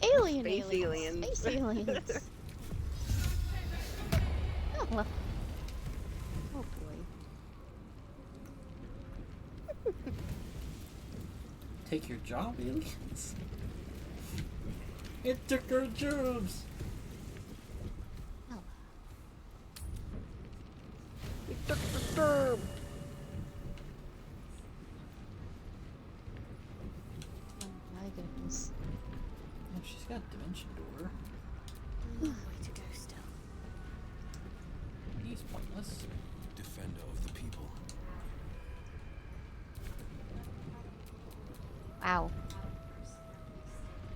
Alien Space aliens. aliens. Space aliens. Oh, well. Oh boy. Take your job, aliens? It took our jobs! It took the gerb. Oh my goodness. Oh, she's got a dimension door. Long way to go still. He's pointless. Defender of the people. Wow.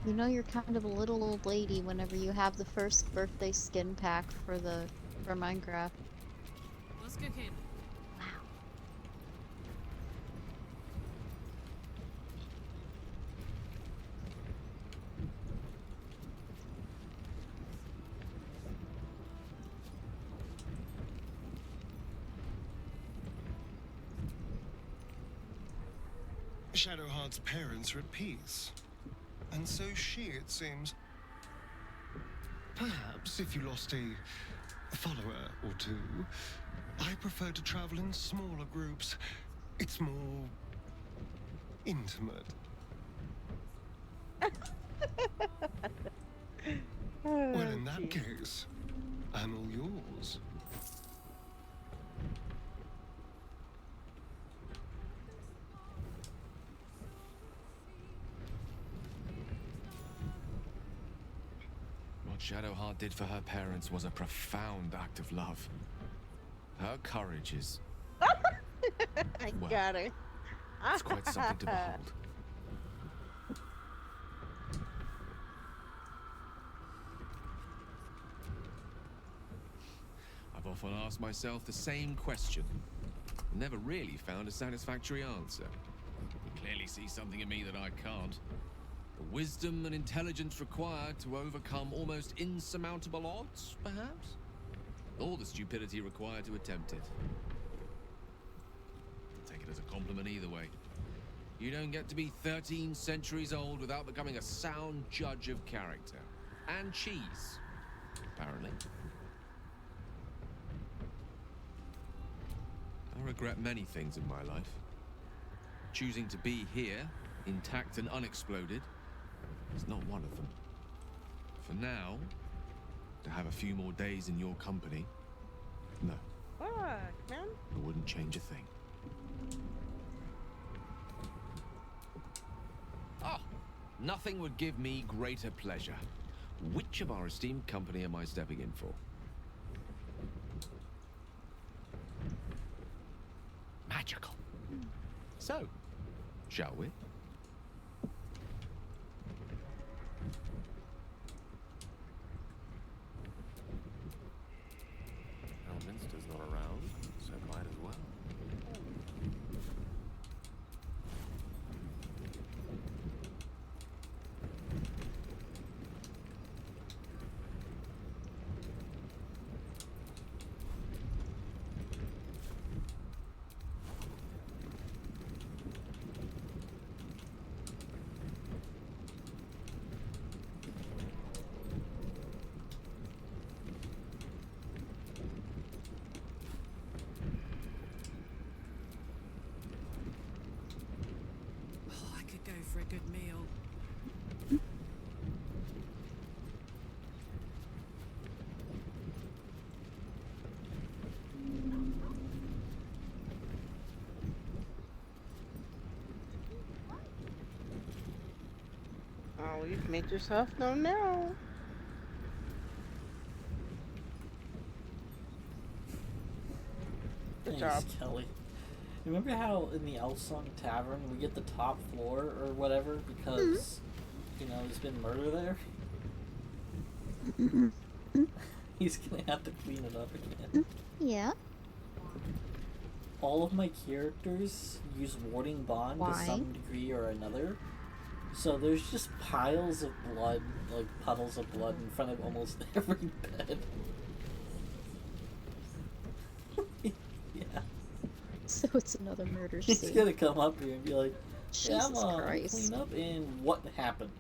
You know you're kind of a little old lady whenever you have the first birthday skin pack for Minecraft. What's cooking? Wow. Shadowheart's parents are at peace. And so she, it seems. Perhaps if you lost a follower or two, I prefer to travel in smaller groups. It's more intimate. Well, in that case, I'm all yours. What Shadowheart did for her parents was a profound act of love. Her courage is... I well, got her. it's quite something to behold. I've often asked myself the same question. Never really found a satisfactory answer. You clearly see something in me that I can't. The wisdom and intelligence required to overcome almost insurmountable odds, perhaps? Or the stupidity required to attempt it. I'll take it as a compliment either way. You don't get to be 13 centuries old without becoming a sound judge of character. And cheese, apparently. I regret many things in my life. Choosing to be here, intact and unexploded, is not one of them. For now, to have a few more days in your company, no. Fuck, man. I wouldn't change a thing. Oh, nothing would give me greater pleasure. Which of our esteemed company am I stepping in for? Magical. So, shall we? Elminster's not around, so might as well. for a good meal. Oh, you've made yourself known now. Good job. Thanks, Kelly. Remember how in the Elsong Tavern we get the top floor or whatever because, you know, there's been murder there? He's gonna have to clean it up again. Yeah. All of my characters use Warding Bond to Why? some degree or another. So there's just piles of blood, like puddles of blood in front of almost every bed. Yeah. So it's another murder He's scene. gonna come up here and be like, yeah, Jesus I'm Christ. clean up, and what happened?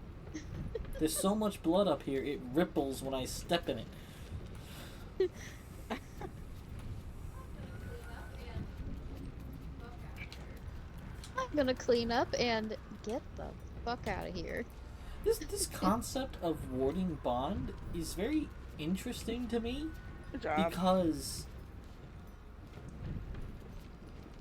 There's so much blood up here, it ripples when I step in it. I'm gonna clean up and get the fuck out of here. This concept of Warding Bond is very interesting to me. Good job. Because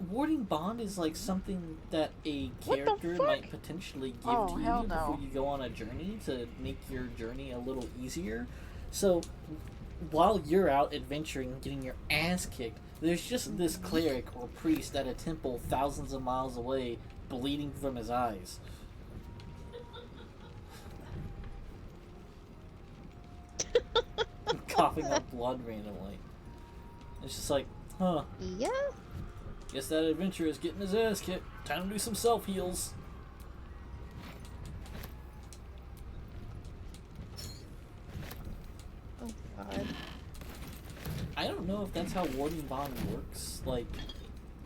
Warding Bond is like something that a What the character fuck? might potentially give Oh, to you hell before no. you go on a journey to make your journey a little easier. So while you're out adventuring, getting your ass kicked, there's just this cleric or priest at a temple thousands of miles away, bleeding from his eyes. Coughing up blood randomly. It's just like, huh. Yeah. Guess that adventurer is getting his ass kicked. Time to do some self-heals. Oh god. I don't know if that's how Warding Bond works. Like,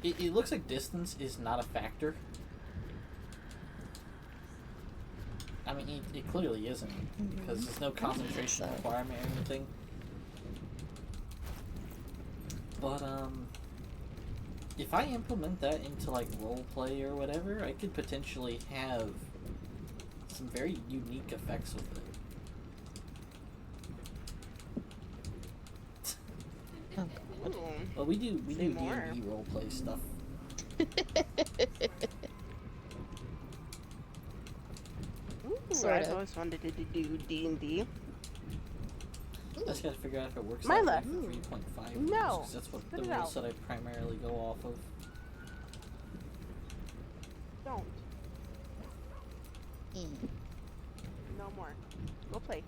it looks like distance is not a factor. I mean, it clearly isn't, because there's no concentration requirement or anything. But, if I implement that into, like, roleplay or whatever, I could potentially have some very unique effects with it. Oh god. Well, we do Say more. D&D roleplay stuff. Ooh, Sort I've of. always wanted to do D&D. I just gotta figure out if it works My that way left. for 3.5 No. because that's what Spit the it rules out. that I primarily go off of. Don't. Mm. No more. Go play.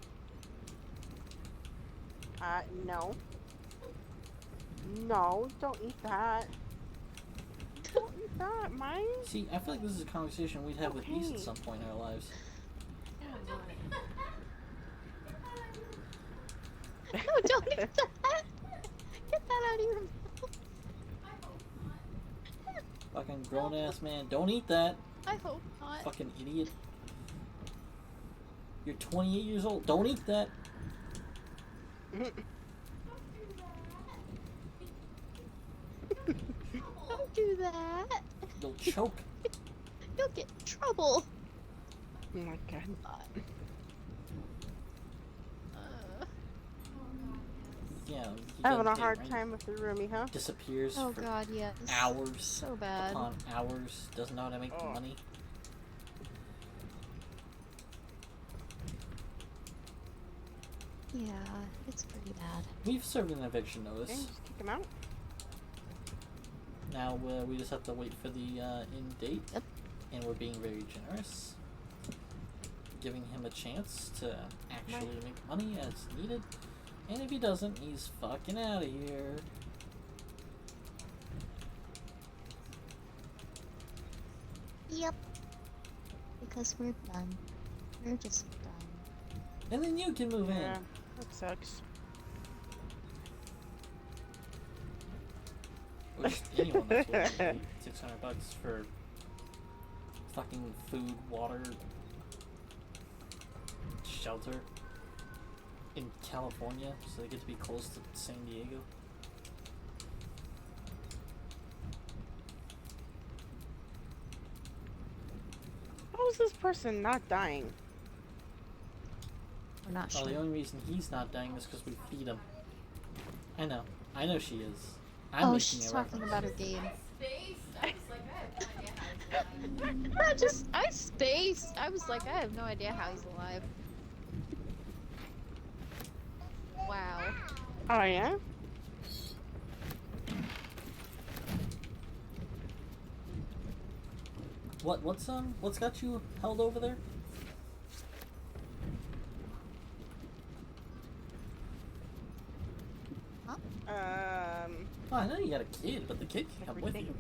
No. No, don't eat that. Don't eat that, mine. See, I feel like this is a conversation we'd have with Beast Okay. at some point in our lives. No, don't eat that! Get that out of your mouth. Fucking grown ass man, don't eat that. I hope not. Fucking idiot. You're 28 years old, don't eat that. Don't do that. You'll choke. You'll get in trouble. Oh my god. Yeah. you Having gotta a get hard right. time with the roomie, huh? Disappears Oh for god, yes. hours So bad. upon hours. Doesn't know how to make the money. Yeah, it's pretty bad. We've served an eviction notice. Okay, just kick him out. Now we just have to wait for the end date. Yep. And we're being very generous. Giving him a chance to actually make money as needed. And if he doesn't, he's fucking out of here. Yep. Because we're done. We're just done. And then you can move Yeah, in. that sucks. Or just anyone that's willing to pay $600 for fucking food, water, shelter in California, so they get to be close to San Diego. is this person not dying? We're not Oh, sure. the only reason he's not dying is because we feed him. I know. I know she is. I'm Oh, making she's a talking reference. about her game. I spaced. I was like, I have no idea how he's alive. Wow. Oh yeah? What's got you held over there? Huh? Oh, I know you got a kid, but the kid can come with you.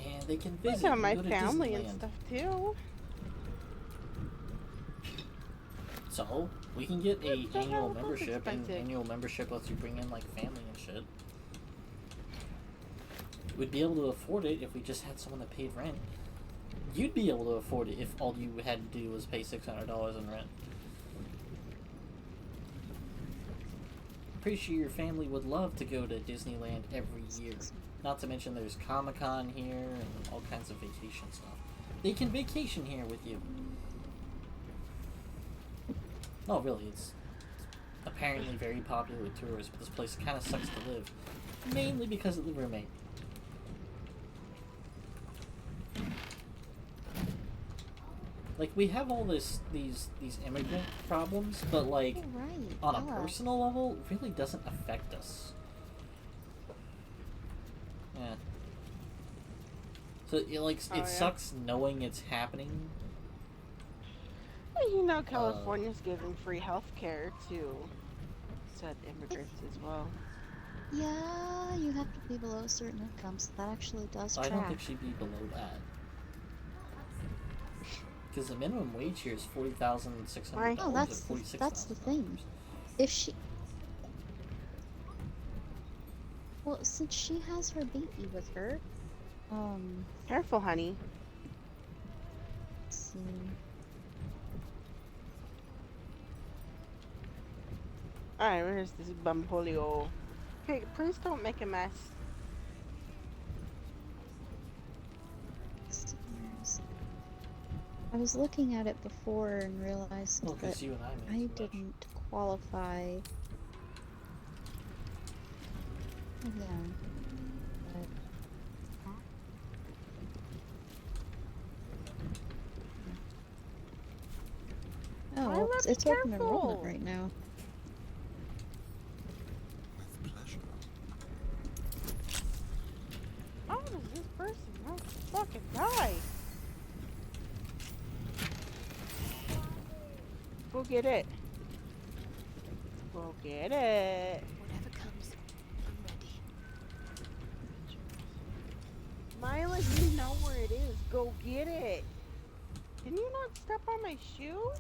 And they can I visit got and my go to family and Disneyland. stuff too. So we can get a What the annual hell? That's membership, and expensive. annual membership lets you bring in like family and shit. We'd be able to afford it if we just had someone that paid rent. You'd be able to afford it if all you had to do was pay $600 in rent. Pretty sure your family would love to go to Disneyland every year. Not to mention there's Comic-Con here and all kinds of vacation stuff. They can vacation here with you. No, really, it's apparently very popular with tourists, but this place kind of sucks to live. Mainly because of the roommate. Like, we have all these immigrant problems, but like, Right. on a personal level, it really doesn't affect us. Yeah. So it sucks knowing it's happening. Well, you know, California's giving free health care to said immigrants as well. Yeah, you have to be below a certain income, so that actually does I track. don't think she'd be below that. Because the minimum wage here is $40,600 Oh, or $46,000. that's the thing. If she, well, since she has her baby with her, Careful, honey. let's see. Alright, where's this bumpolio? Hey, please don't make a mess. Let's see, where is it? I was looking at it before and realized Well, 'cause that you and I I made didn't qualify. Oh, yeah. But... Oh, Why well, not it's be open enrollment careful? right now. With pleasure. How does this person not fucking die? Go get it. Go get it. Whatever comes, I'm ready. Mila, you know where it is. Go get it. Can you not step on my shoe?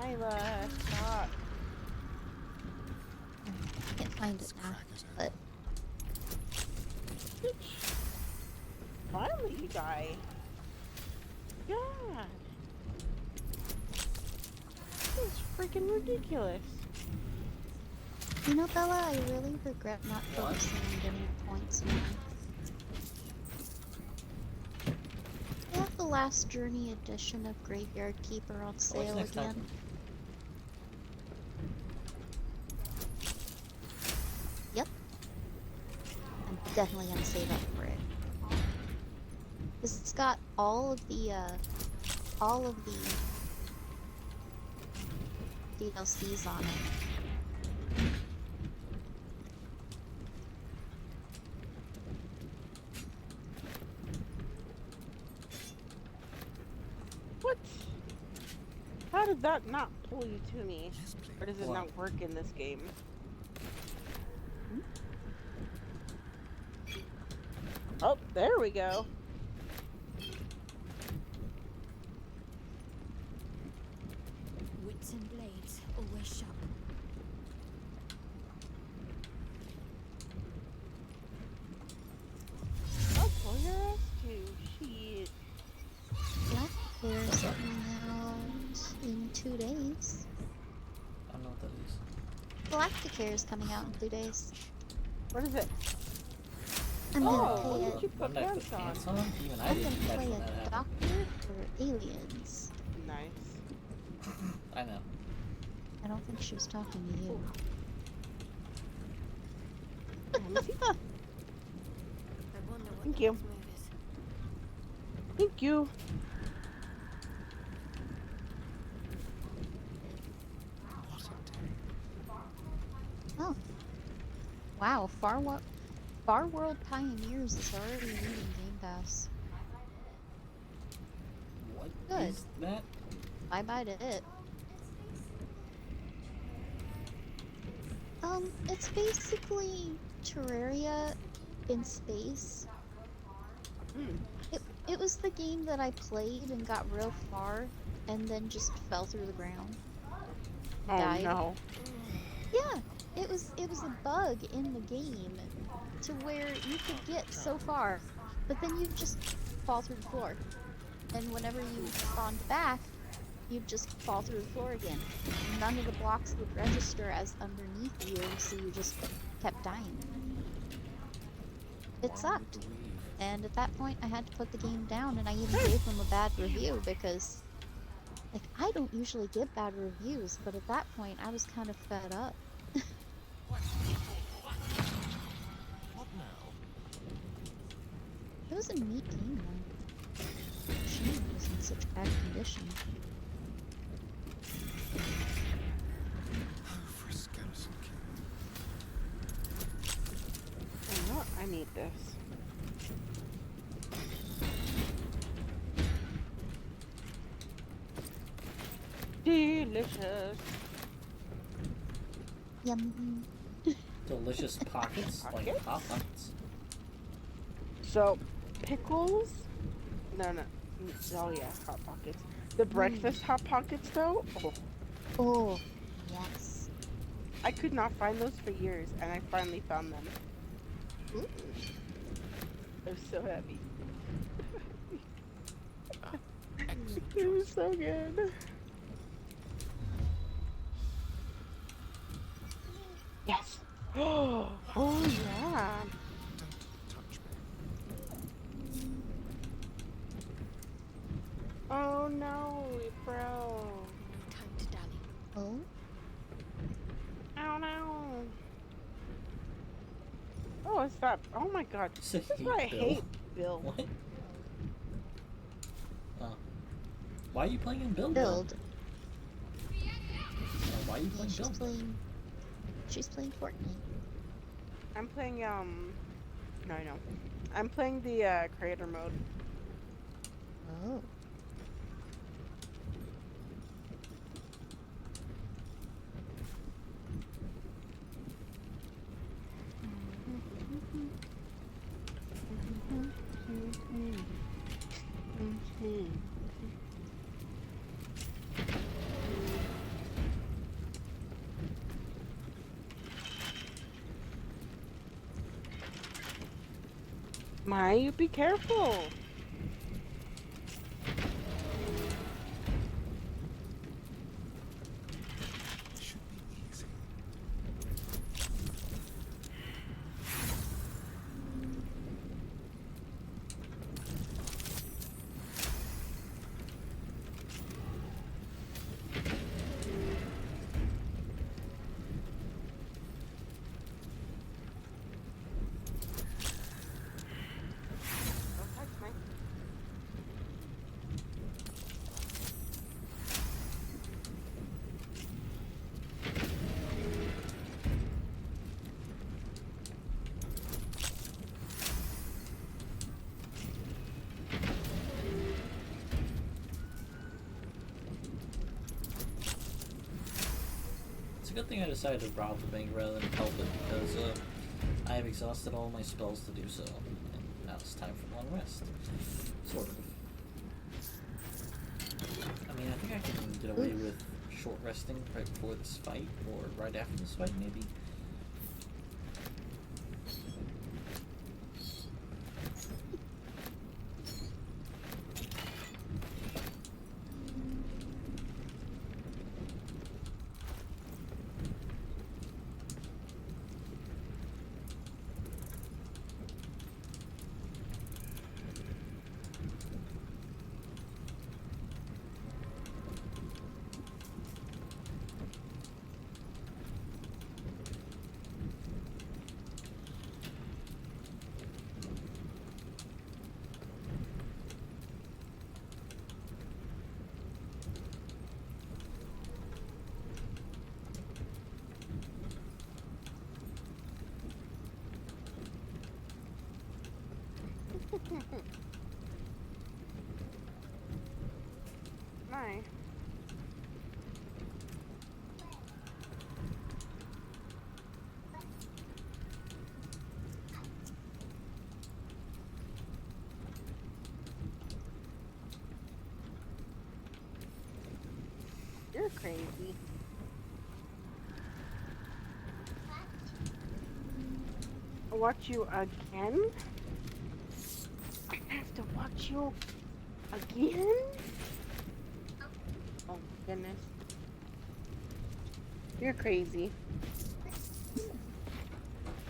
Mila, stop. I can't find it now, but Finally, you die. God. This is freaking ridiculous. you know, Bella, I really regret not focusing on getting points now. They have the last Journey edition of Graveyard Keeper on sale next time? again. Yep. I'm definitely gonna save up for it. 'Cause it's got all of the DLCs on it. What? How did that not pull you to me? Or does it What? not work in this game? Oh, there we go. Wits and blades, always sharp. I'll pull your ass too. Shit. Black Bear's coming out in 2 days. I don't know what that is. Galactic Hair is coming out in 2 days. What is it? I'm gonna Oh, play look at you put when did I put pants pants on. on? Even I I'm gonna didn't catch play when that a happened. doctor for aliens. Nice. I know. I don't think she was talking to you. Let me see. I wonder what Thank the you. next move is. Thank you. Oh. Wow, Far World Pioneers is already leaving Game Pass. What Good. is that? Bye bye to it. It's basically Terraria in space. It was the game that I played and got real far and then just fell through the ground. Oh Died. no. Yeah, it was a bug in the game to where you could get so far, but then you just fall through the floor. And whenever you spawned back, you'd just fall through the floor again. None of the blocks would register as underneath you, so you just kept dying. It sucked. And at that point, I had to put the game down, and I even gave them a bad review because, like, I don't usually give bad reviews, but at that point, I was kind of fed up. What now? It was a neat game, though. Shame it was in such bad condition. Oh, for a skeleton king. You know what? I need this. Delicious. Yum. Delicious pockets? Like Pockets? Hot Pockets? So, pickles? No. Oh yeah, Hot Pockets. The breakfast Hot Pockets though? Oh. Oh, yes. I could not find those for years, and I finally found them. Ooh. They're so heavy. Excellent They were choice. so good. Yes. Oh yeah. Don't touch me. Oh no, bro. Time to dally. Oh? Oh no. Oh, it's that. Oh my god. So This is you why I hate Bill? hate Bill. What? Oh. Why are you playing in Build? Build. Why are you Yeah, playing Build? She's playing Fortnite. I'm playing, no, I know. I'm playing the, creator mode. Oh. Maya, you be careful. Should be easy. Don't touch me. It's a good thing I decided to rob the bank rather than help it because I have exhausted all my spells to do so. And now it's time for long rest. Sort of. I mean, I think I can get away with short resting right before this fight or right after this fight, maybe. My. You're crazy. I'll watch you again? I have to watch you again? Oh goodness. You're crazy.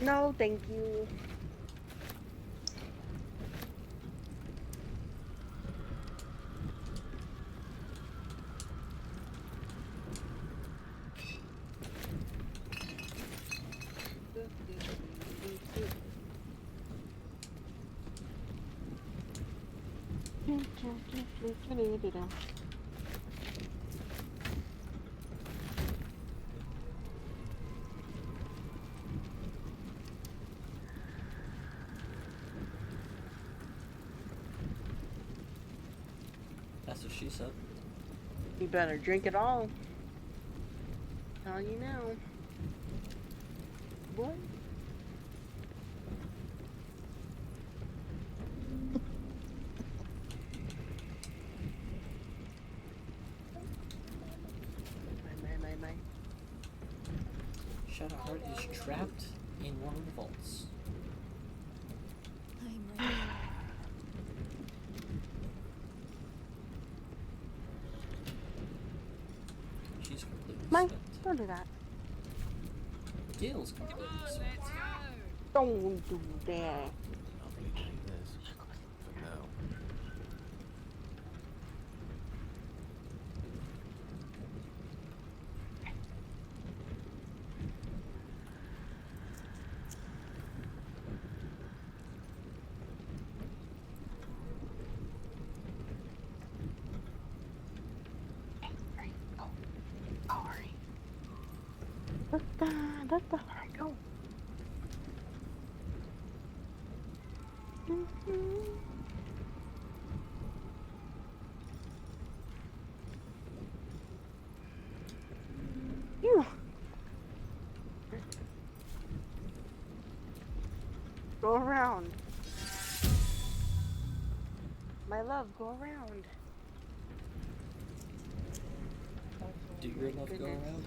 No, thank you. That's what she said. You better drink it all. Tell you now. Boy. My. Shadowheart is trapped in one of the vaults. I'm ready. She's completely My, spent. don't do that. Gale's completely spent. Don't do that. I'll be doing this for now. Let the heart go. You. Go around. My love, go around. Do your love go around?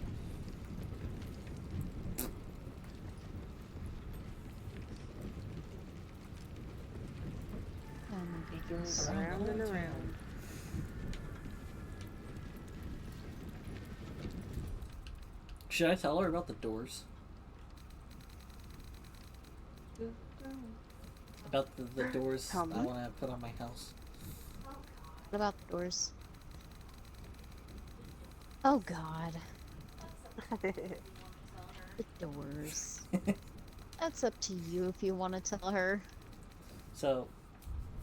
Around and around. Should I tell her about the doors? About the doors I Tell me. want to put on my house? What about the doors? Oh god. The doors. That's up to you if you want to tell her. So,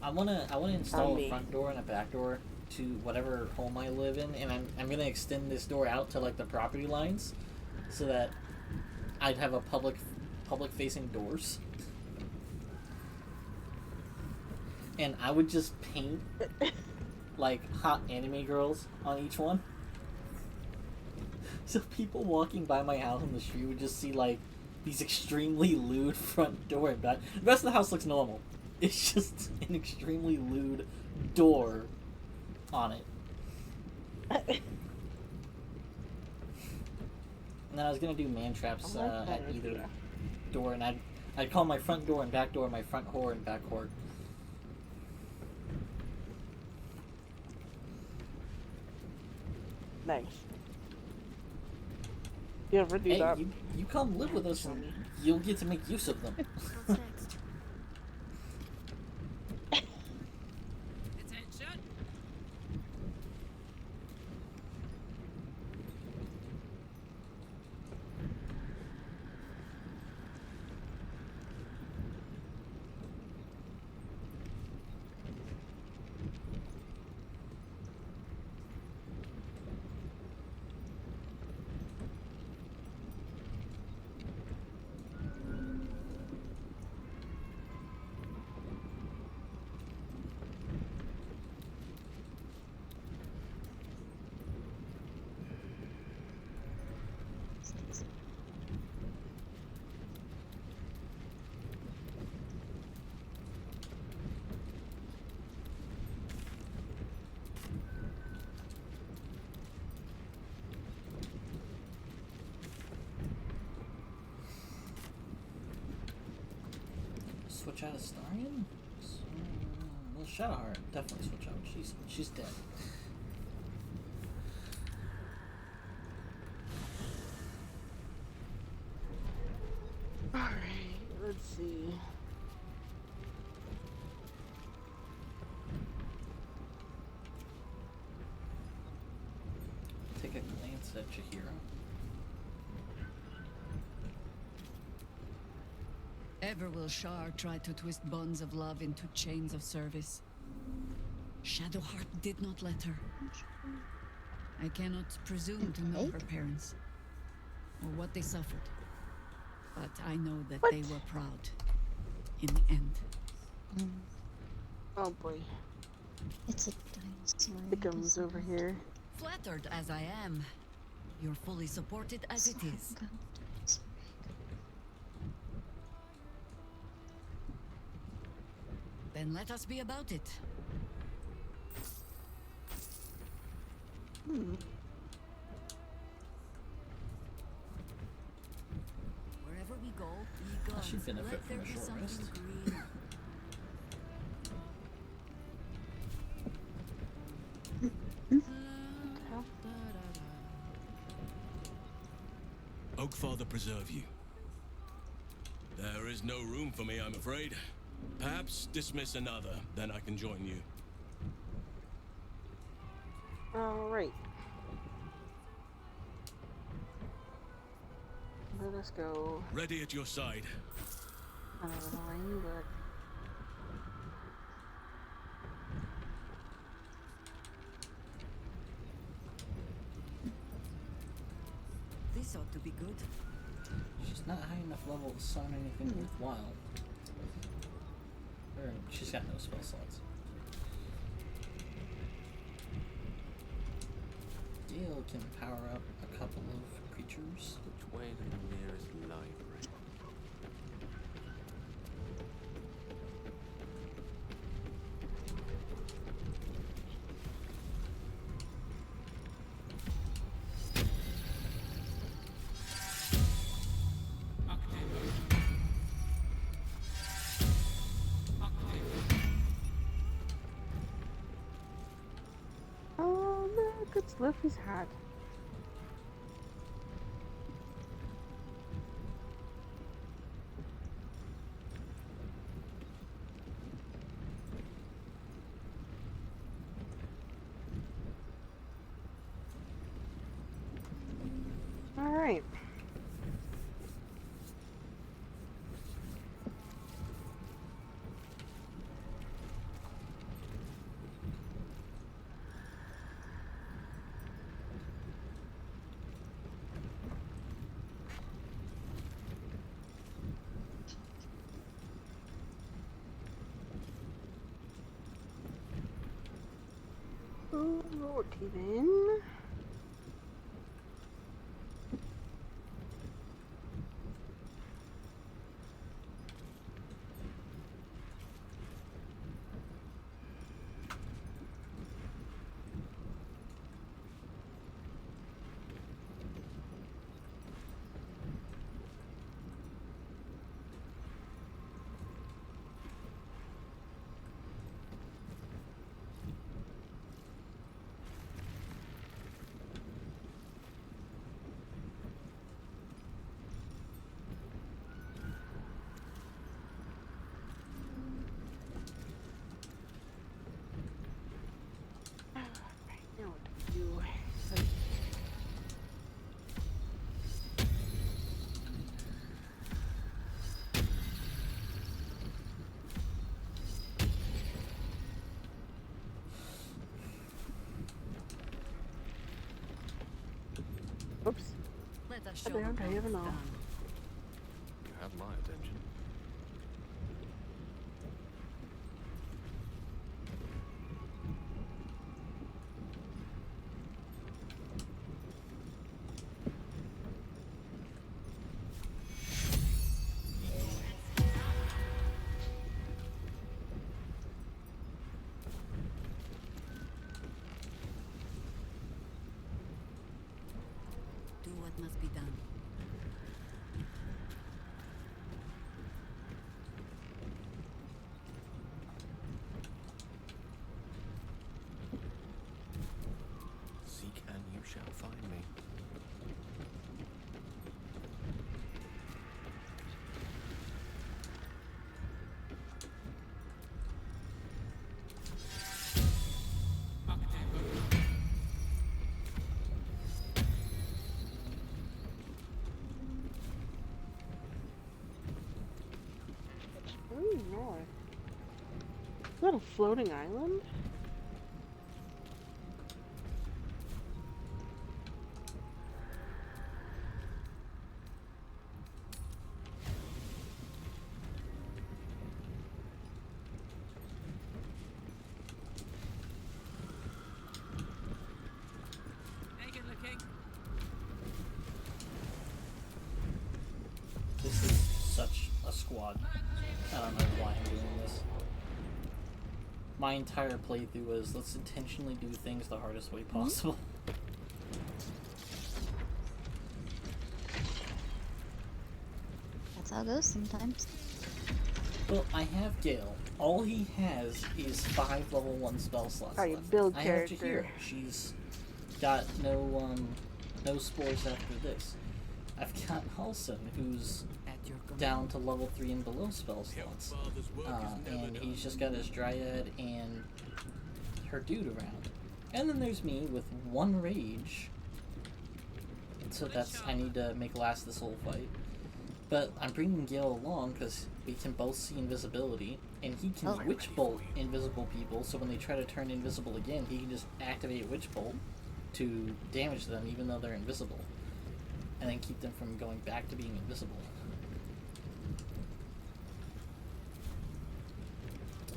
I wanna install a me. front door and a back door to whatever home I live in, and I'm gonna extend this door out to like the property lines, so that I'd have a public facing doors. And I would just paint like hot anime girls on each one. So people walking by my house on the street would just see like these extremely lewd front door and back. The rest of the house looks normal. It's just an extremely lewd door on it. And then I was gonna do man traps at either door, and I'd call my front door and back door my front whore and back whore. Nice. You ever do Hey, that? you come live with us and you'll get to make use of them. What's next? Attention. Switch out of Starion? Well, Shadowheart definitely switch out. She's dead. Alright, let's see. Take a glance at Chihiro. Ever will Shar try to twist bonds of love into chains of service? Shadowheart did not let her. I cannot presume to know her parents, or what they suffered. But I know that they were proud, in the end. Oh boy. It's a dinosaur. Thickums over here. Flattered as I am, you're fully supported as it is. Then let us be about it. Wherever we go, She benefit from a short rest. Oakfather preserve you. There is no room for me, I'm afraid. Perhaps dismiss another, then I can join you. Alright. Let us go. Ready at your side. Kind of annoying, but... This ought to be good. She's not high enough level to summon anything worthwhile. Or she's got no spell slots. Gale can power up a couple of creatures. Which way to the nearest library? Oh, look, it's Luffy's hat. Alright. Alrighty then. Now what do we do? Oops. Let us I show them don't how even it's know. done. You have my attention. what must be done. Seek and you shall find me. Oh, no. Is that a floating island? Naked looking. This is such a squad. I don't know why I'm doing this. My entire playthrough was, let's intentionally do things the hardest way possible. That's how it goes sometimes. Well, I have Gale. All he has is 5 level 1 spell slots How you left. build I character. have Jahira. She's got no spores after this. I've got Halson, who's down to level 3 and below spell slots. And he's just got his Dryad and her dude around. And then there's me with 1 rage. So I need to make last this whole fight. But I'm bringing Gale along because we can both see invisibility, and he can Witch Bolt invisible people, so when they try to turn invisible again, he can just activate Witch Bolt to damage them even though they're invisible, and then keep them from going back to being invisible.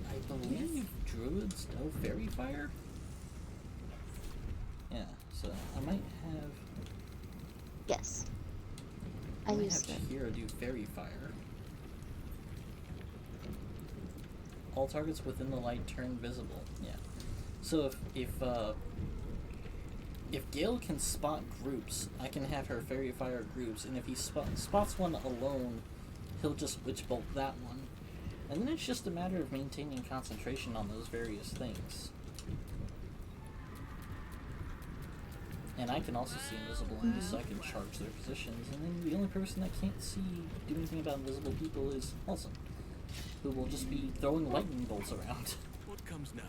I believe druids know fairy fire? Yeah, so I might have... Yes. I might used have it. Jahira do fairy fire. All targets within the light turn visible. Yeah. So if Gale can spot groups, I can have her fairy fire groups, and if he spots one alone, he'll just witch bolt that one. And then it's just a matter of maintaining concentration on those various things. And I can also see invisible enemies, so I can charge their positions. And then the only person that can't do anything about invisible people is Halson, who will just be throwing lightning bolts around. What comes now?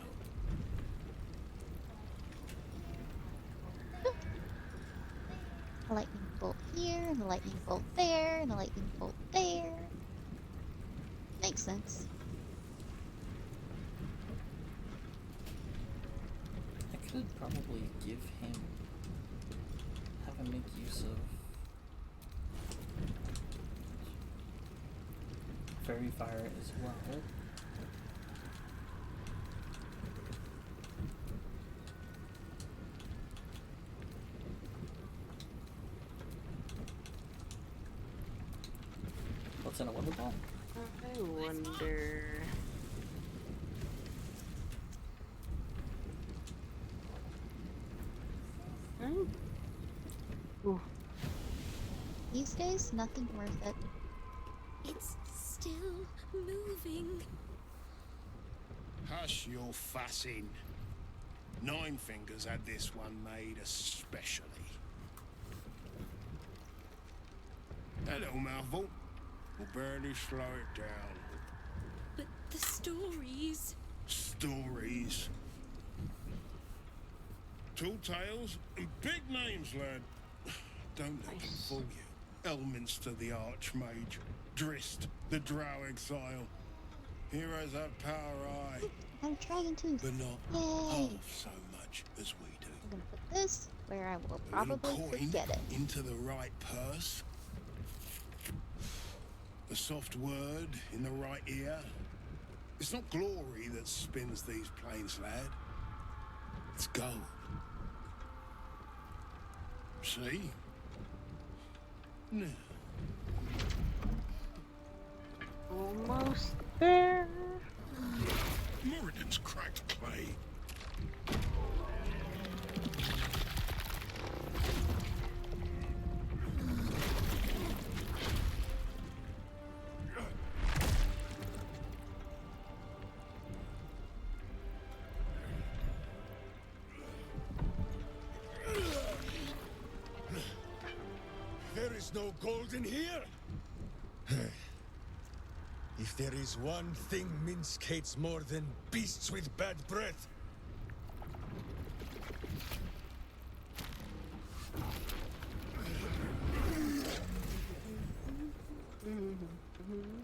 A lightning bolt here, and a lightning bolt there, and a lightning bolt there. Makes sense. I could probably give him, have him make use of fairy fire as well. What's in a wonder ball? I wonder... Ooh. These days, nothing worth it. It's still moving. Hush your fussing. Nine Fingers had this one made especially. That little mouthful will barely slow it down. But the stories... Stories. Tall tales and big names, lad. Don't let them fool you. Elminster the Archmage, Drist the Drow Exile. Heroes have power, aye. I have a dragon tooth. But not Yay! half so much as we do. I'm gonna put this where I will A little probably coin forget it. into the right purse. A soft word in the right ear. It's not glory that spins these plains, lad. It's gold. See? Now. Almost there. Moradin's cracked clay. There's no gold in here? If there is one thing Minsk hates more than beasts with bad breath,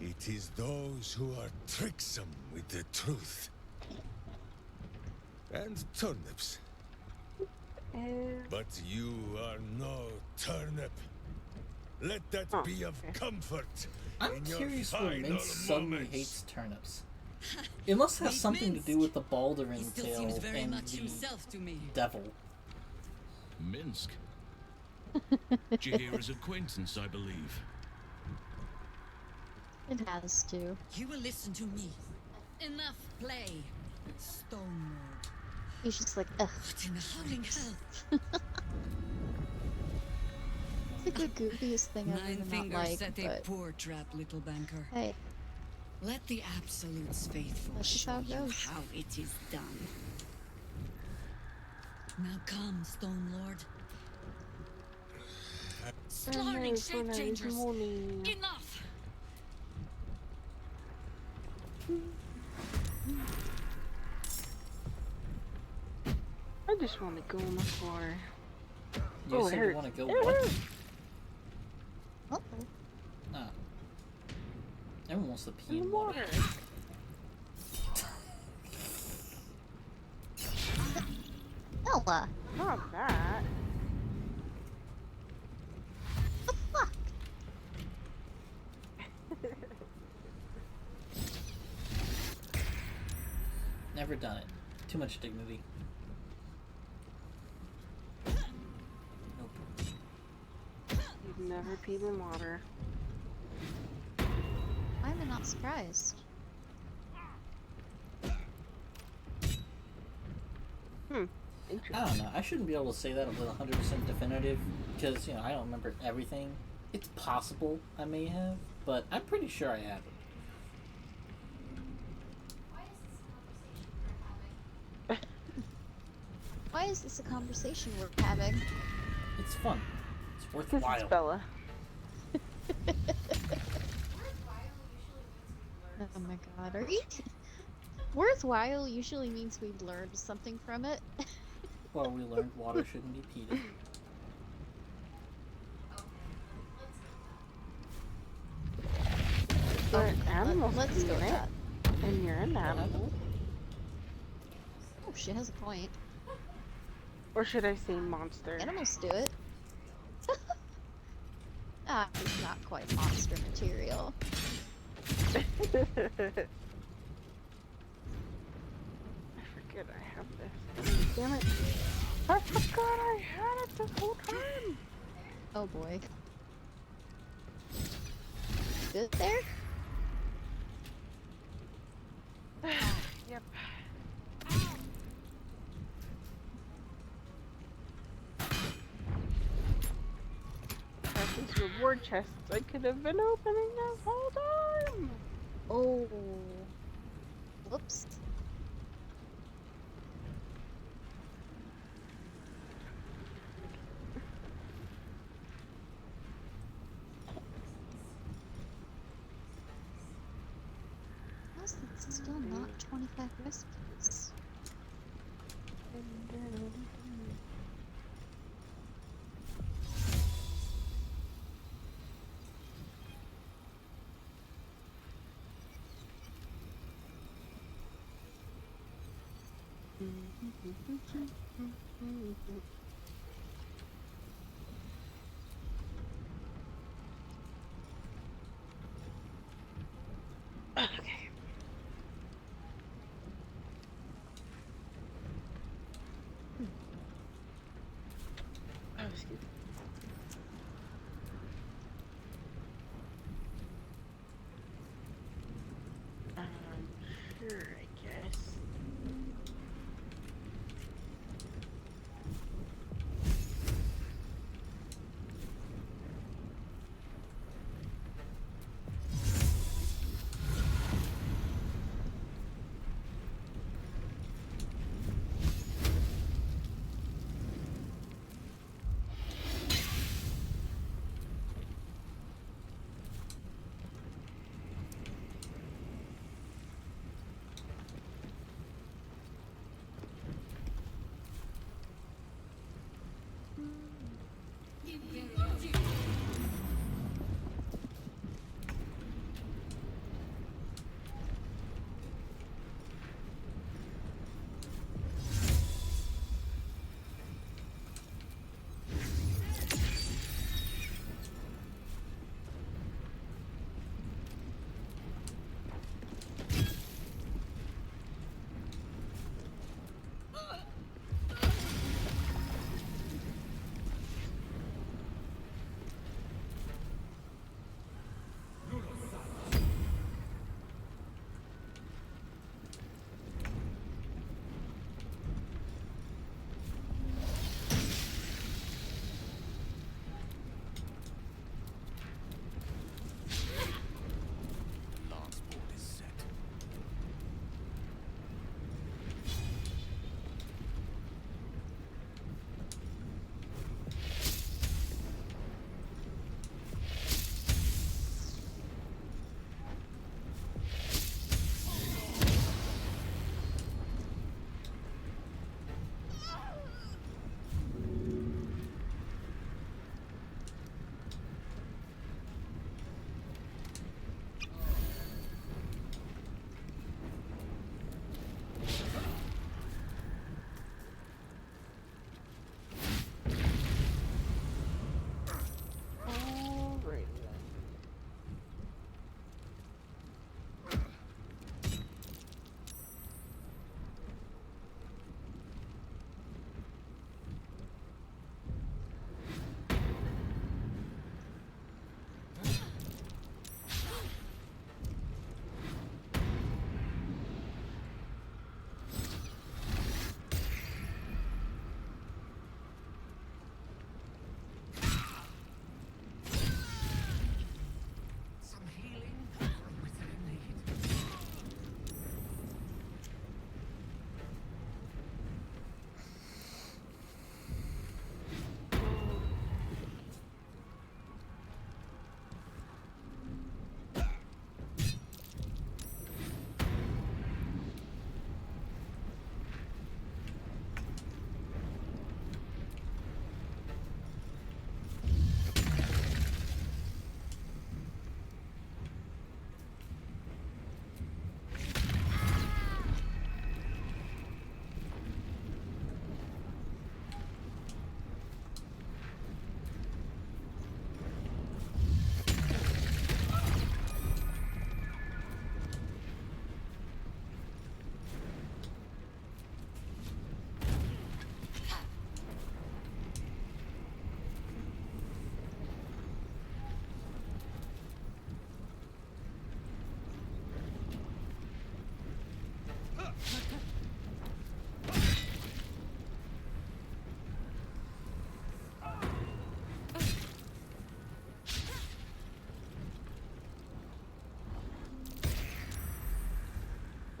it is those who are tricksome with the truth. And turnips. But you are no turnip. Let that be of comfort. I'm in your curious where final Mince suddenly moments. hates turnips. It must have Meet something to do with the He Baldurin still tale seems very and much the himself to me. devil. Minsk. Jahira's acquaintance, I believe. It has to. You will listen to me. Enough play, Stone Lord. He's just like, ugh. What in the howling hell? It's like the goofiest thing I've Nine ever not fingers liked, set a but poor trap, little banker. hey, Let the Absolute's faithful that's just show how it you goes. how it is done. Now come, Stone Lord. Slaughtering shape changers. Enough! I just want to go on the floor. You Oh, it said you hurts. want to go It what? hurts. Oh, Ah. Everyone wants to pee In the in water. water. Ella, Not that. the fuck? Never done it. Too much dignity. Nope. You've never peed in water. Why am I not surprised? Interesting. I don't know. I shouldn't be able to say that with 100% definitive because, you know, I don't remember everything. It's possible I may have, but I'm pretty sure I haven't. Why is this a conversation we're having? It's fun. It's Because worthwhile. it's Bella. Oh my god, are you? Worthwhile usually means we've learned something from it. Well, we learned water shouldn't be peed in. But animals let's pee go in with it. that. And you're an animal. Oh, she has a point. Or should I say monster? Animals do it. Ah, he's not quite monster material. I forget I have this. Damn it. I forgot I had it this whole time. Oh boy. Good there? Yep. These reward chests I could have been opening this whole time. Oh. Whoops. How's it still not 25 recipes? Okay. Oh, excuse me. Sure, I guess.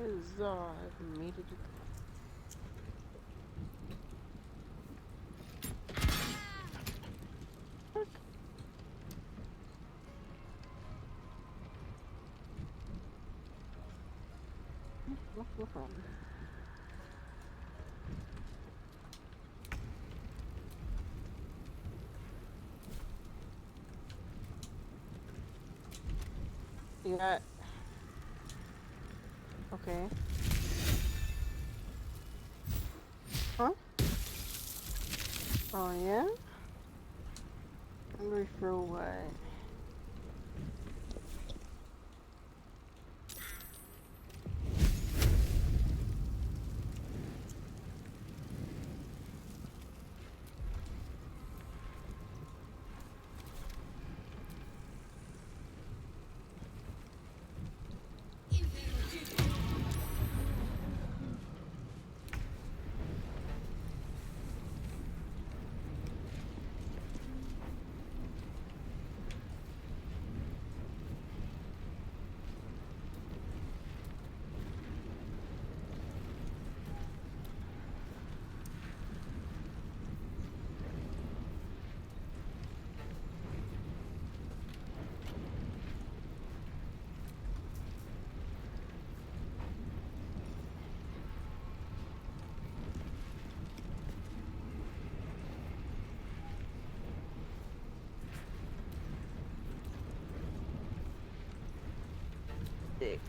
I've made it. You got... Okay. Huh? Oh, yeah? Hungry for what? Dick.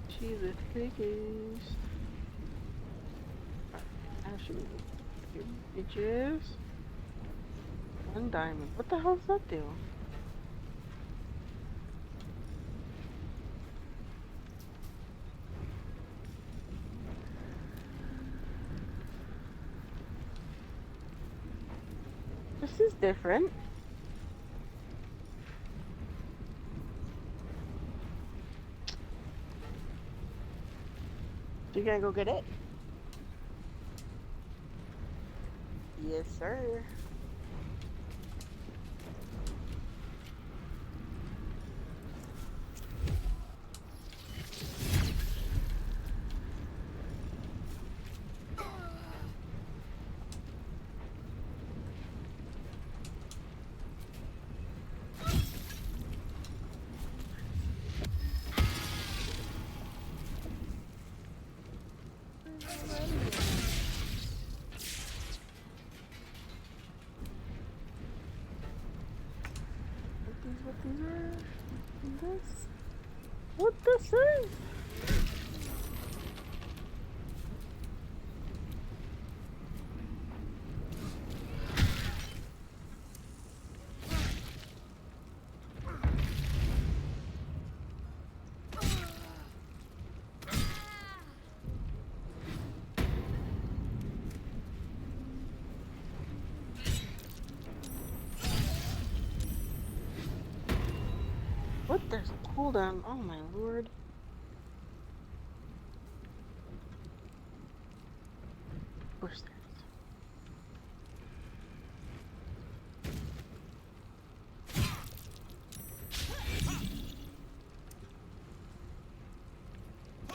She's the thickest. Actually, you bitches. 1 diamond. What the hell does that do? This is different. You gonna go get it? Yes, sir. What this is? What? There's a cooldown. Oh my lord. Of course there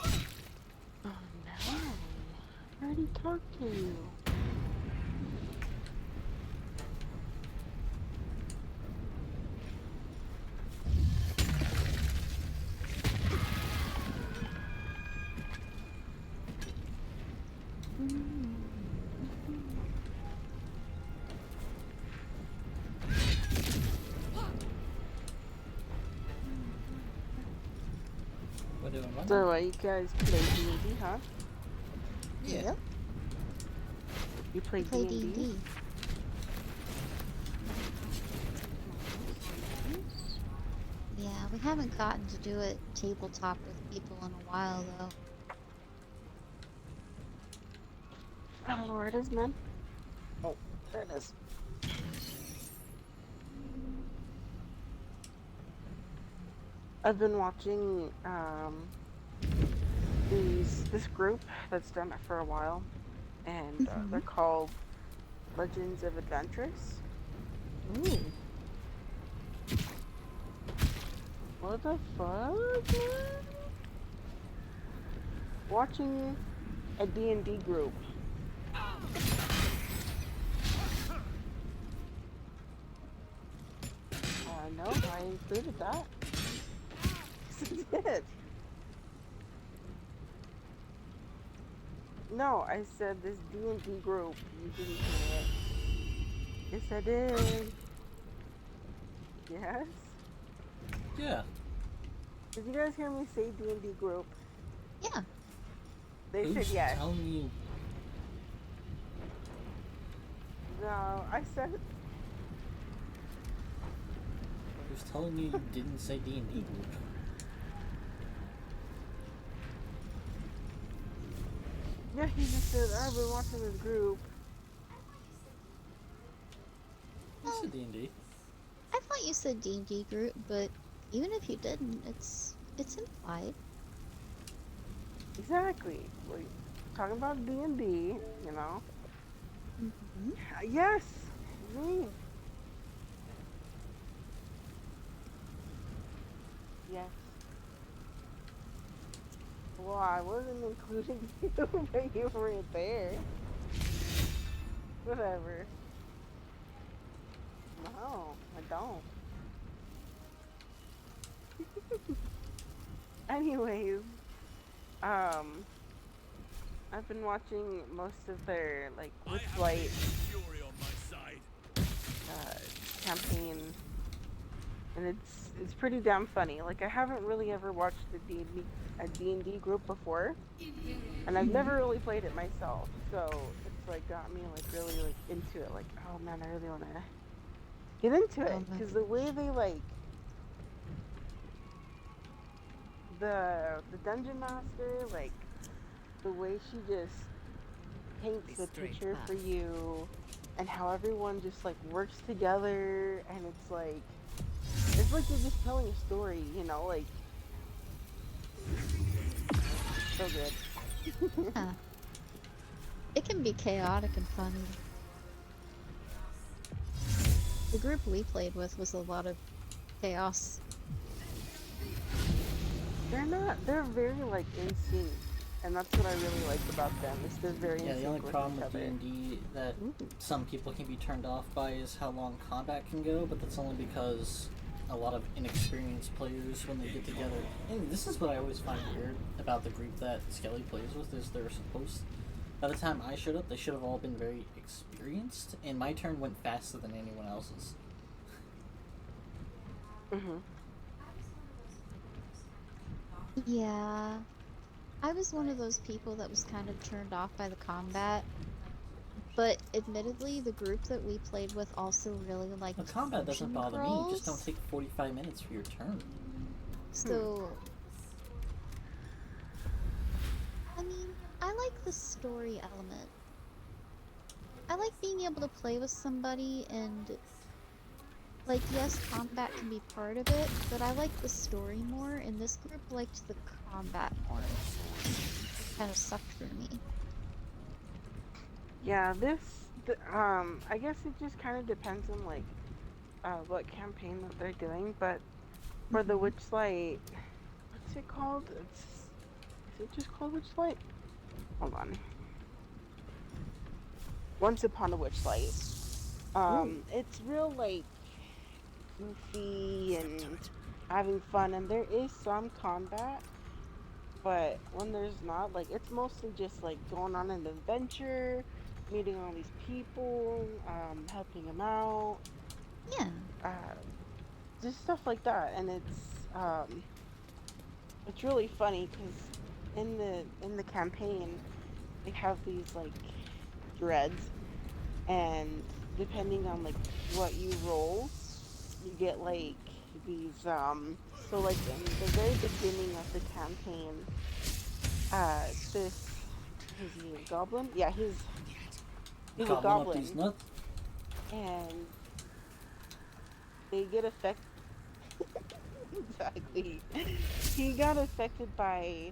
is. Oh no. I already talked to you. We're doing what? So, you guys play D&D, huh? Yeah. You play Play D&D? D&D. Yeah, we haven't gotten to do it tabletop with people in a while, though. Oh lord, is man. Oh, there it is. I've been watching this group that's done it for a while, and they're called Legends of Adventurous. Ooh. What the fuck, man? Watching a D&D group. No, I included that. Yes, I did. No, I said this D&D group. You didn't hear it. Yes, I did. Yes? Yeah. Did you guys hear me say D&D group? Yeah. They Who's said yes. telling you? No, I said Who's telling you didn't say D&D group? yeah, he just said, I've been watching this group. You said D&D. I thought you said D&D group, but even if you didn't, it's implied. Exactly. Like, talking about D&D, you know? Mm-hmm. Yes! Me. Yes. Well, I wasn't including you, but you weren't there. Whatever. No, I don't. Anyways, I've been watching most of their, like, Witchlight campaign, and it's pretty damn funny. Like, I haven't really ever watched a D&D group before, and I've never really played it myself, so it's, like, got me, like, really, like, into it. Like, oh man, I really want to get into it, because the way they, like, the dungeon master, like, the way she just paints the picture for you, and how everyone just, like, works together, and it's like you're just telling a story, you know, like, so good. Yeah. It can be chaotic and funny. The group we played with was a lot of chaos. They're very, like, in sync, and that's what I really like about them, is they're very in sync with each other. Yeah, the only problem with D&D that some people can be turned off by is how long combat can go, but that's only because a lot of inexperienced players, when they get together, and this is what I always find weird about the group that Skelly plays with, is they're supposed, by the time I showed up, they should have all been very experienced, and my turn went faster than anyone else's. Mm-hmm. Yeah. I was one of those people that was kind of turned off by the combat. But admittedly, the group that we played with also really liked The combat doesn't potion bother me, just don't crawls. take 45 minutes for your turn. So, I mean, I like the story element. I like being able to play with somebody and, like, yes, combat can be part of it, but I like the story more, and this group liked the combat more. Kind of sucked for me. Yeah, I guess it just kind of depends on, like, what campaign that they're doing, but for the Witchlight, what's it called? Is it just called Witchlight? Hold on. Once Upon a Witchlight. It's real, like, goofy and having fun, and there is some combat, but when there's not, like, it's mostly just, like, going on an adventure, meeting all these people, helping them out. Yeah. Just stuff like that, and it's really funny because in the campaign they have these, like, dreads, and depending on, like, what you roll, you get, like, these so, like, in the very beginning of the campaign, this, is he a goblin? Yeah, he's a Up these goblin, nuts. and they get affected. Exactly. He got affected by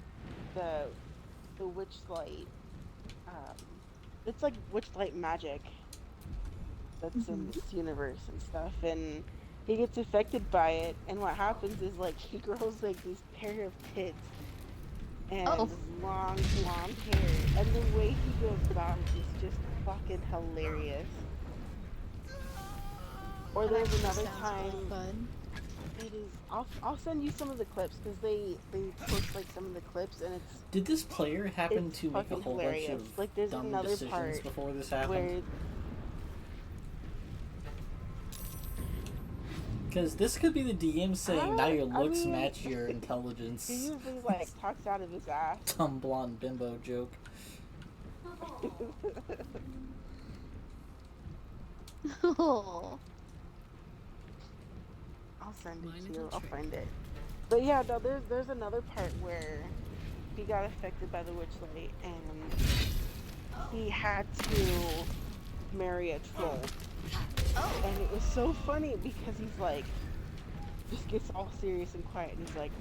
the witchlight. It's like witchlight magic, that's in this universe and stuff, and he gets affected by it, and what happens is like he grows like this pair of tits and this long blonde hair, and the way he goes about it is just fucking hilarious. Or That there's actually another sounds time. really fun. It is. I'll send you some of the clips because they post like some of the clips, and it's. Did this player happen It's to make a fucking whole hilarious. bunch of Like there's dumb another decisions part before this happened? where Because this could be the DM saying, now your looks match your intelligence. he usually like talks out of his ass. Dumb blonde bimbo joke. Oh. I'll send it to you. I'll find it. But yeah, no, there's another part where he got affected by the witchlight and he had to marry a troll. And it was so funny because he's like, just gets all serious and quiet, and he's like,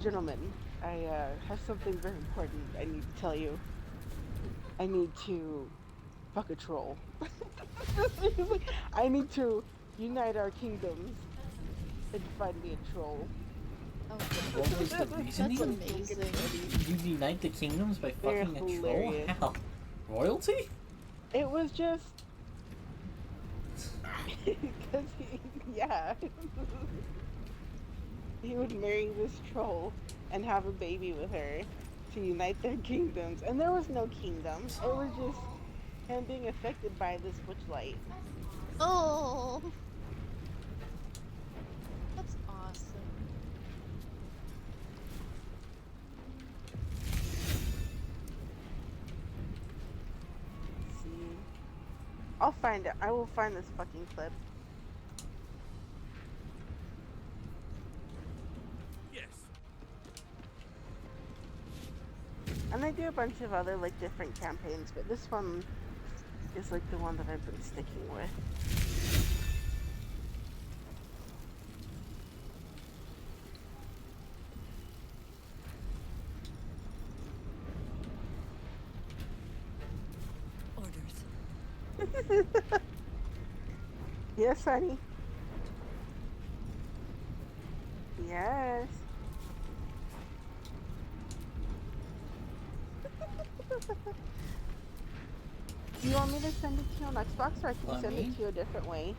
gentlemen, I have something very important I need to tell you. I need to fuck a troll. He's like, I need to unite our kingdoms and find me a troll. Oh, What was the reasoning? That's amazing. You unite the kingdoms by They're fucking a troll? hilarious. How? Royalty? It was just because yeah, he would marry this troll and have a baby with her to unite their kingdoms, and there was no kingdoms. It was just him being affected by this witchlight. Oh, that's awesome. Let's see, I'll find it. I will find this fucking clip. Yes. And I do a bunch of other like different campaigns, but this one is like the one that I've been sticking with. Orders. Yes, honey. Yes. Do you want me to send it to you on Xbox, or I can send it to you a different way?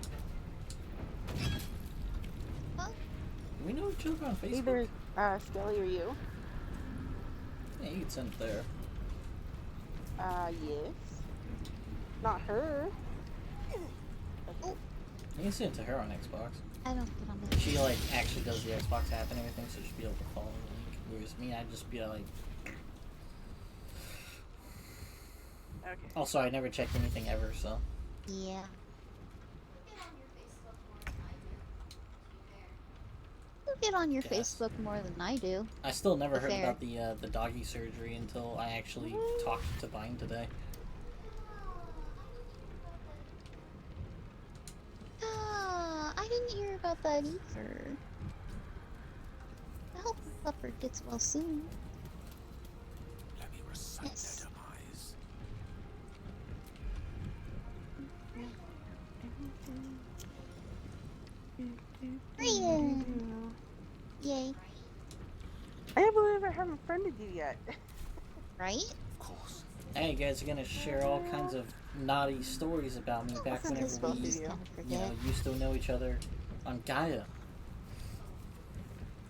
We know each other on Facebook. Either Skelly or you. Yeah, you can send it there. Yes. Not her. Oh, You can send it to her on Xbox. I don't get on the. She like actually does the Xbox app and everything, so she'd be able to follow the link. Whereas me, I'd just be like. Okay. Also, I never checked anything ever, so. Yeah. You get on your Facebook more than I do. I still never Be heard fair. about the doggy surgery until I actually talked to Vine today. Ah, I didn't hear about that either. I hope the pupper gets well soon. Let me recite Yes. their demise. Freedom! Yay. I can't believe I haven't friended you yet. Right? Of course. Hey, you guys are gonna share all kinds of naughty stories about me back Wasn't whenever this we, both of you? you know, used to know each other on Gaia.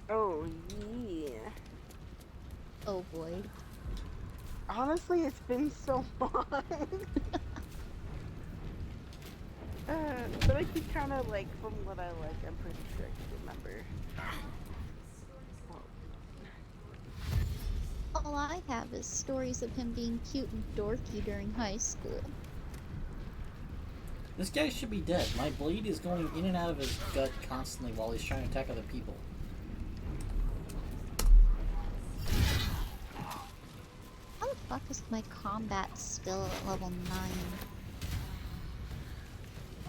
Oh, yeah. Oh boy. Honestly, it's been so long. But I can kind of like, from what I like, I'm pretty sure I can remember. All I have is stories of him being cute and dorky during high school. This guy should be dead. My blade is going in and out of his gut constantly while he's trying to attack other people. How the fuck is my combat still at level 9?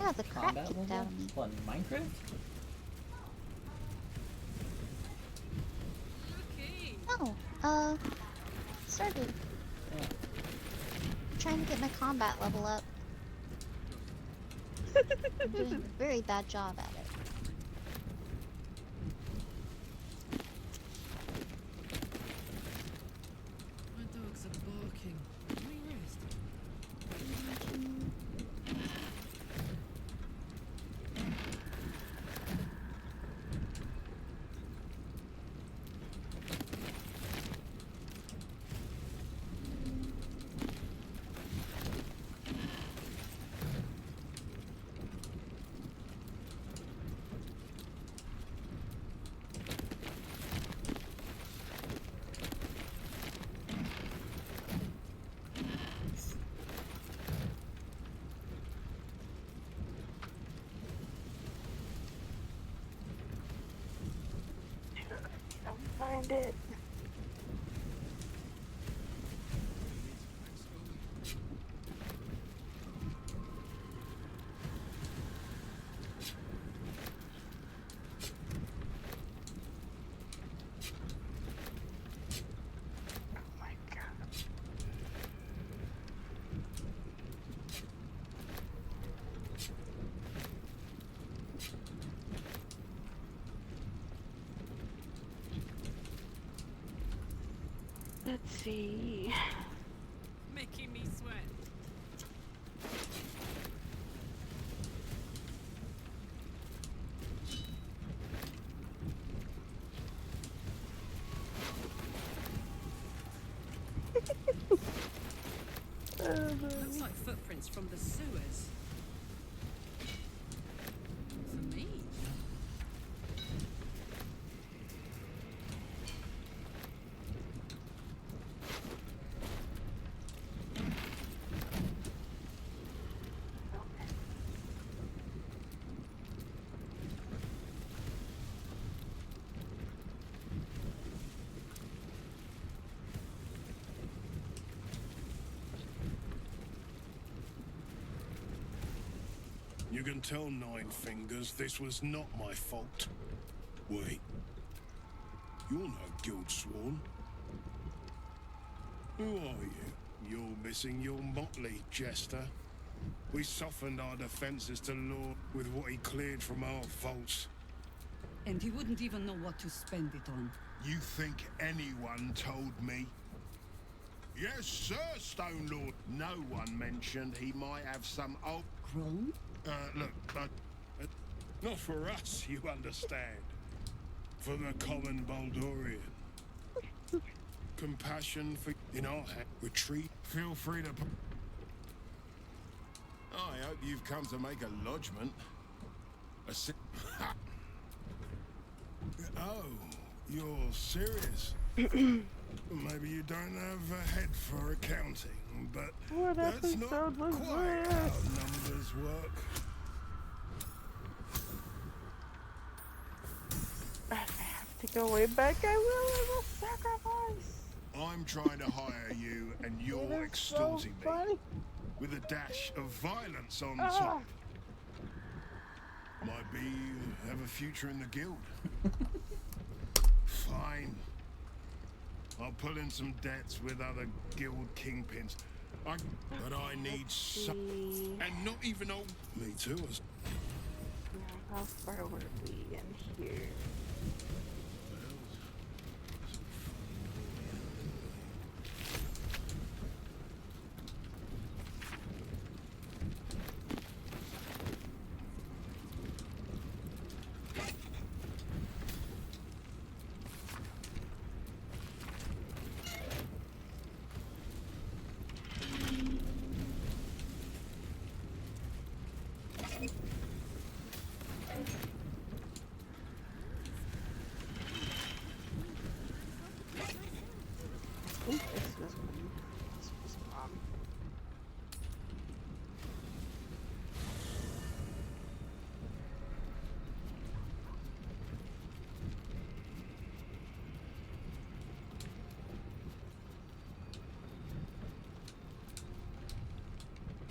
Yeah, the crap Combat kicked level? out of me. What, in Minecraft? No, started. Yeah. Trying to get my combat level up. I'm doing a very bad job at it. My dogs are barking. Can we rest? Find it. Let's see. Making me sweat. Looks like footprints from the sewers. For me. You can tell Nine Fingers this was not my fault. Wait. You're no guild sworn. Who are you? You're missing your motley, Jester. We softened our defenses to Lord with what he cleared from our vaults. And he wouldn't even know what to spend it on. You think anyone told me? Yes, sir, Stone Lord. No one mentioned he might have some old... Grown? Look, not for us, you understand. For the common Baldurian. Compassion for... In our hand, retreat. Feel free to... I hope you've come to make a lodgment. Oh, you're serious? Maybe you don't have a head for accounting, but what that's not quite how numbers work. If I have to go way back, I will sacrifice. I'm trying to hire you, and you're extorting me. With a dash of violence on top. Might be you have a future in the guild. Fine. I'll pull in some debts with other guild kingpins. But I need some... And not even old... Me too. Now, how far were we in here?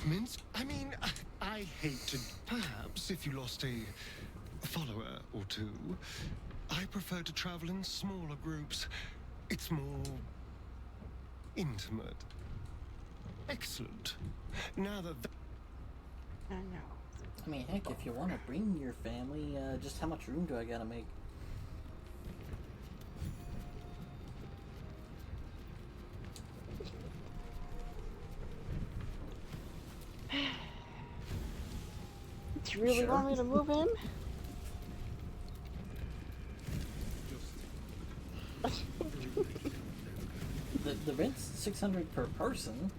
Mince? I mean, I hate to... Perhaps if you lost a follower or two, I prefer to travel in smaller groups. It's more... intimate. Excellent. Now that... I know. I mean, heck, if you want to bring your family, just how much room do I gotta make? Do you really Sure. want me to move in? The rent's 600 per person.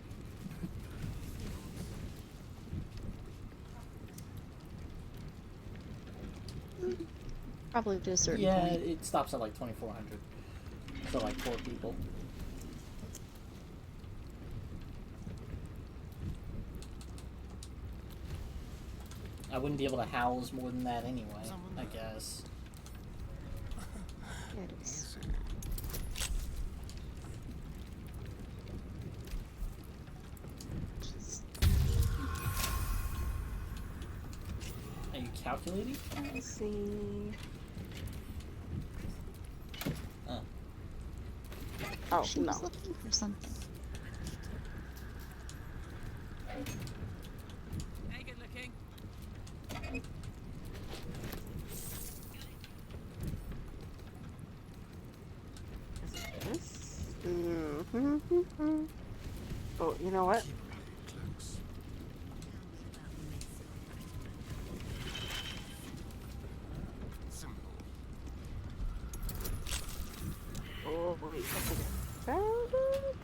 Probably to a certain Yeah, point. it stops at like 2,400 for like 4 people. I wouldn't be able to house more than that anyway, I guess. Yeah, it is. Are you calculating? Let's see. Oh, She no. was looking for something. Hey, good looking. This? Mm-hmm. Oh, you know what? Oh, wait, I think I found it.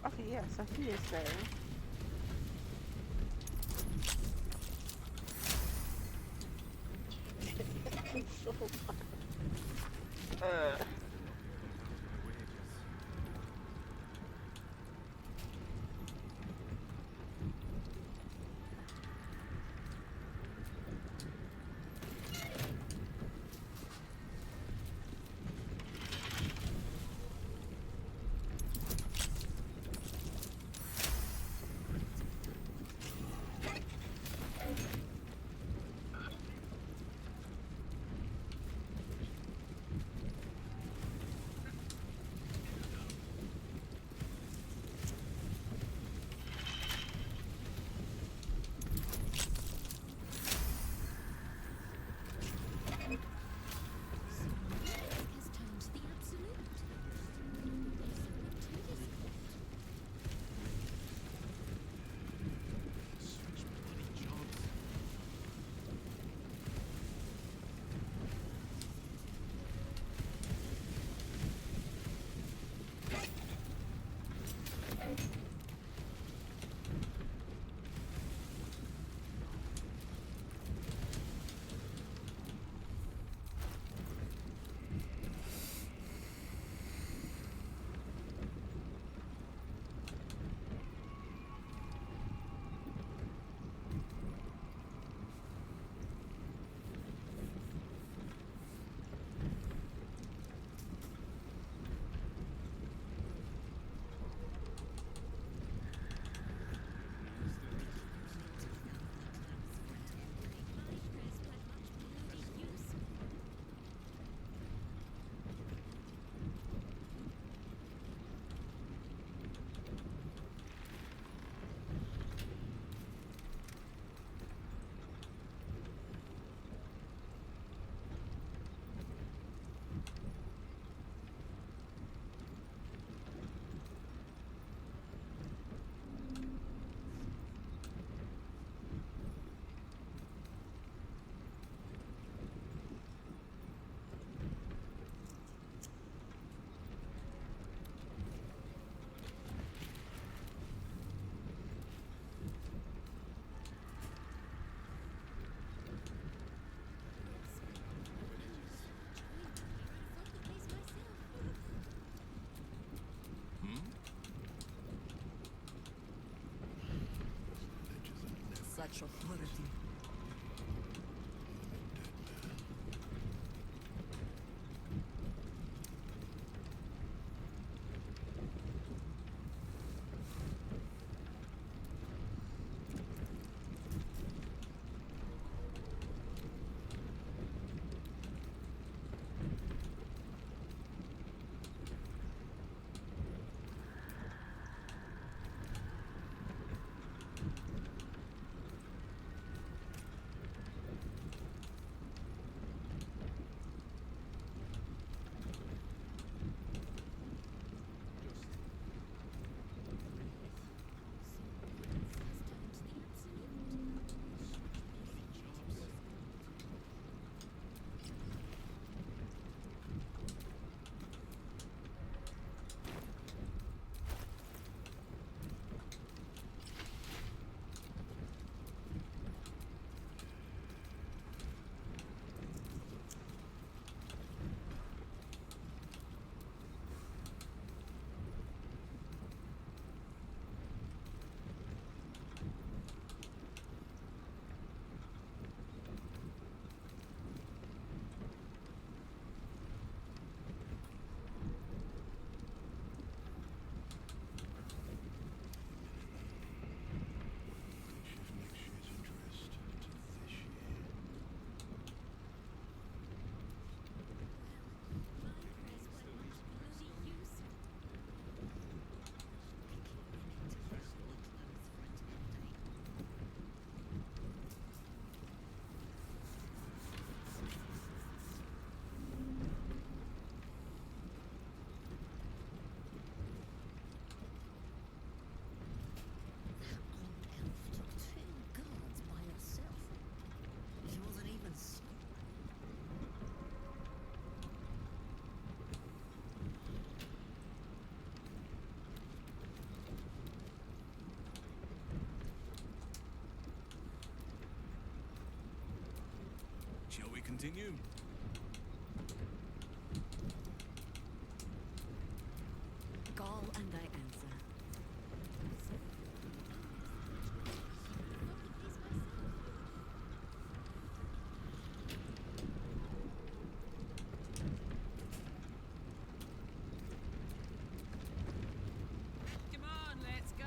Okay, yeah, so he is there. It's so fun. Such authority. Shall we continue? Call and I answer. Come on, let's go.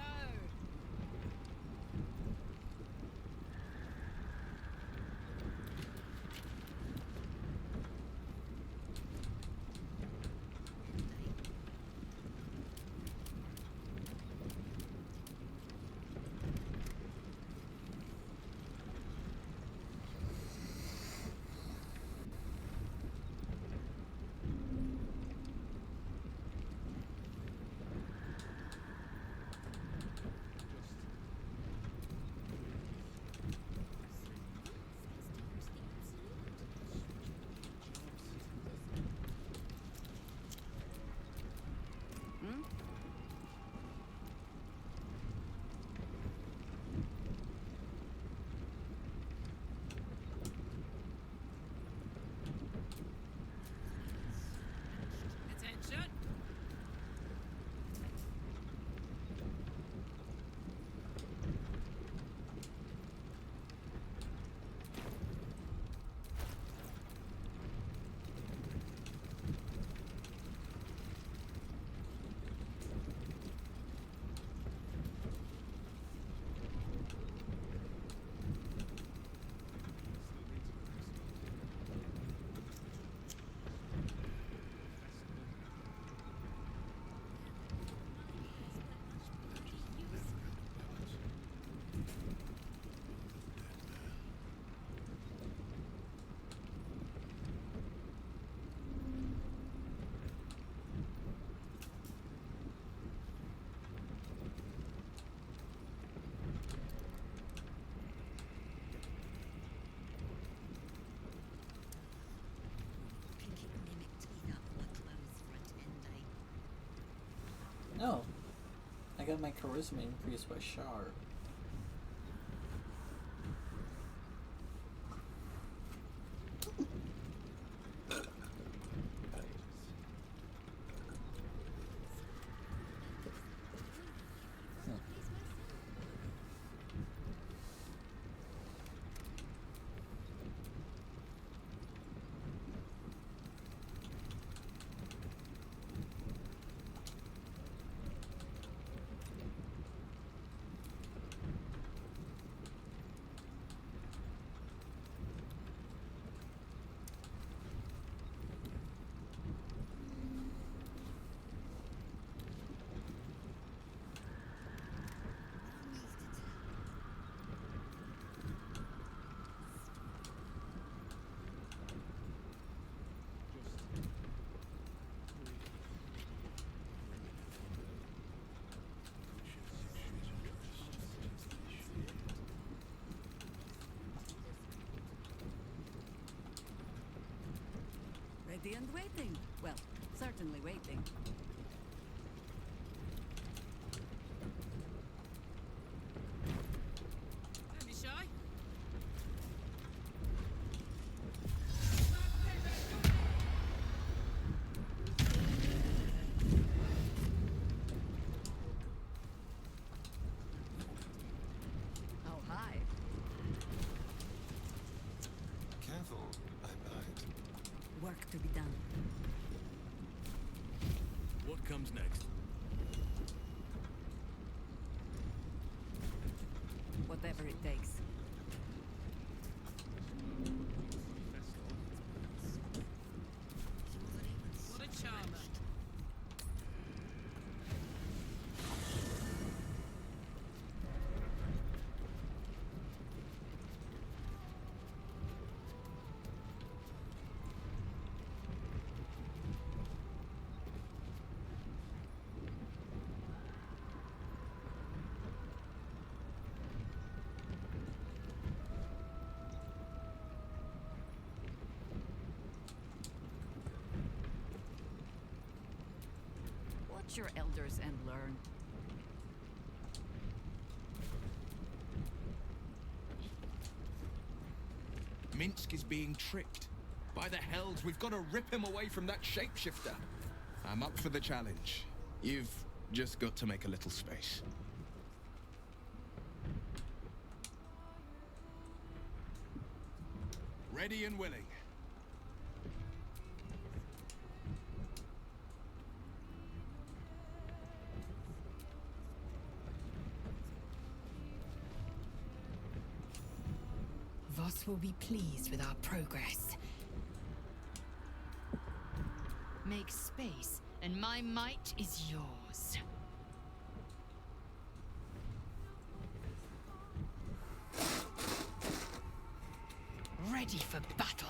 Attention. No. I got my charisma increased by Shar. Ready and waiting. Well, certainly waiting. Don't be shy. Oh, hi. Careful, I bite. Work to be done. What comes next? Whatever it takes. What a charmer. Watch your elders and learn. Minsk is being tricked. By the hells, we've got to rip him away from that shapeshifter. I'm up for the challenge. You've just got to make a little space. Ready and willing. Voss will be pleased with our progress. Make space, and my might is yours. Ready for battle.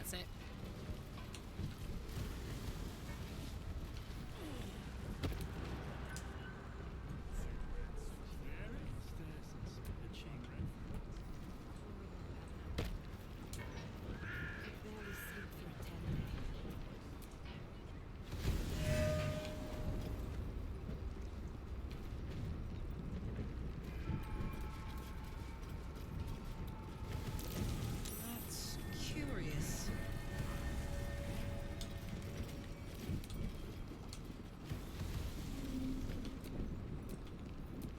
That's it. That's curious.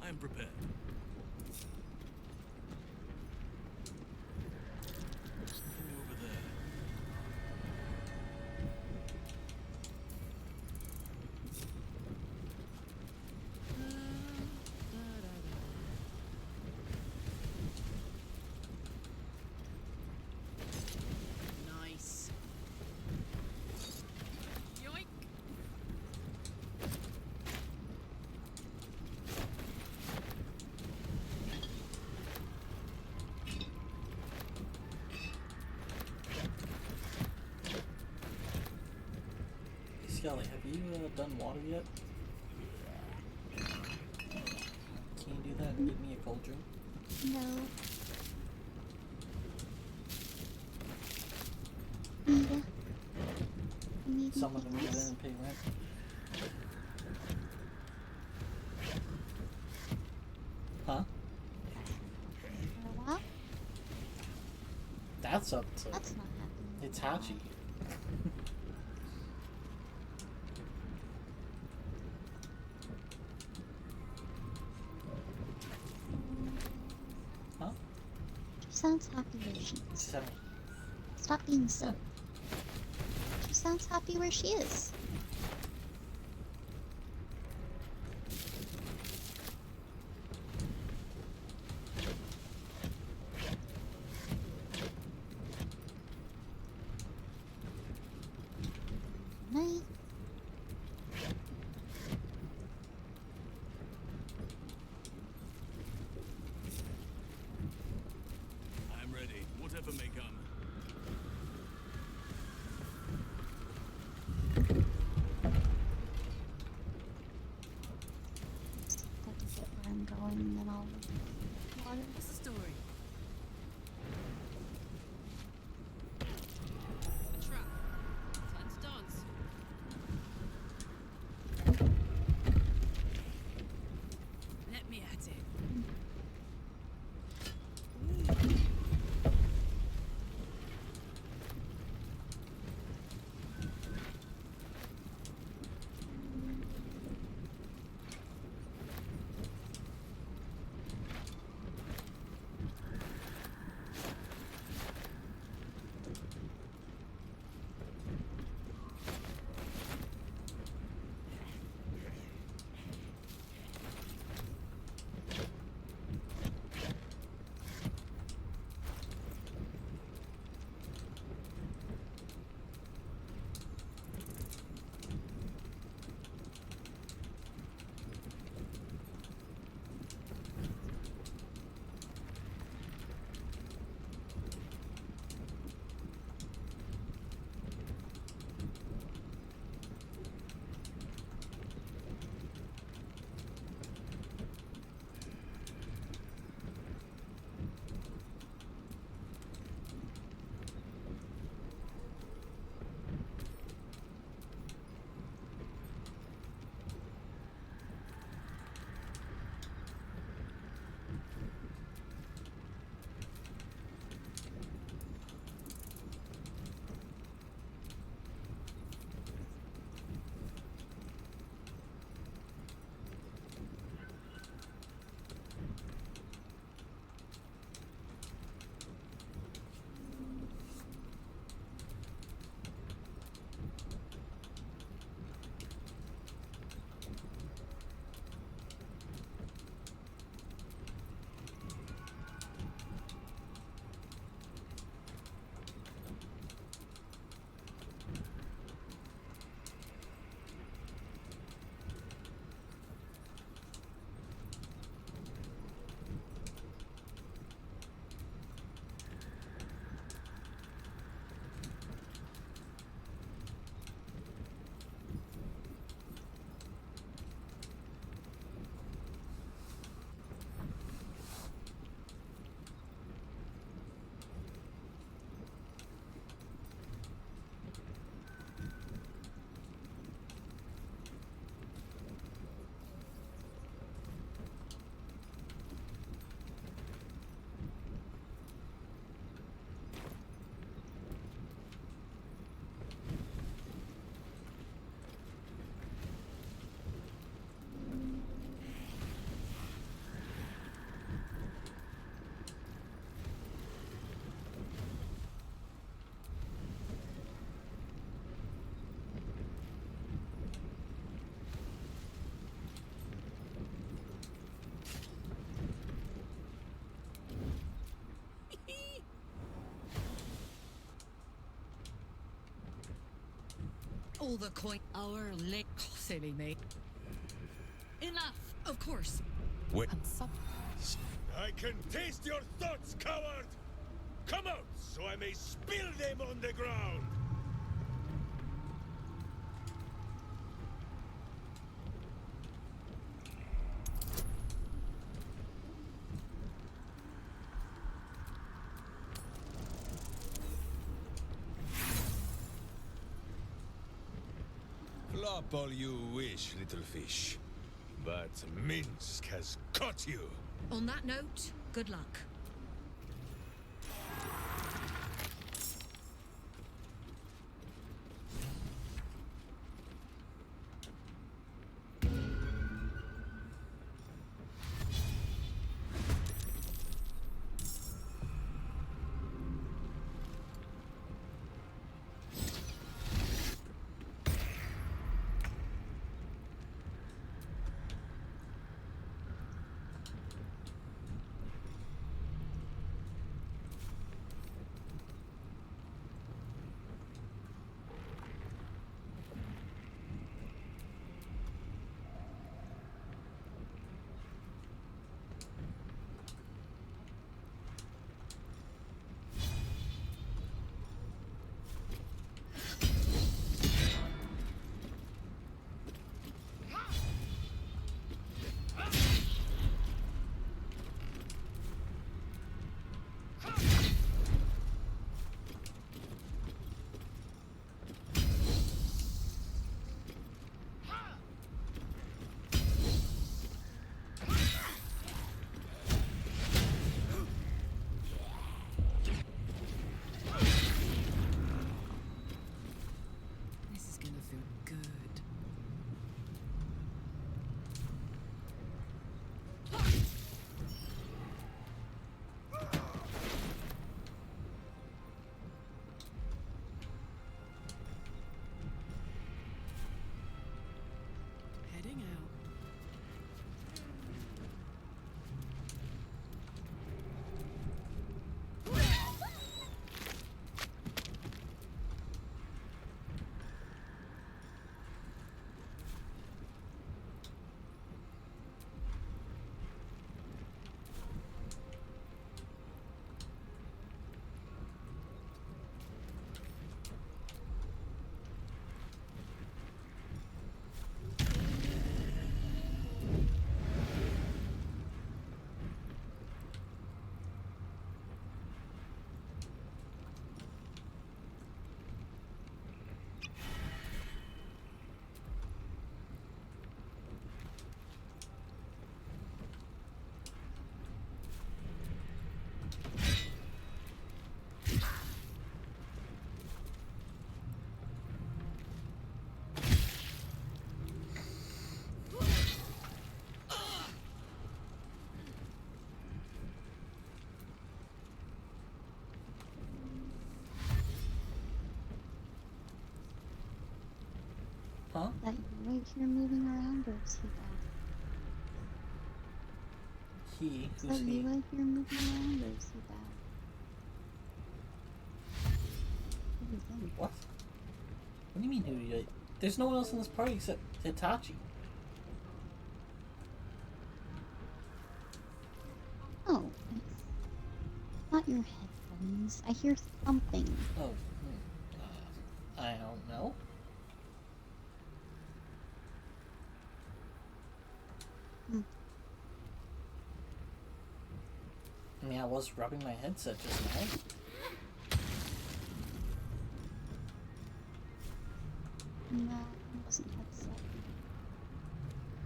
I am prepared. Over there. Nice. Yoink. Hey, Skelly, have you done water yet? Can you do that and give me a cold drink? No. Need Someone to move anything in else? and pay rent? Huh? For a while? That's up to... That's not happening. It's Hachi. Huh? She sounds happy where she is. Seven. Stop being so. She sounds happy where she is. Night. I'm ready. Whatever may come. I can get where I'm going and then I'll water. What's the story? A trap. Time to dance. Let me at it. all the coin. Our lake. Silly mate. Enough, of course. Wait. I can taste your thoughts, coward! Come out, so I may spill them on the ground! Flop all you wish, little fish. But Minsk has caught you. On that note, good luck. This is gonna feel good. Heading out. Huh? That you right here moving around, or is he back? He? Is Who's that he? you right here moving around, or is he back? What do you think? What? What do you mean who you? There's no one else in this party except Hitachi. Oh, it's not your headphones. I hear something. Oh. I don't know. I mean, I was rubbing my headset just now. No, it wasn't headset.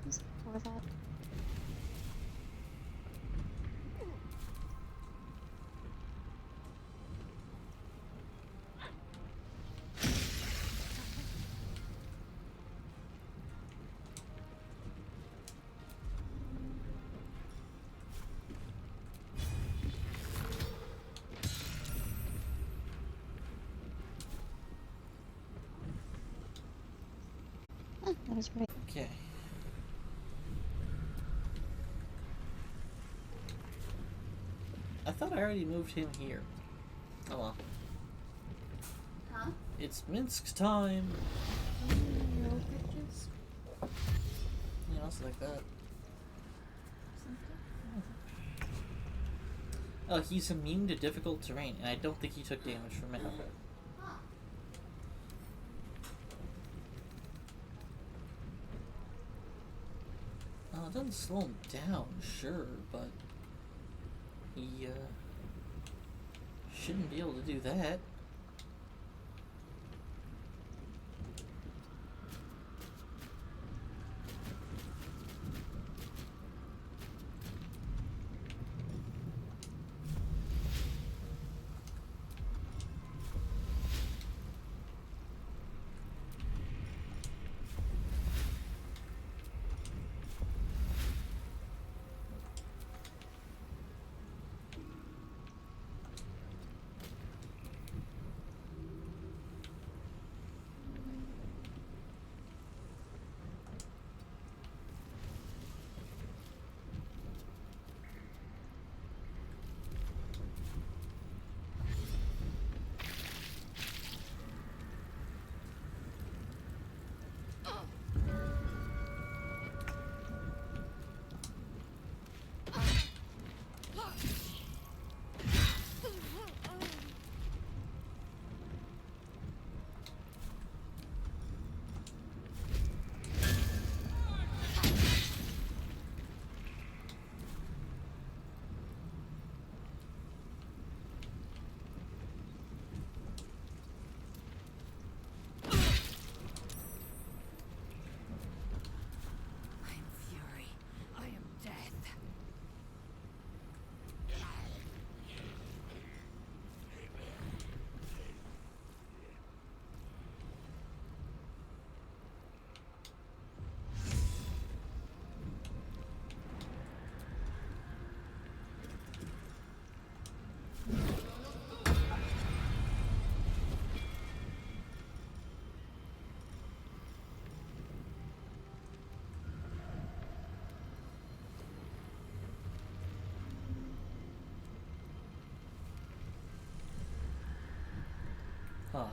It was before that. That was right. Okay. I thought I already moved him here. Oh well. Huh? It's Minsk time. else like that. Oh, he's immune to difficult terrain, and I don't think he took damage from it. It doesn't slow him down, sure, but he shouldn't be able to do that. Huh.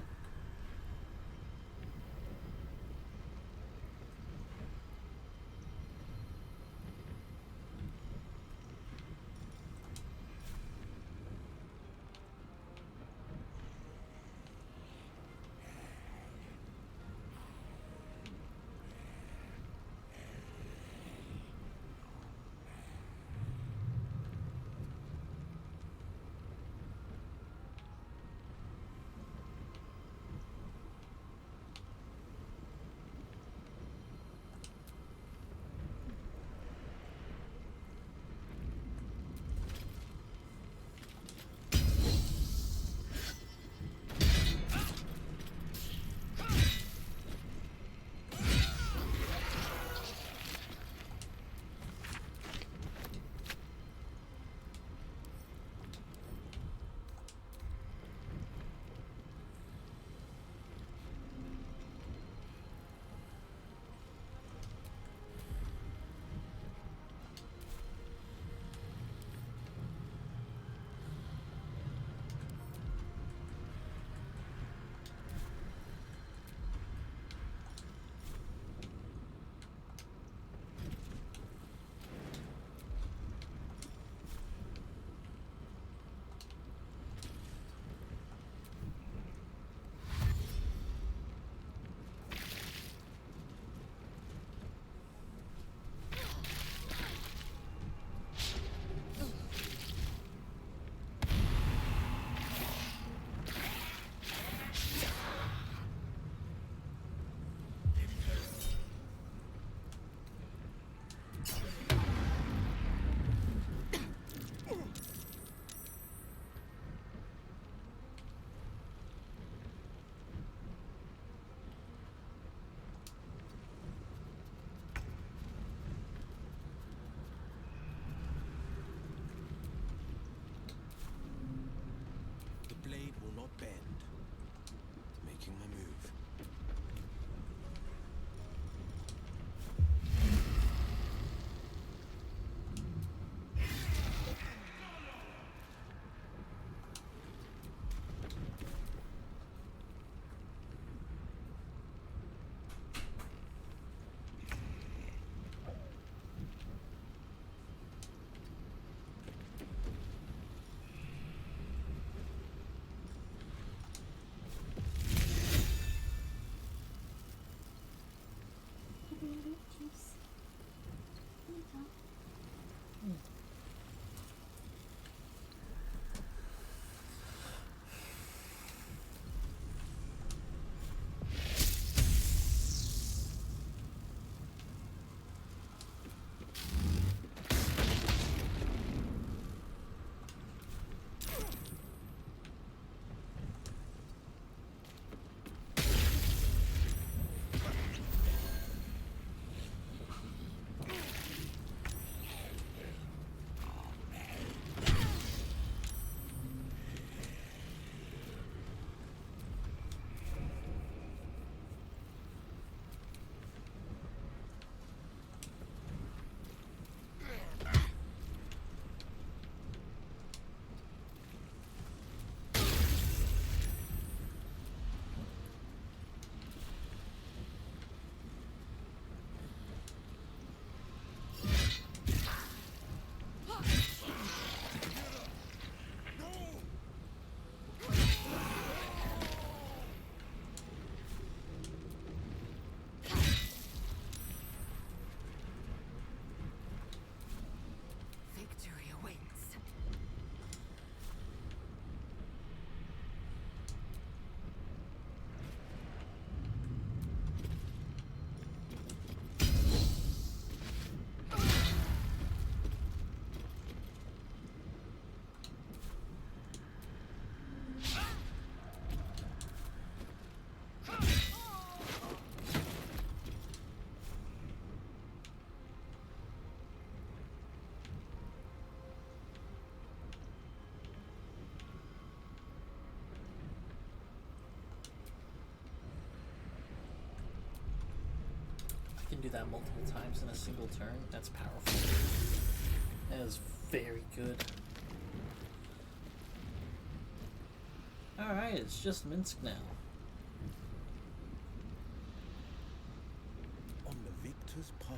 that multiple times in a single turn. That's powerful. That is very good. Alright, it's just Minsk now. On the victor's path.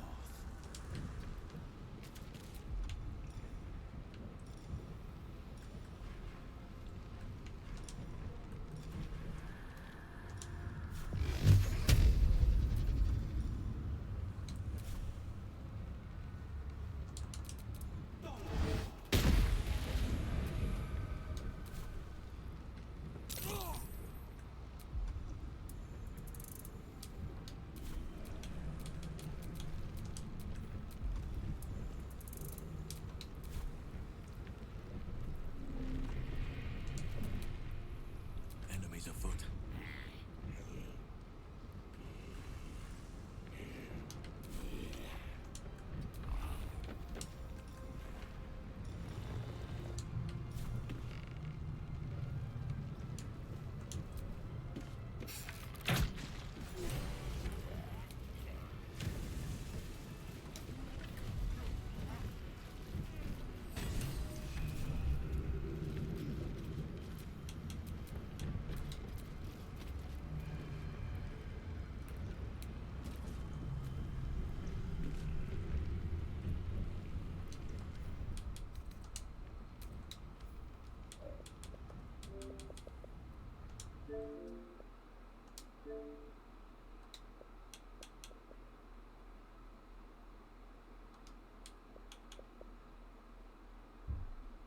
Enemies afoot.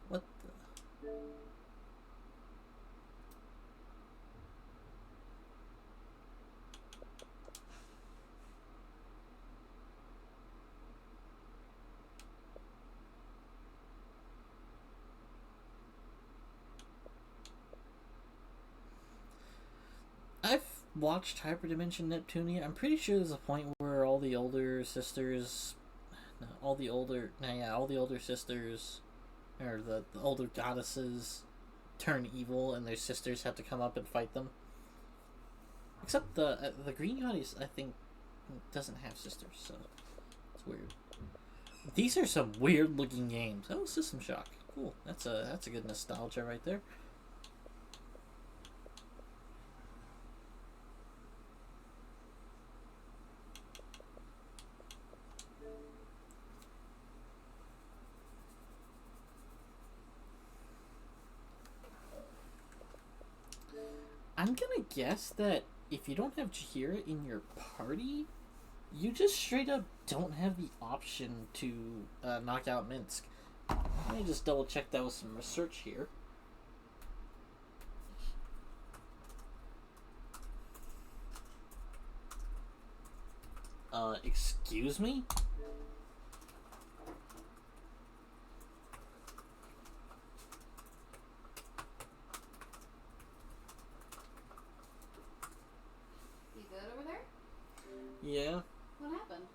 What the? I've watched Hyperdimension Neptunia. I'm pretty sure there's a point where all the older sisters, all the older sisters, or the older goddesses, turn evil, and their sisters have to come up and fight them. Except the green goddess, I think, doesn't have sisters, so it's weird. These are some weird looking games. Oh, System Shock, cool. That's a good nostalgia right there. I'm gonna guess that if you don't have Chihira in your party, you just straight up don't have the option to knock out Minsk. Let me just double check that with some research here. Excuse me? Yeah. What happened?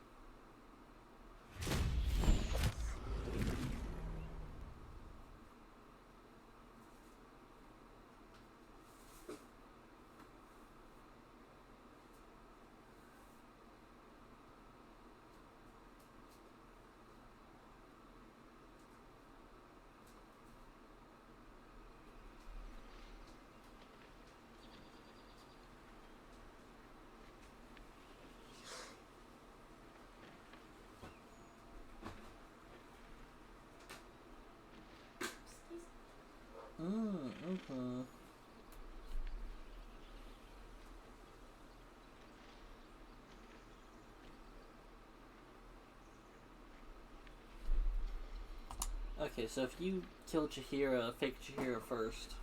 Mm-hmm. Okay, so if you kill Chihira, fake Chihira first.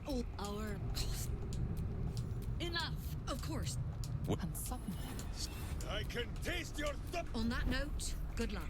all our cost. Enough, of course. And suddenly, I can taste your thumb. On that note, good luck.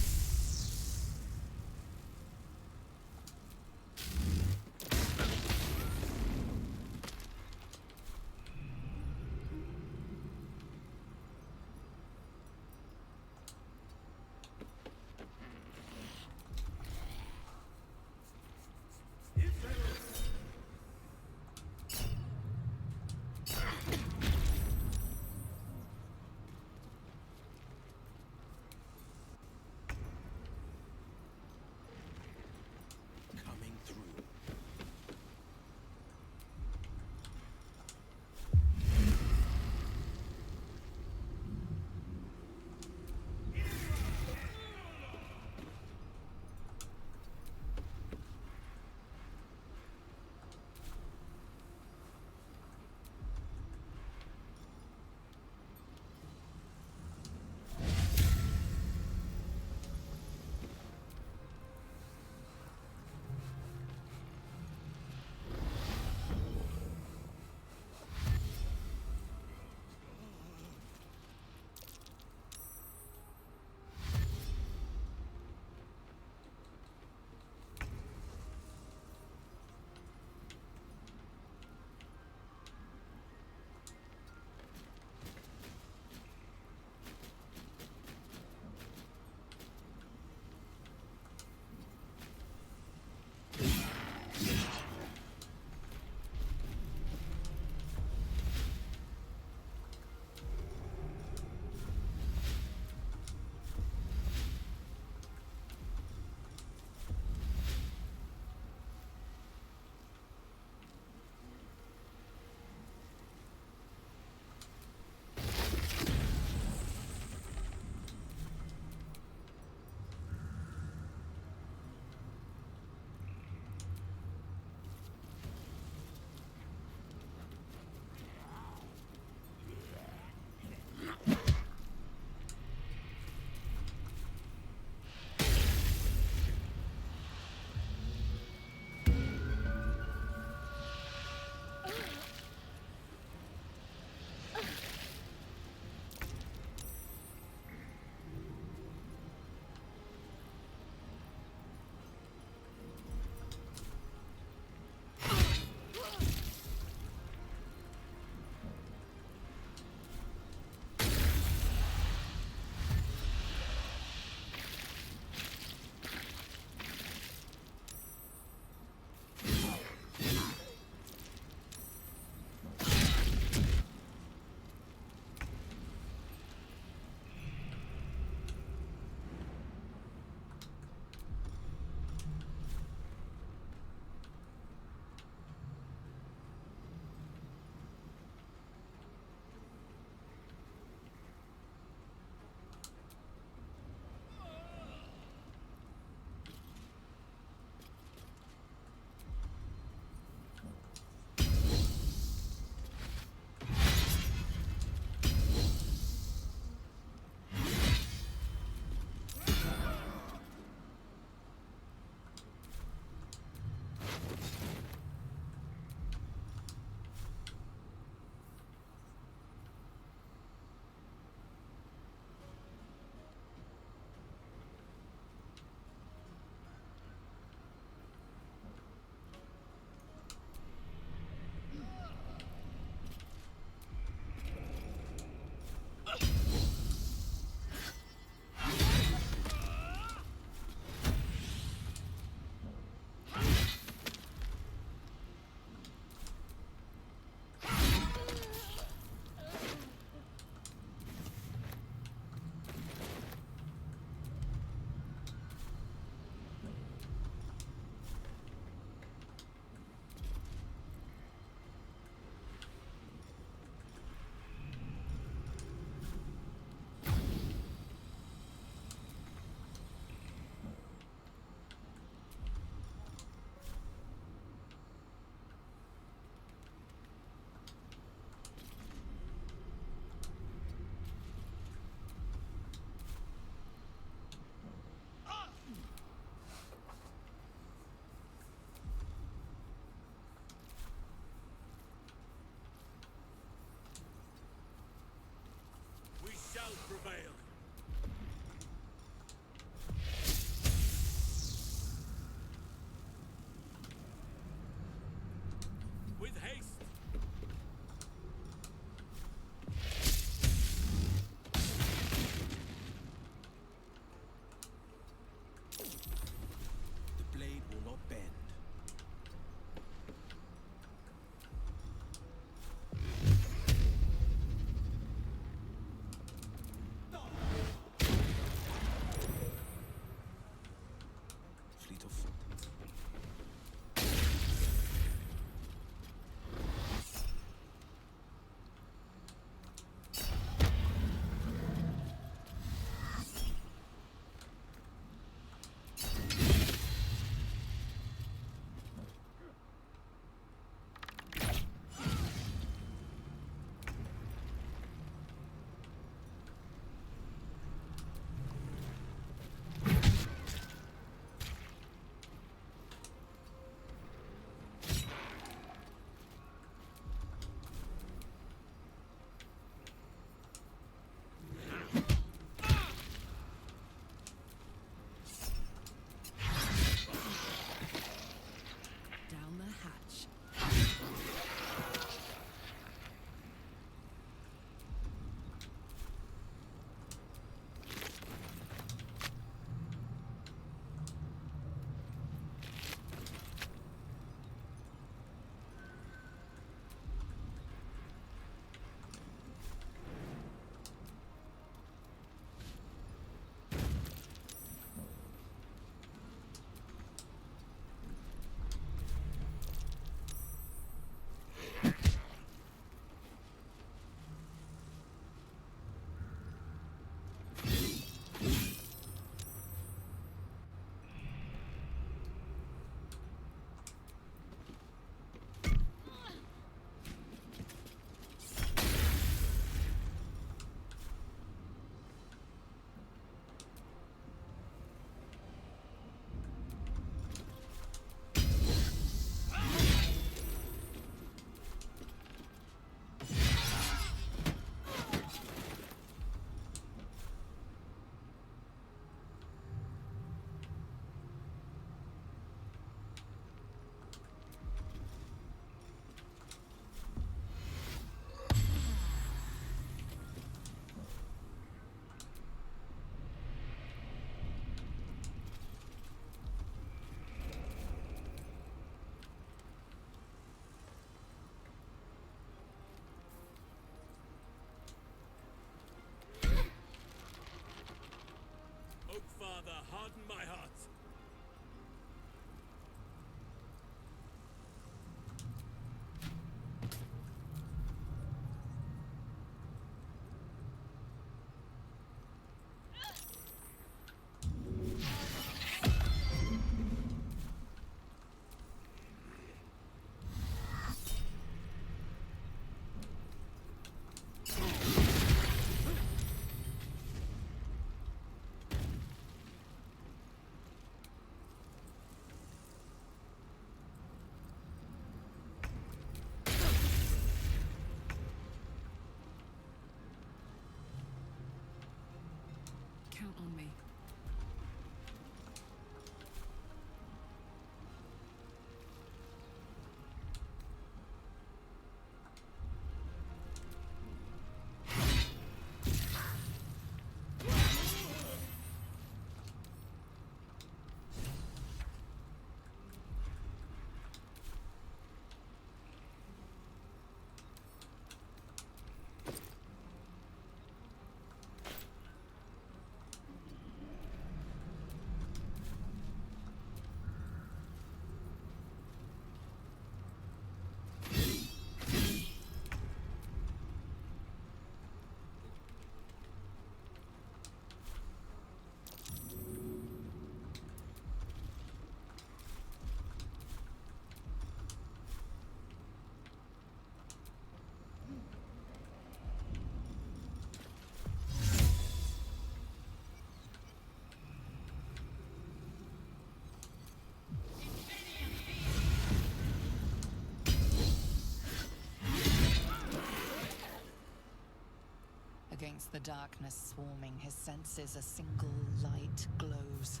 darkness swarming, his senses a single light glows.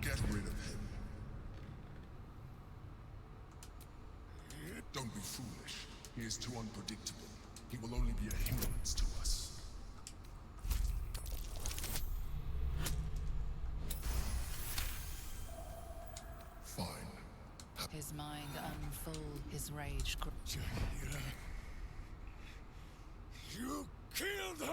Get rid of him. Don't be foolish. He is too unpredictable. He will only be a hindrance to us. Fine. His mind unfull, his rage grows. You killed her!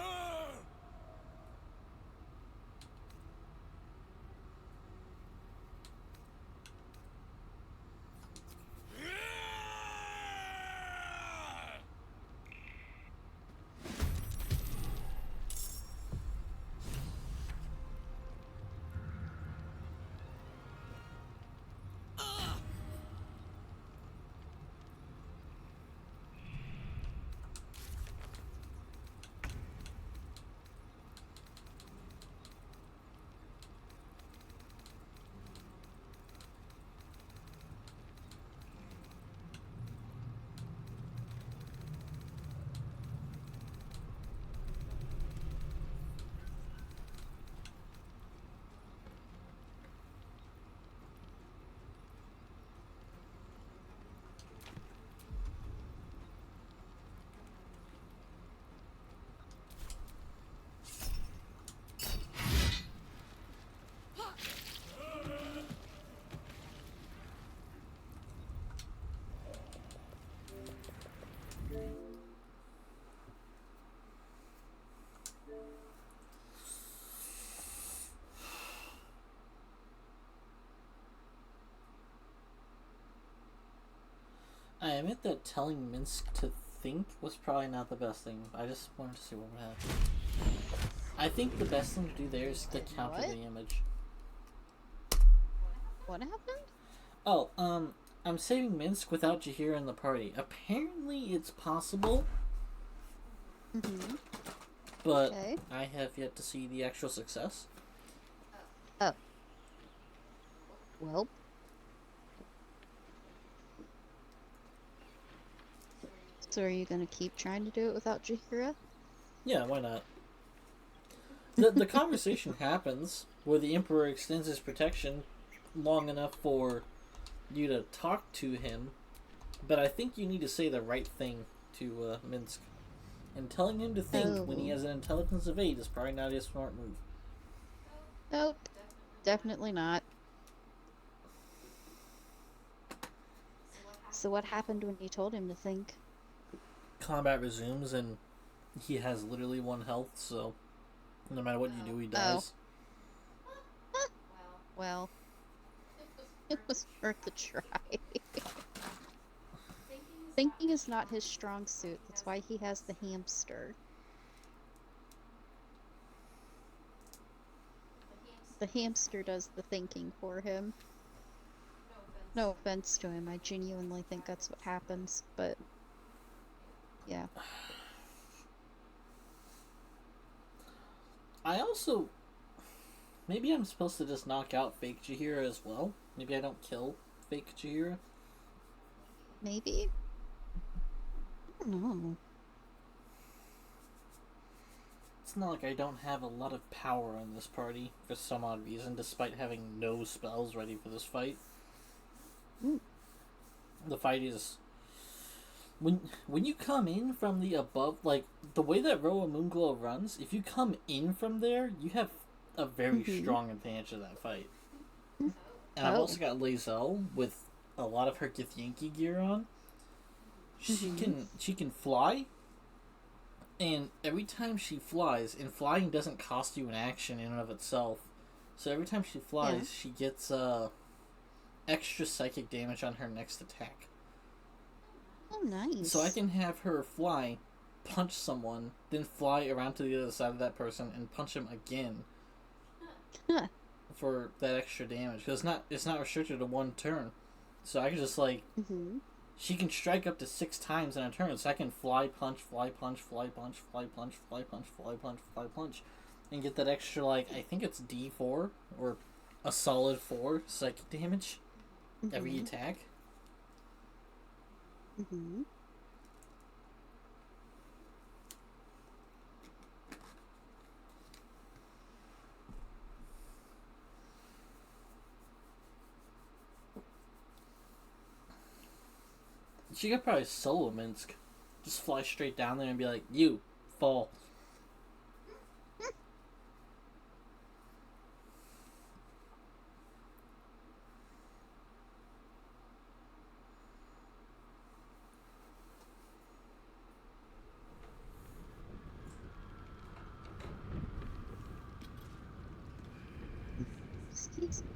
I admit that telling Minsk to think was probably not the best thing. I just wanted to see what would happen. I think the best thing to do there is to counter What? the image. What happened? Oh, I'm saving Minsk without Jahira in the party. Apparently it's possible, Mm-hmm. but Okay. I have yet to see the actual success. Oh. Well. So are you gonna keep trying to do it without Jahira? Yeah, why not? The conversation happens where the Emperor extends his protection long enough for you to talk to him, but I think you need to say the right thing to Minsk. And telling him to think when he has an intelligence of 8 is probably not a smart move. Nope. Definitely not. So what happened when you told him to think? Combat resumes and he has literally 1 health, so no matter what you do, he dies. Well, it was worth a try. Thinking is not his strong suit. That's why he has the hamster. The hamster does the thinking for him. No offense to him, I genuinely think that's what happens, but yeah. I also... Maybe I'm supposed to just knock out fake Jahira as well. Maybe I don't kill fake Jahira. Maybe? I don't know. It's not like I don't have a lot of power in this party for some odd reason, despite having no spells ready for this fight. The fight is... When you come in from the above, like, the way that Roa Moonglow runs, if you come in from there, you have a very strong advantage of that fight. And I've also got Lae'zel with a lot of her Githyanki gear on. She can fly, and every time she flies, and flying doesn't cost you an action in and of itself, so every time she flies, she gets extra psychic damage on her next attack. Oh, nice. So I can have her fly, punch someone, then fly around to the other side of that person and punch him again for that extra damage. Because it's not restricted to 1 turn. So I can just, like... She can strike up to 6 times in a turn, so I can fly, punch, fly, punch, fly, punch, fly, punch, fly, punch, fly, punch, fly, punch. And get that extra, like, I think it's D4, or a solid 4 psychic damage every attack. She could probably solo Minsk. Just fly straight down there and be like, you, fall. Excuse me.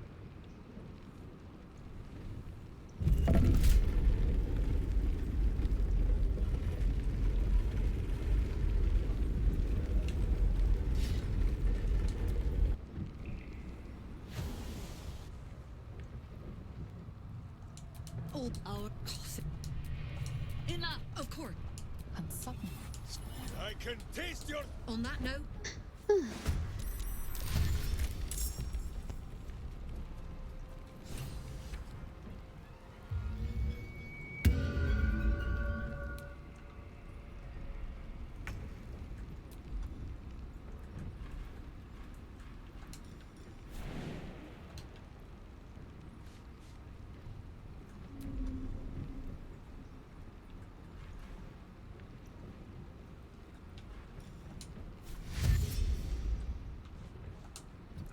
Oh, our cause. Enough, of course. And suddenly, I can taste your... On that note,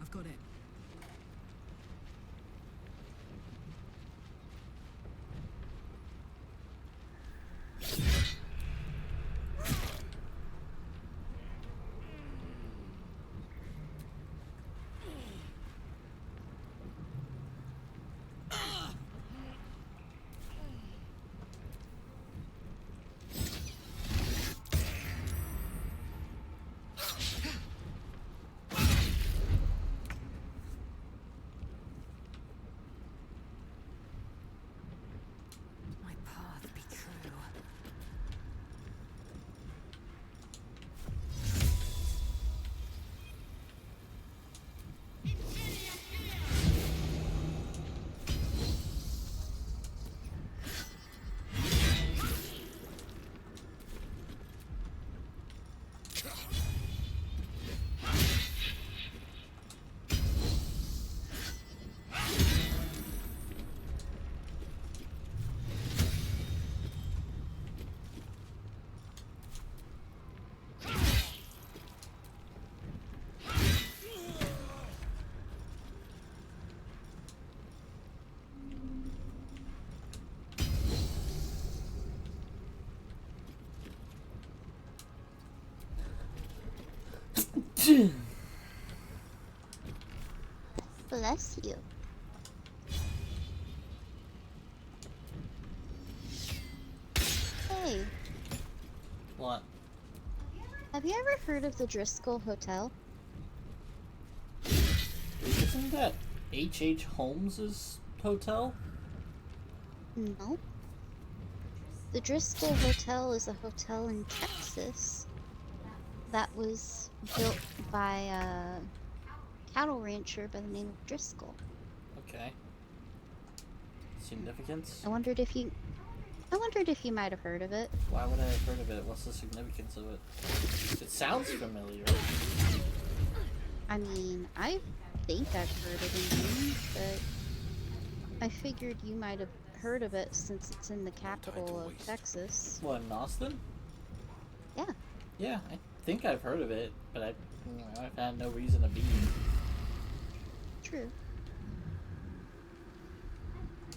I've got it. my path be true. Bless you. Hey, What? have you ever heard of the Driscoll Hotel? Isn't that H.H. Holmes's hotel? No. The Driscoll Hotel is a hotel in Texas that was built by a cattle rancher by the name of Driscoll. Okay. Significance? I wondered if you might have heard of it. Why would I have heard of it? What's the significance of it? It sounds familiar. I mean, I think I've heard it in game, but I figured you might have heard of it since it's in the capital of Texas. What, in Austin? Yeah. Yeah, I think I've heard of it, but I've had no reason to be. True.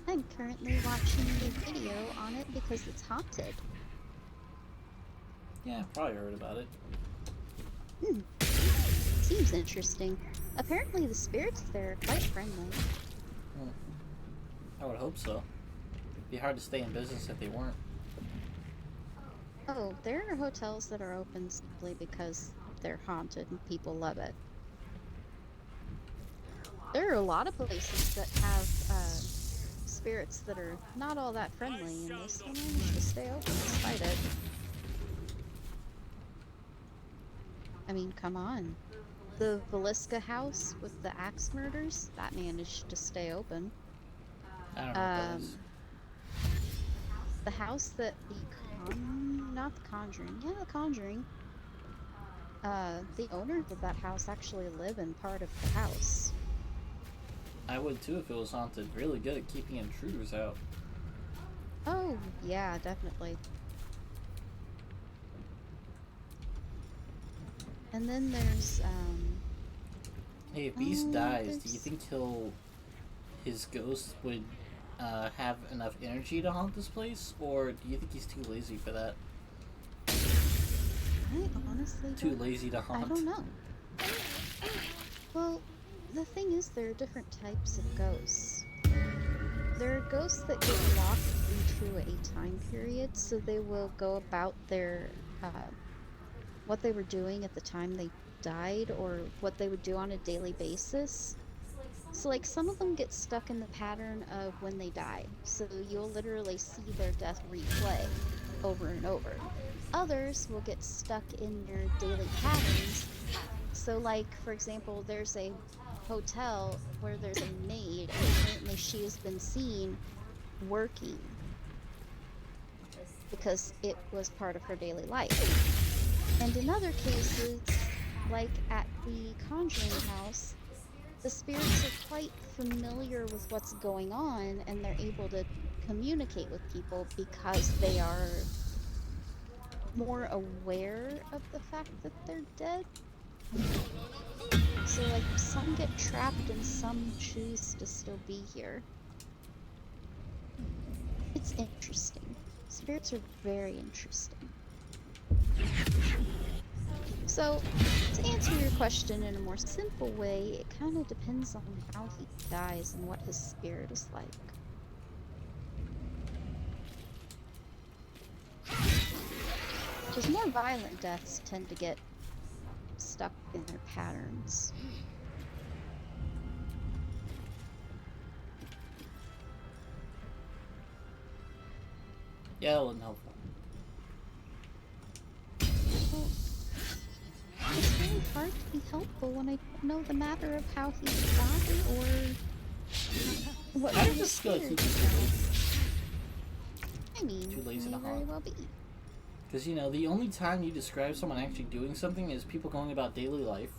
I'm currently watching a video on it because it's haunted. Yeah, probably heard about it. Seems interesting. Apparently the spirits there are quite friendly. I would hope so. It'd be hard to stay in business if they weren't. Oh, there are hotels that are open simply because they're haunted and people love it. There are a lot of places that have spirits that are not all that friendly, and they still manage to stay open despite it. I mean, come on. The Velisca house with the axe murders, that managed to stay open. I don't know what that is. The house that not the Conjuring, yeah, the Conjuring. The owners of that house actually live in part of the house. I would too if it was haunted. Really good at keeping intruders out. Oh, yeah, definitely. And then there's, Hey, if Beast dies, do you there's- think his ghost would have enough energy to haunt this place, or do you think he's too lazy for that? I honestly Too lazy to haunt? I don't know. Well, the thing is, there are different types of ghosts. There are ghosts that get locked into a time period, so they will go about their, what they were doing at the time they died, or what they would do on a daily basis. So, like, some of them get stuck in the pattern of when they die, so you'll literally see their death replay over and over. Others will get stuck in their daily patterns. So, like, for example, there's a hotel where there's a maid, and apparently she has been seen working because it was part of her daily life. And in other cases, like at the Conjuring House, the spirits are quite familiar with what's going on, and they're able to communicate with people because they are more aware of the fact that they're dead. So, like, some get trapped and some choose to still be here. It's interesting. Spirits are very interesting. So, to answer your question in a more simple way, it kind of depends on how he dies and what his spirit is like. Because more violent deaths tend to get stuck in their patterns. Yeah, that wasn't helpful. Well, it's really hard to be helpful when I don't know the matter of how he died or what I his just feel like spirit he's is like. I mean, too lazy he to may very haunt. well be. Because, you know, the only time you describe someone actually doing something is people going about daily life,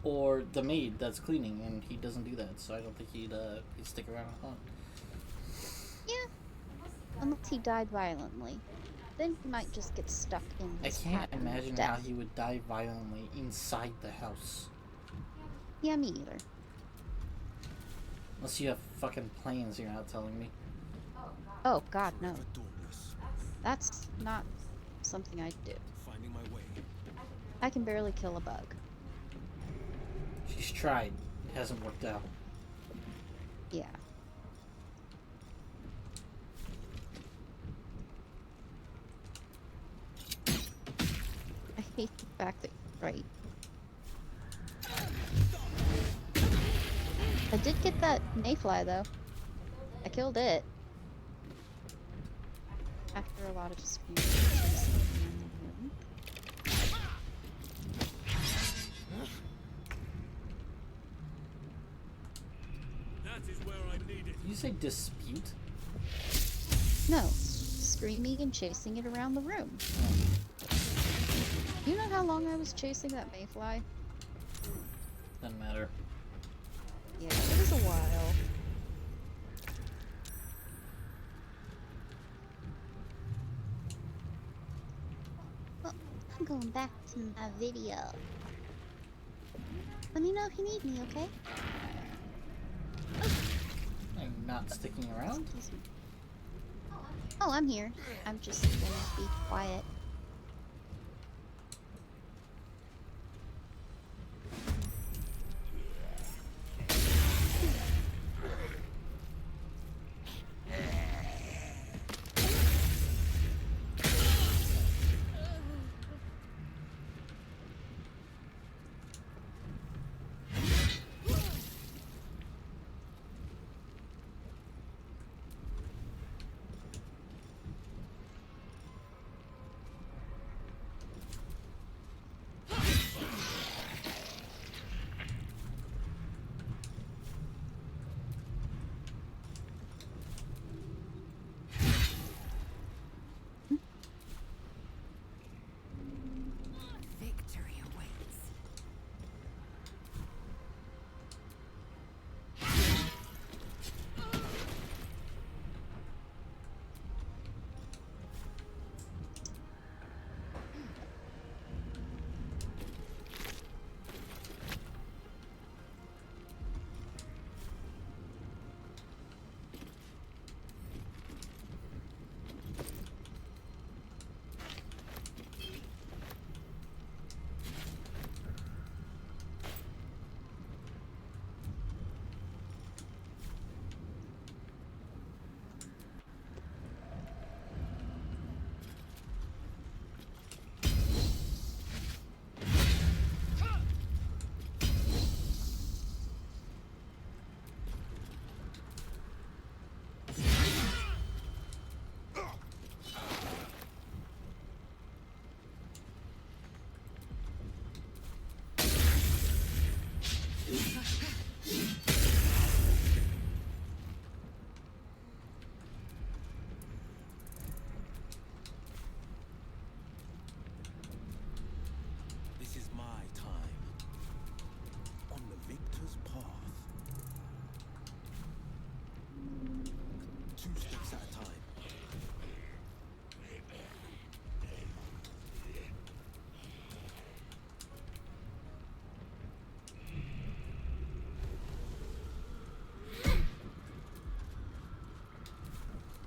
or the maid that's cleaning, and he doesn't do that, so I don't think he'd stick around and haunt. Yeah, unless he died violently. Then he might just get stuck in I his can't pattern of imagine death. how he would die violently inside the house. Yeah, me either. Unless you have fucking plans you're not telling me. Oh, God, no. That's not something I'd do. Finding my way. I can barely kill a bug. She's tried. It hasn't worked out. Yeah. I hate the fact that you're right. I did get that mayfly, though. I killed it. After a lot of screaming and chasing around the room. That is where I need it. Did you say dispute? No. Screaming and chasing it around the room. You know how long I was chasing that mayfly? Doesn't matter. Yeah, it was a while. Well, I'm going back to my video. Let me know if you need me, okay? I'm not sticking around. Excuse me. Oh, I'm here. I'm just gonna be quiet. 2 steps at a time.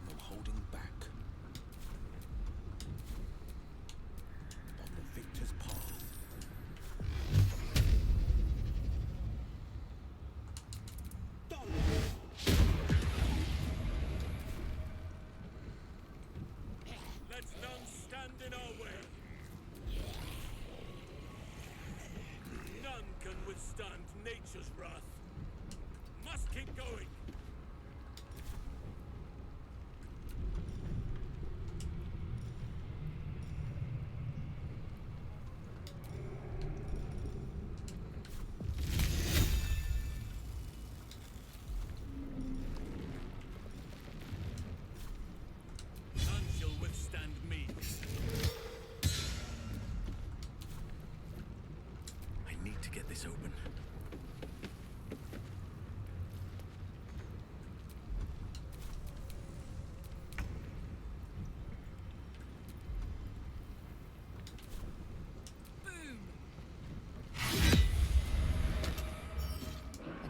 No holding back. On the victor's path. Let none stand in our way. None can withstand nature's wrath. Must keep going. None shall withstand me. I need to get this open.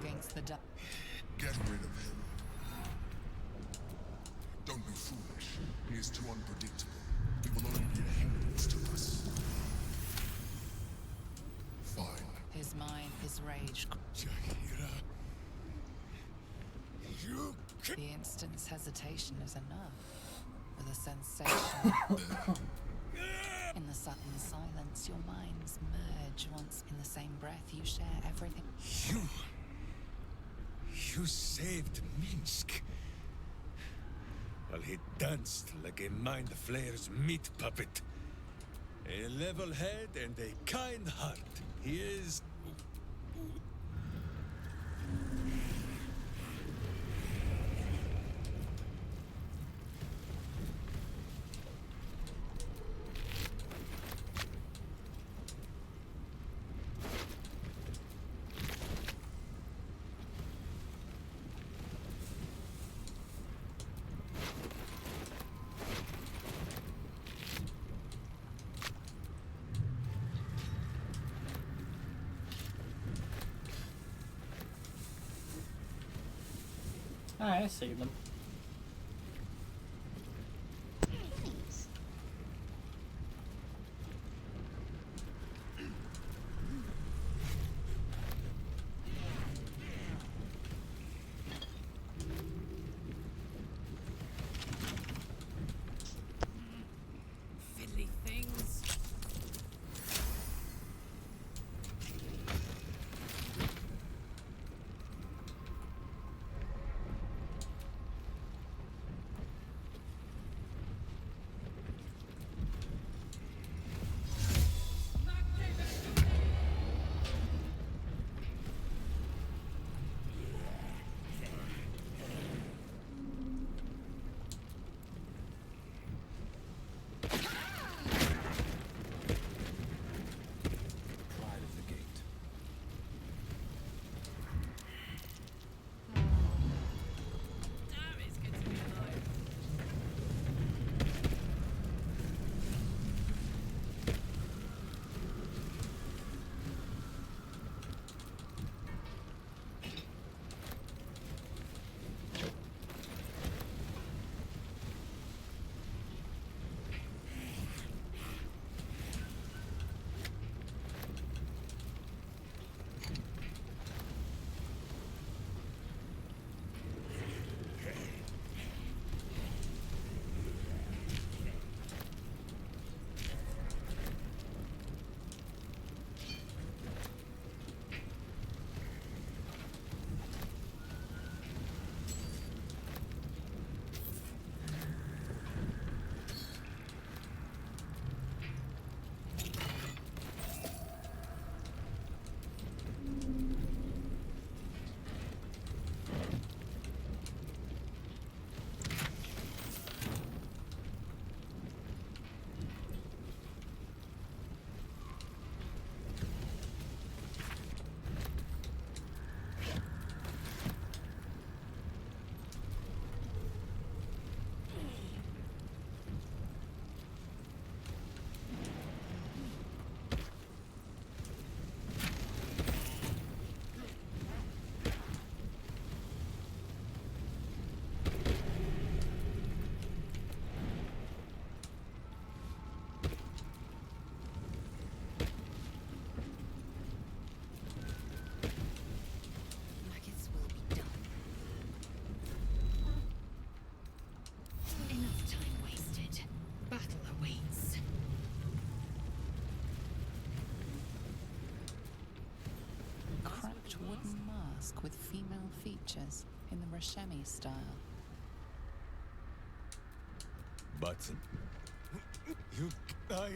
Against the dark. Get rid of him. Don't be foolish. He is too unpredictable. He will only be a hindrance to us. Fine. His mind, his rage. Jaheira. You The instant's hesitation is enough. For the sensation. In the sudden silence, your minds merge once in the same breath. You share everything. You saved Minsk. While he danced like a mind flayer's meat puppet. A level head and a kind heart. He is... I saved them. Nice. Fiddly things. mask with female features in the Rashemi style. But you, no,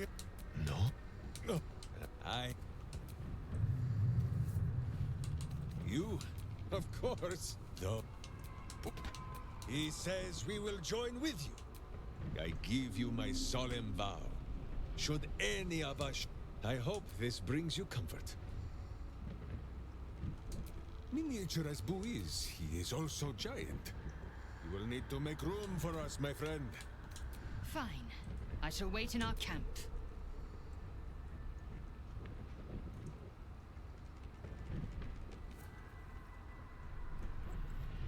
you, of course, though. He says we will join with you. I give you my solemn vow. Should any of us, I hope this brings you comfort. Miniature as Boo is, he is also giant. You will need to make room for us, my friend. Fine. I shall wait in our camp.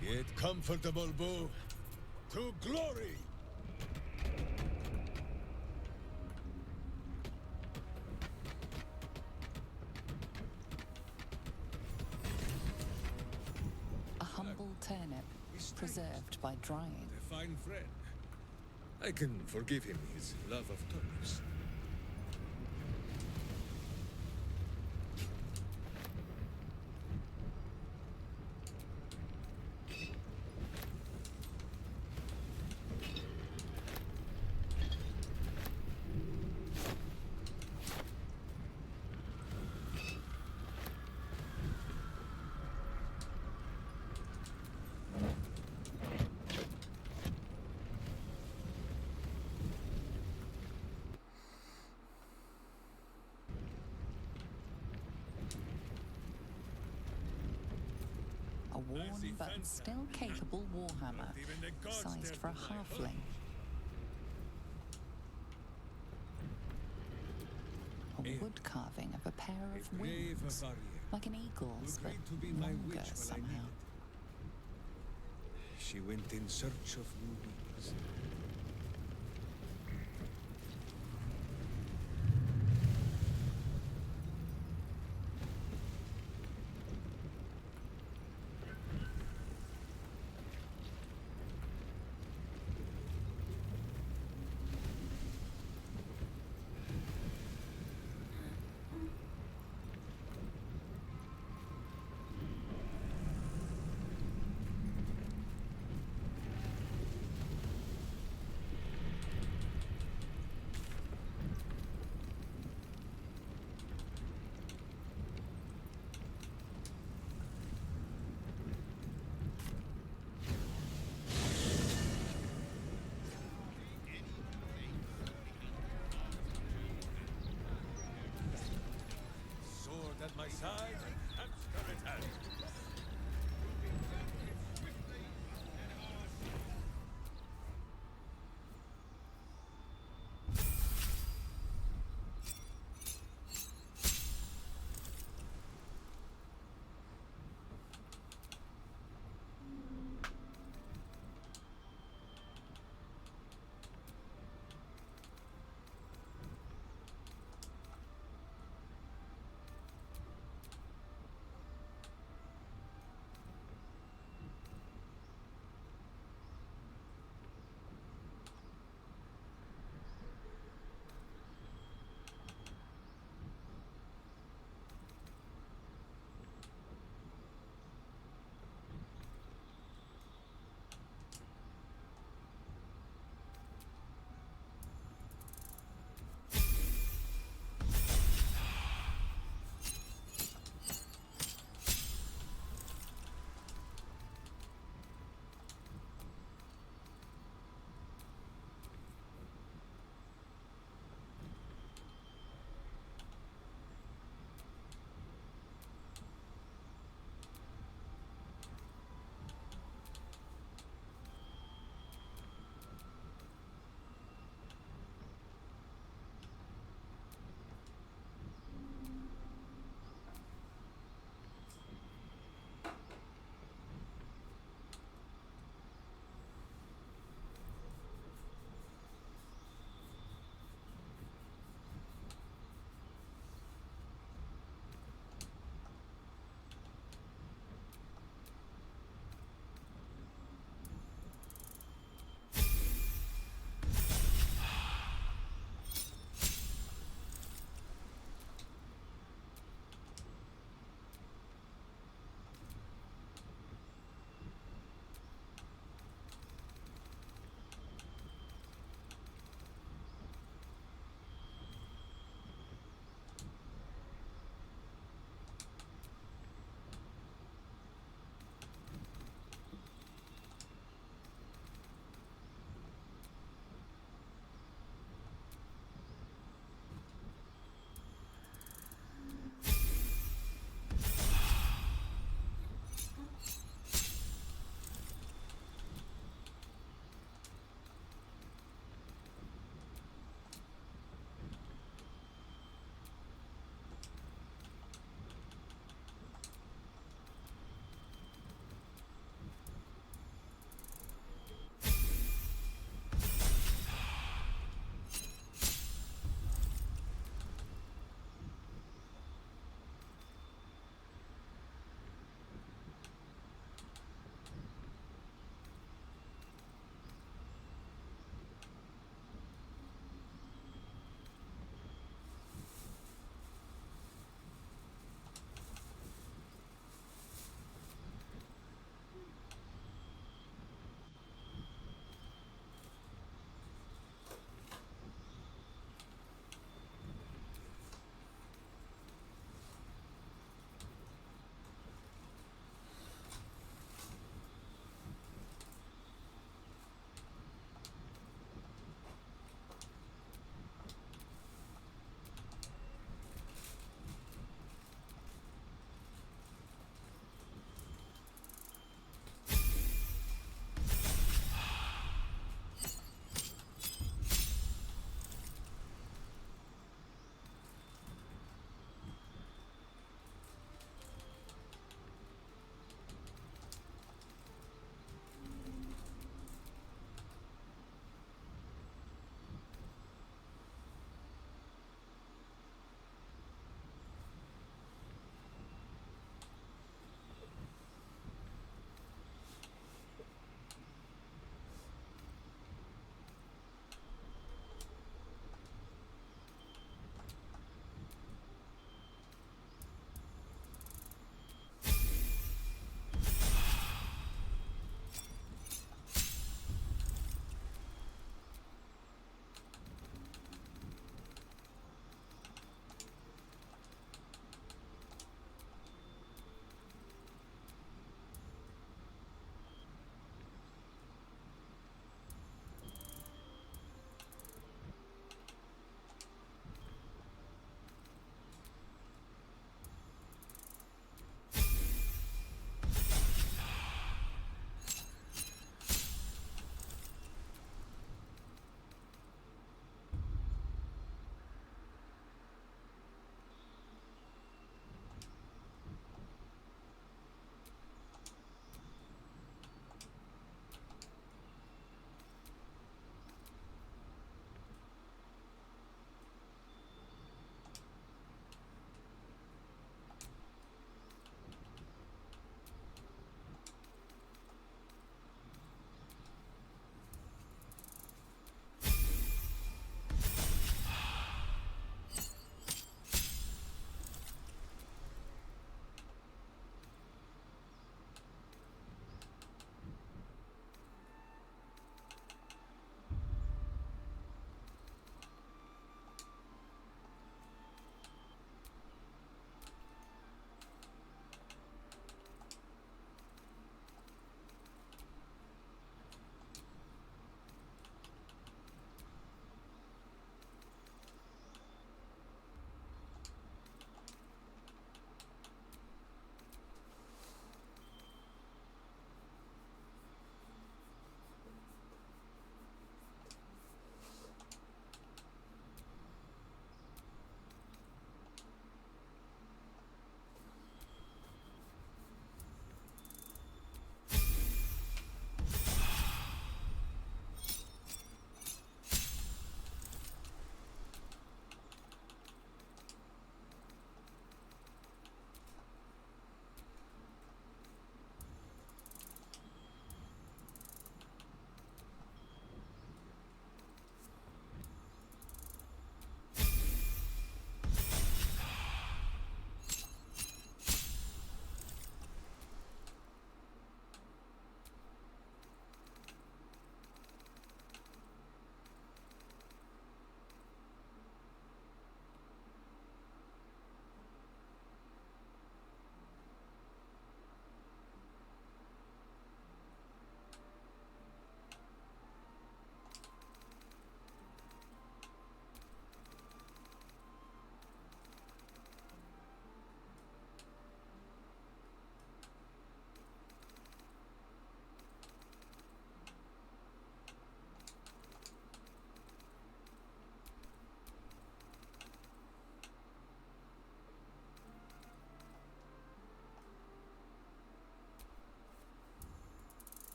Get comfortable, Boo. To glory! A humble turnip, preserved by drying. A fine friend. I can forgive him his love of turnips. A worn but still capable warhammer, sized for a halfling. A wood carving of a pair of wings, like an eagle's, but longer somehow. She went in search of new wings.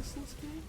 useless game?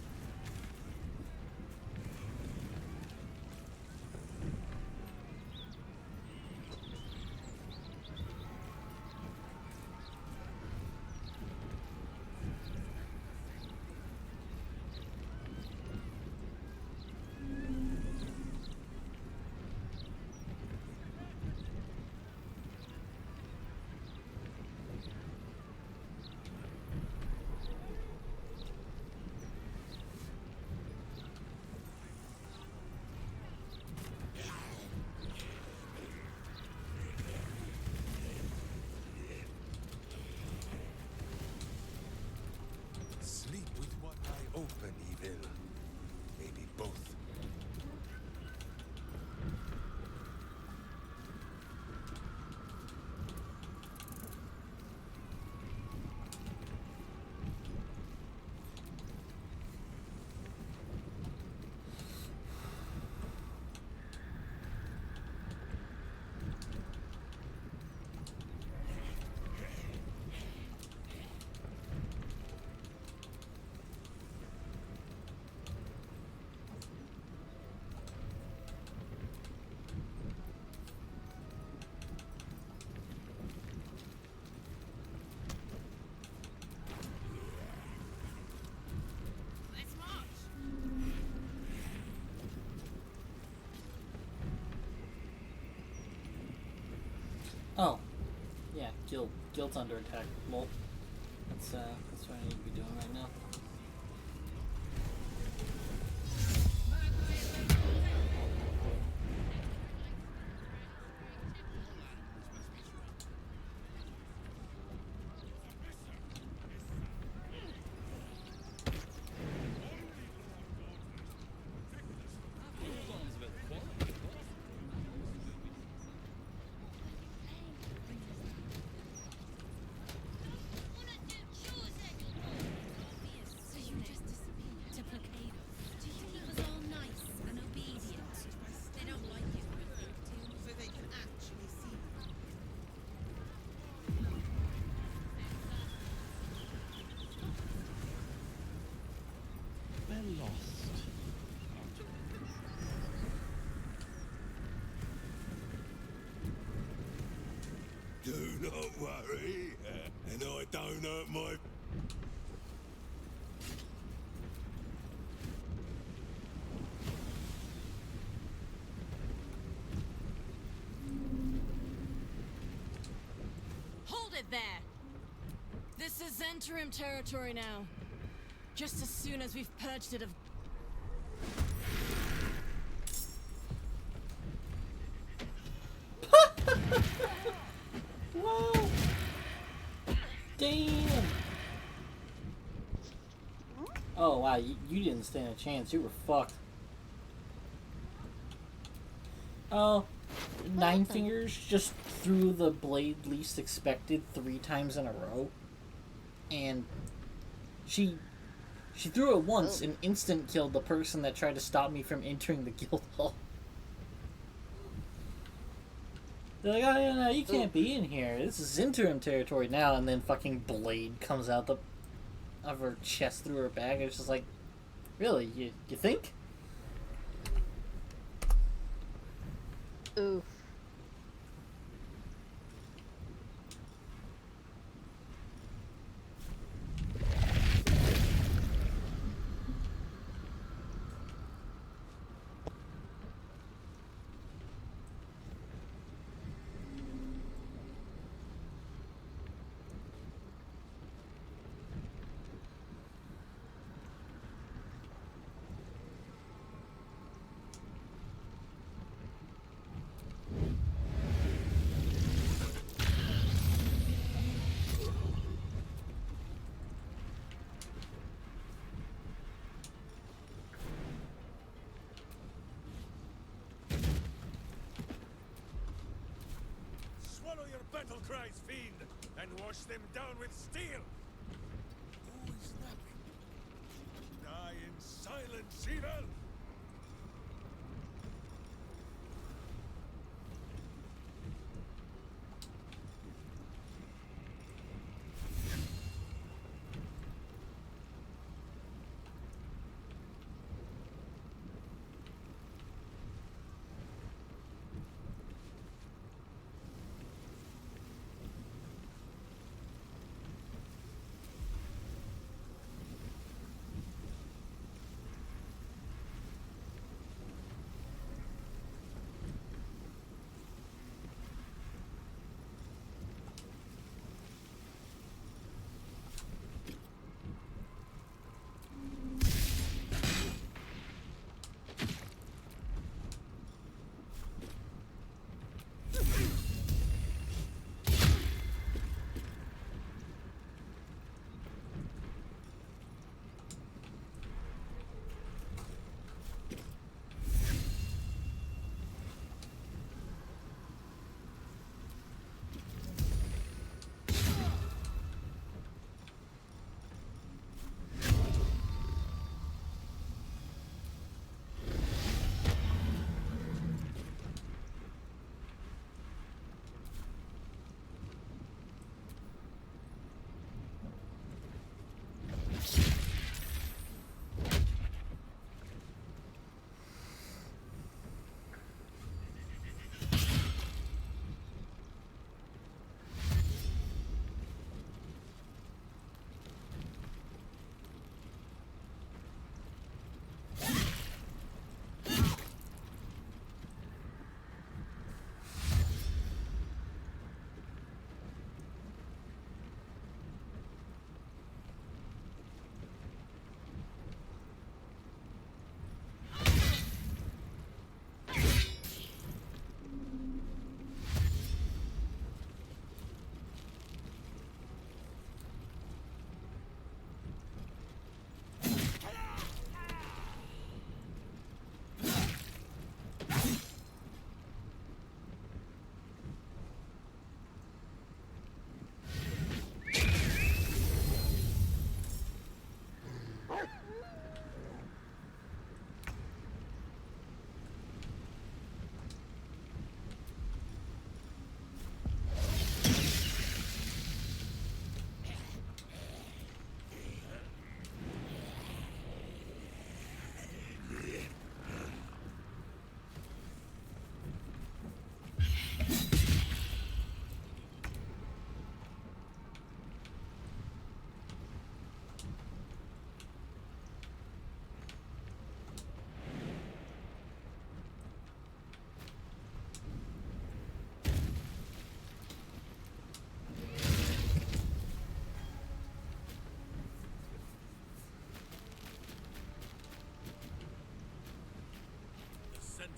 Sleep with one eye open, evil. Maybe both. Oh, yeah, guild's under attack. Lol. That's what I need to be doing right now. We're lost. Do not worry, and I don't hurt my... Hold it there! This is interim territory now. Just as soon as we've purged it of... Whoa! Damn! Oh wow, you didn't stand a chance. You were fucked. Oh, Nine Fingers just threw the blade least expected 3 times in a row. And she threw it once and instant killed the person that tried to stop me from entering the guild hall. They're like, oh yeah, no, you can't be in here. This is interim territory now. And then fucking blade comes out of her chest through her back. It's just like, really, you think? Oof. Swallow your battle cries, fiend, and wash them down with steel! Who is napping? Die in silence, evil!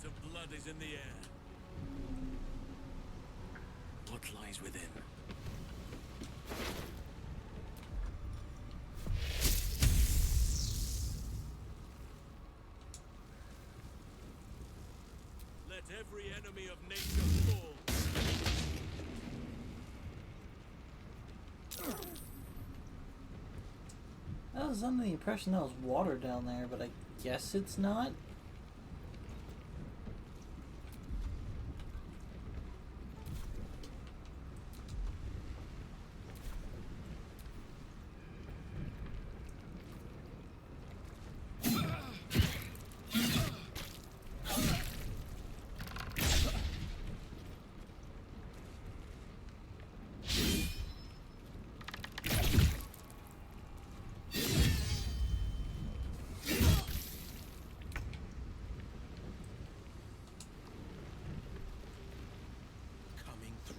scent of blood is in the air. What lies within? Let every enemy of nature fall. I was under the impression that was water down there, but I guess it's not. Coming through.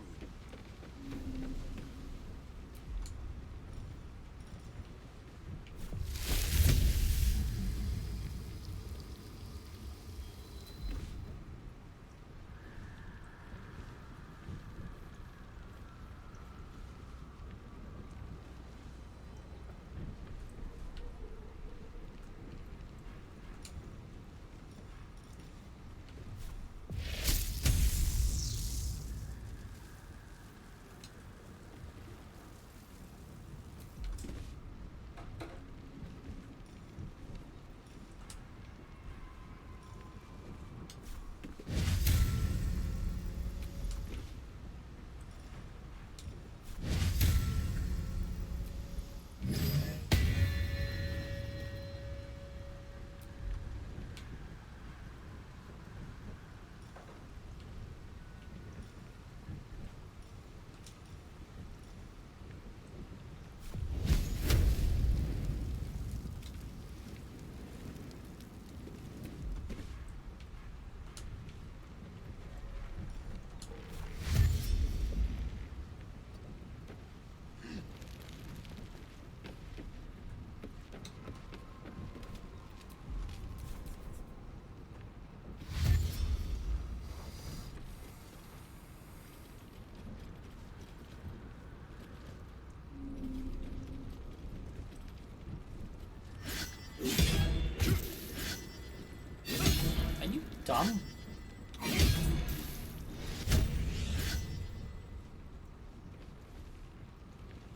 Are you dumb?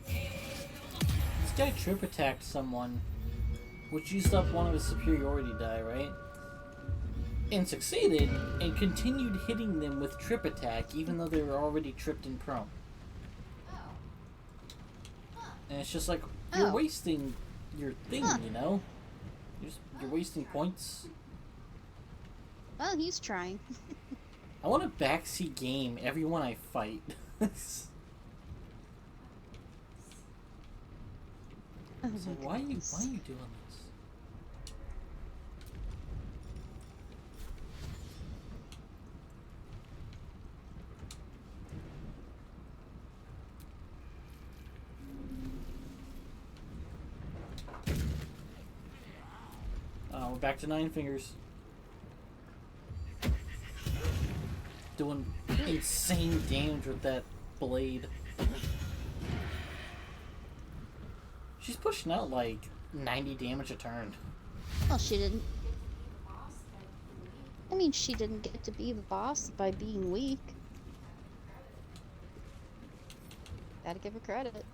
This guy trip attacked someone, which used up one of his superiority die, right? And succeeded, and continued hitting them with trip attack, even though they were already tripped and prone. And it's just like, you're wasting your thing, you know? You're wasting points. Well, he's trying. I want to backseat game everyone I fight. So why are you doing this? We're back to 9 fingers. Doing insane damage with that blade. She's pushing out like 90 damage a turn. Well, she didn't. I mean, she didn't get to be the boss by being weak. Gotta give her credit.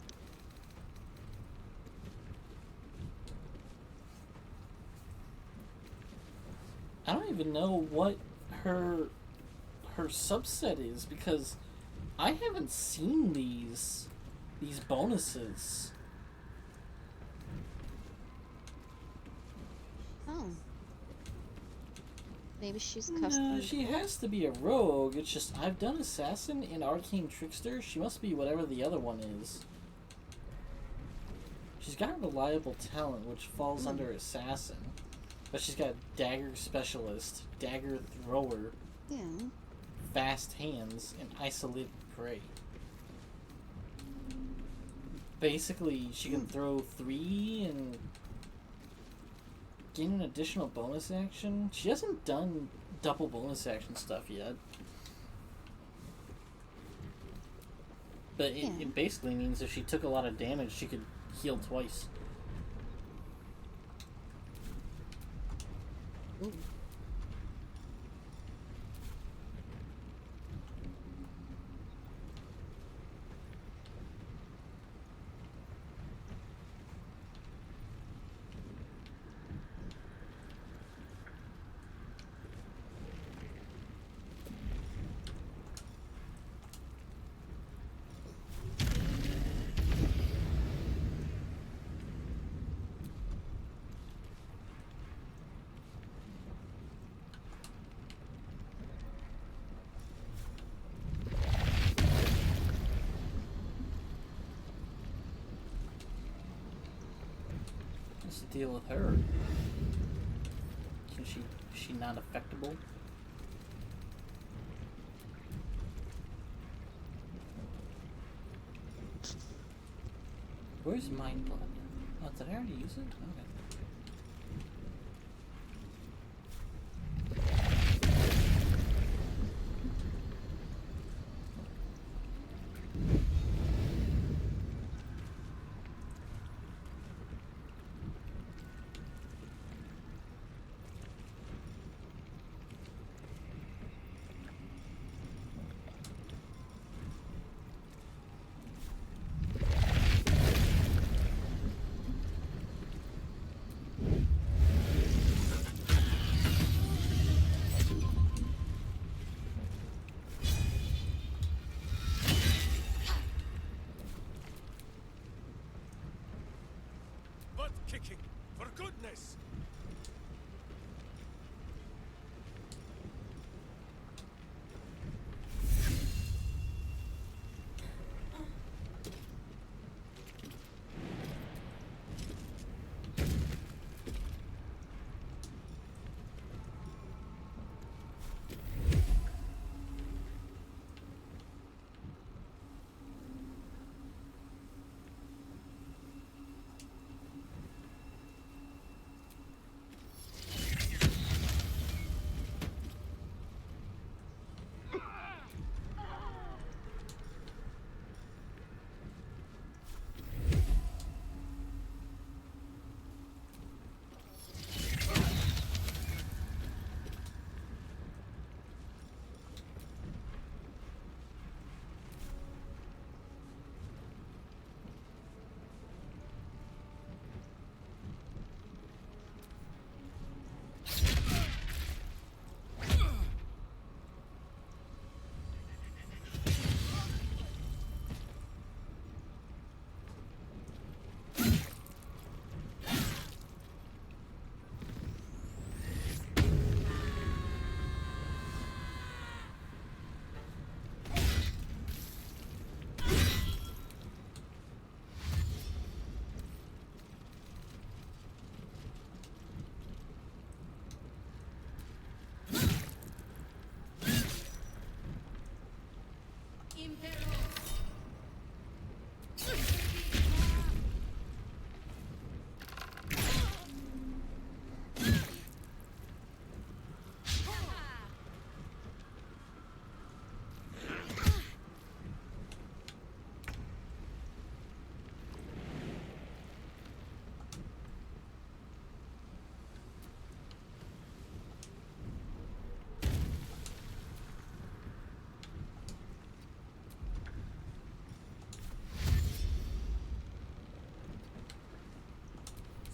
I don't even know what her subset is, because I haven't seen these bonuses. Oh. Maybe she's custom. No, she has to be a rogue. It's just, I've done Assassin and Arcane Trickster. She must be whatever the other one is. She's got Reliable Talent, which falls under Assassin. But she's got Dagger Specialist, Dagger Thrower, Yeah. Fast Hands, and Isolated Prey. Basically, she can throw 3 and gain an additional bonus action. She hasn't done double bonus action stuff yet. But it basically means if she took a lot of damage, she could heal twice. Ooh. What's the deal with her? Is she not affectable? Where's Mind Blood? Oh, did I already use it? Okay. Butt kicking, for goodness!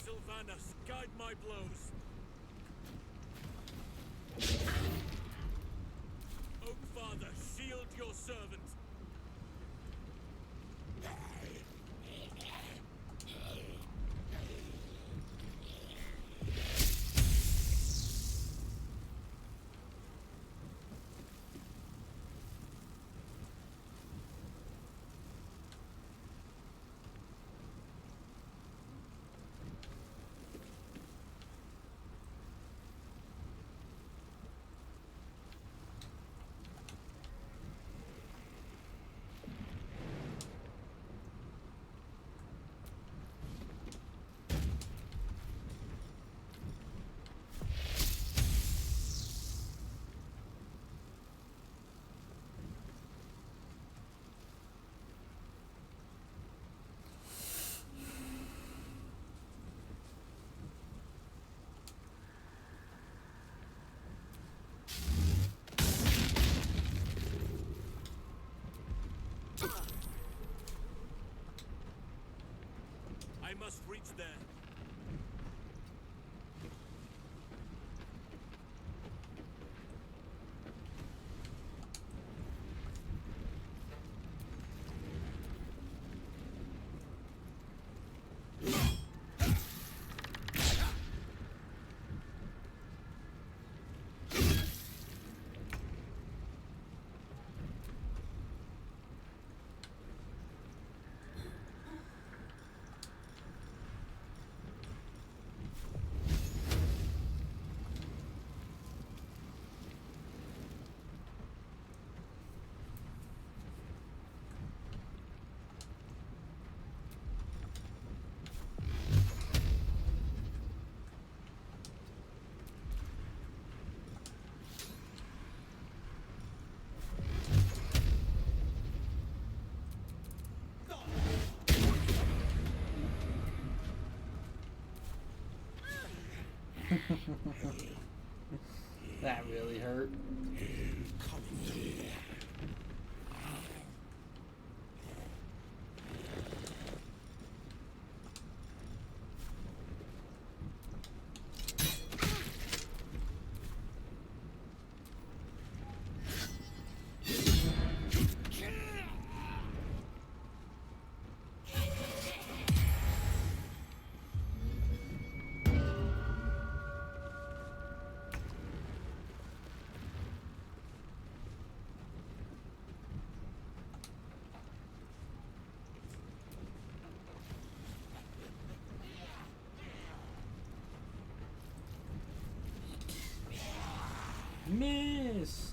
Sylvanas, guide my blows. Oak Father, shield your servant. That really hurt. Miss.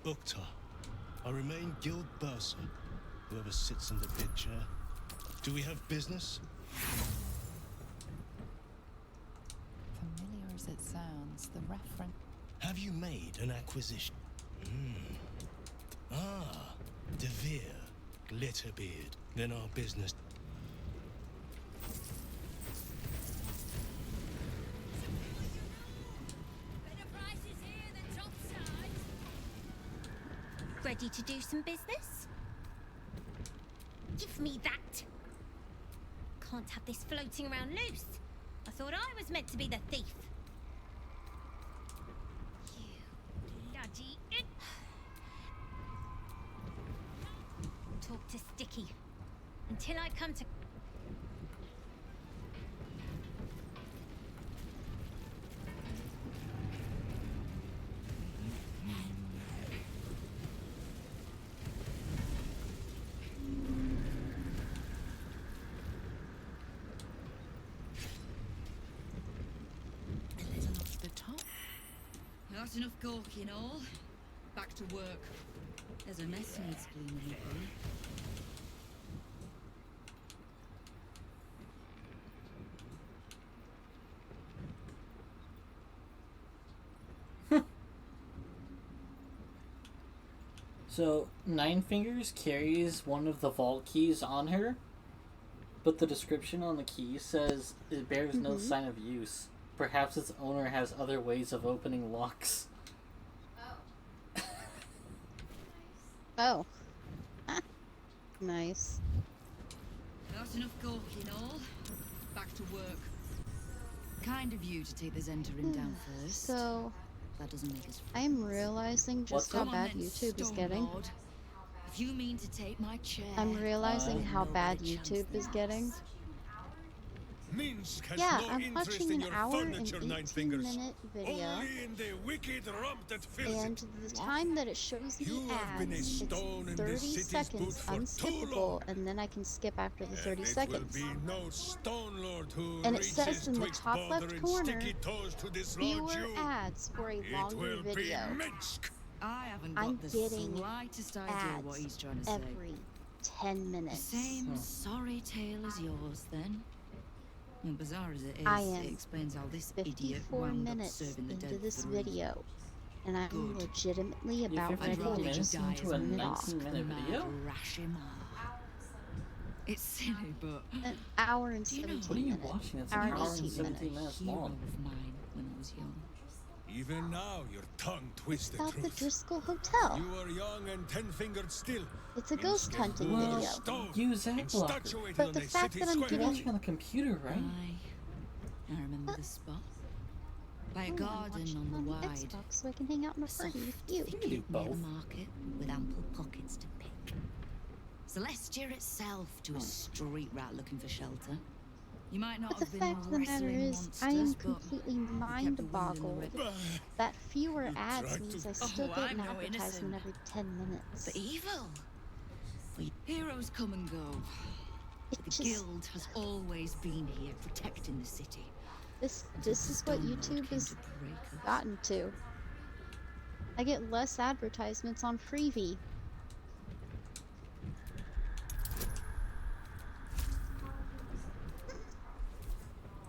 Uktar. I remain Guild Bursar. Whoever sits in the big chair. Do we have business? Familiar as it sounds, the reference. Have you made an acquisition? Ah, Devere, Glitterbeard. Then our business. Ready to do some business? Give me that! Can't have this floating around loose. I thought I was meant to be the thief. talk to Sticky. Until I come to... The top. Not enough gawking all. Back to work. There's a mess needs cleaning up. So, Nine Fingers carries one of the vault keys on her, but the description on the key says it bears no sign of use. Perhaps its owner has other ways of opening locks. Oh. Nice. Not enough gawking all. Back to work. Kind of you to take the Zentarim down first. So, that doesn't make us I'm realizing just how bad YouTube is getting. If you mean to take my chair, I'm realizing how bad YouTube is getting. Minsk has Yeah, no I'm interest watching in an your hour and furniture, Nine Fingers. 18-minute video, Only in the wicked rump that fills and it. the time that it shows me You have been a ads, stone in it's 30 this city's boot seconds for too unskippable, long. and then I can skip after the 30 And seconds. it will be no stone lord who And it reaches says in the twixt top bother left and corner, sticky toes to dislodge fewer you. ads for a It longer will video. be Minsk. I haven't got I'm the getting slightest idea ads what he's trying to say. every 10 The minutes. same sorry tale as yours, then. And bizarre as it is, I am it explains how this idiot 54 wound up minutes serving the into dead this three. video, and I'm Good. legitimately about You're ready 54 to minutes just into a turn it off. 19-minute video? It's silly, but An hour and do you know 17 What are you minutes. watching? It's Hour an and hour and 18 17 minutes. minutes hero long. of mine when I was young. Even now, your tongue twists the About the truth. Driscoll Hotel. You are young and 10-fingered still. It's a ghost hunting Well, video. use ad blocker. Infatuated But on the a fact city that I'm square. You're getting watching on the computer, right? I remember the spot. By a I'm garden watching on the on the wide. Xbox so I can hang out in a party with you. You can do Near both. the market with ample pockets to pick. Celestia itself to a street rat looking for shelter. You might not But the have been fact of the matter wrestling is, I am monsters, but completely kept the wind in the mind-boggled river. that fewer You ads tried means to- I still Oh, get I'm an no advertisement innocent. every 10 minutes. The evil. Heroes come and go. It The just, guild has always been here protecting the city. this Until is what Stormlord YouTube came has to break us. gotten to. I get less advertisements on Freevee.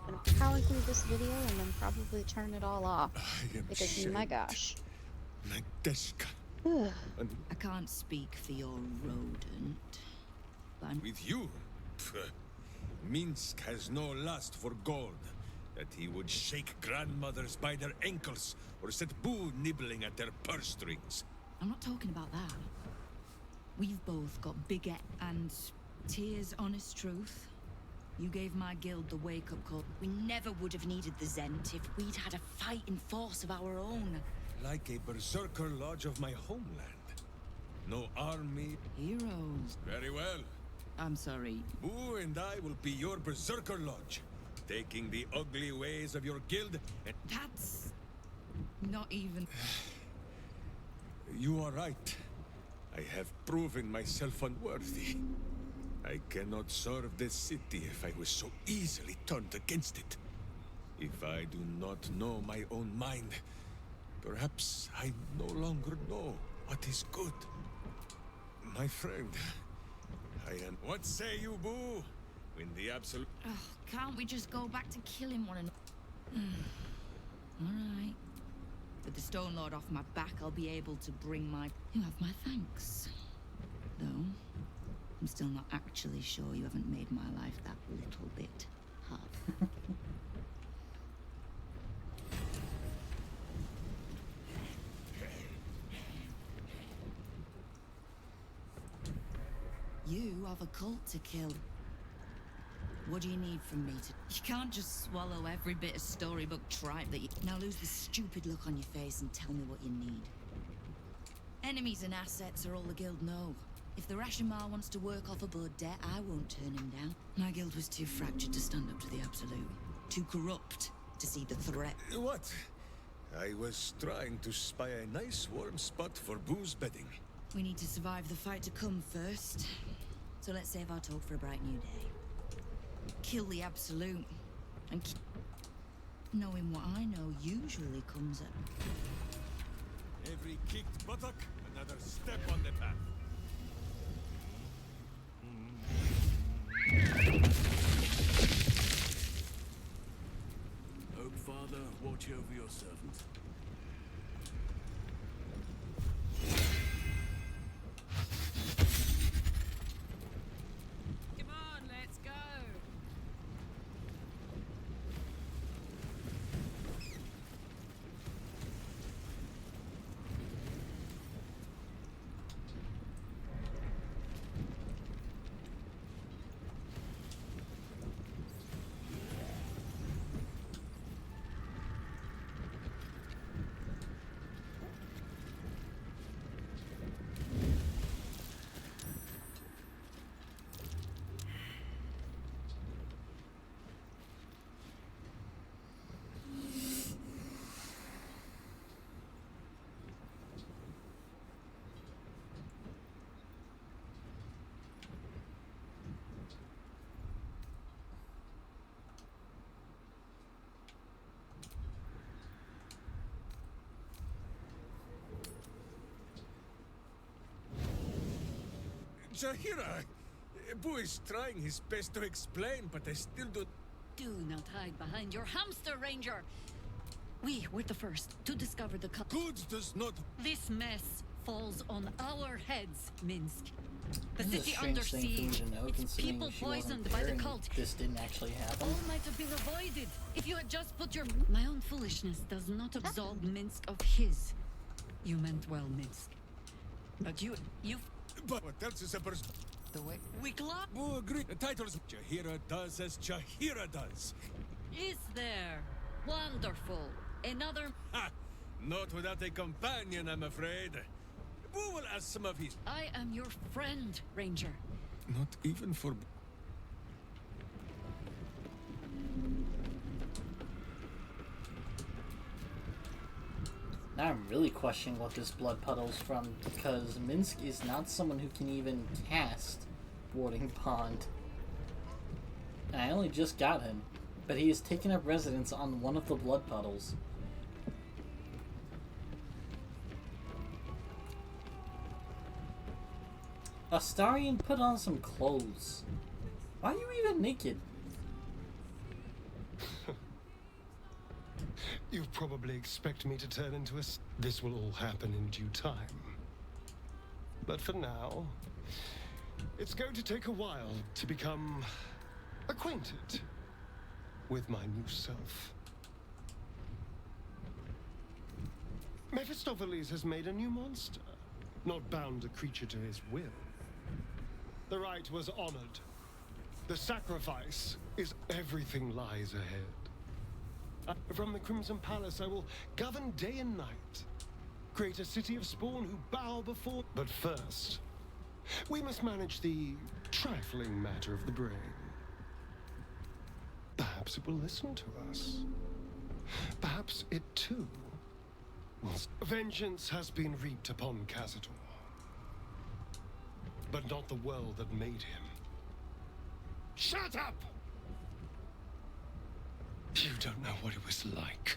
I'm gonna power through this video and then probably turn it all off. I am Because, my ashamed. gosh. Nadeska. Ugh. And I can't speak for your rodent, but I'm with you, pff, Minsk has no lust for gold. That he would shake grandmothers by their ankles or set Boo nibbling at their purse strings. I'm not talking about that. We've both got big and tears, honest truth. You gave my guild the wake-up call. We never would have needed the Zent if we'd had a fighting force of our own. Like a berserker lodge of my homeland. No army. Heroes. Very well. I'm sorry. Boo and I will be your berserker lodge, taking the ugly ways of your guild and... That's not even... You are right. I have proven myself unworthy. I cannot serve this city if I was so easily turned against it. If I do not know my own mind, perhaps I no longer know what is good. My friend, I am... What say you, Boo? When the absolute... Oh, can't we just go back to killing one another? Alright. With the Stone Lord off my back, I'll be able to bring my... You have my thanks. Though, I'm still not actually sure you haven't made my life that little bit hard. You have a cult to kill. What do you need from me to... You can't just swallow every bit of storybook tripe that you... Now lose the stupid look on your face and tell me what you need. Enemies and assets are all the guild know. If the Rashomar wants to work off a blood debt, I won't turn him down. My guild was too fractured to stand up to the Absolute. Too corrupt to see the threat. What? I was trying to spy a nice warm spot for booze bedding. We need to survive the fight to come first. So let's save our talk for a bright new day. Kill the Absolute. And knowing what I know usually comes at... Every kicked buttock, another step on the path. Oak Father, watch over your servant. Come on, let's go. Jahira! Boo is trying his best to explain, but I still don't... Do not hide behind your hamster, Ranger! We were the first to discover the cult. Good does not... This mess falls on our heads, Minsk. The This is a city strange under thing for me siege. to know, Its considering people she wasn't poisoned by there the and cult. this didn't actually happen. All might have been avoided if you had just put your... My own foolishness does not absolve Minsk of his. You meant well, Minsk. But you... But what else is a person? The way... We clap? Boo agree. The titles... Jahira does as Jahira does. Is there? Wonderful. Another... Ha! Not without a companion, I'm afraid. Boo will ask some of his... I am your friend, Ranger. Not even for... Now I'm really questioning what this blood puddle's from, because Minsk is not someone who can even cast Boarding Pond. And I only just got him, but he has taken up residence on one of the blood puddles. Astarion, put on some clothes. Why are you even naked? You probably expect me to turn into a... This will all happen in due time. But for now, it's going to take a while to become acquainted with my new self. Mephistopheles has made a new monster, not bound a creature to his will. The rite was honored. The sacrifice is everything lies ahead. From the Crimson Palace, I will govern day and night. Create a city of spawn who bow before... But first, we must manage the trifling matter of the brain. Perhaps it will listen to us. Perhaps it, too, will... Vengeance has been reaped upon Cazador. But not the world that made him. Shut up! You don't know what it was like.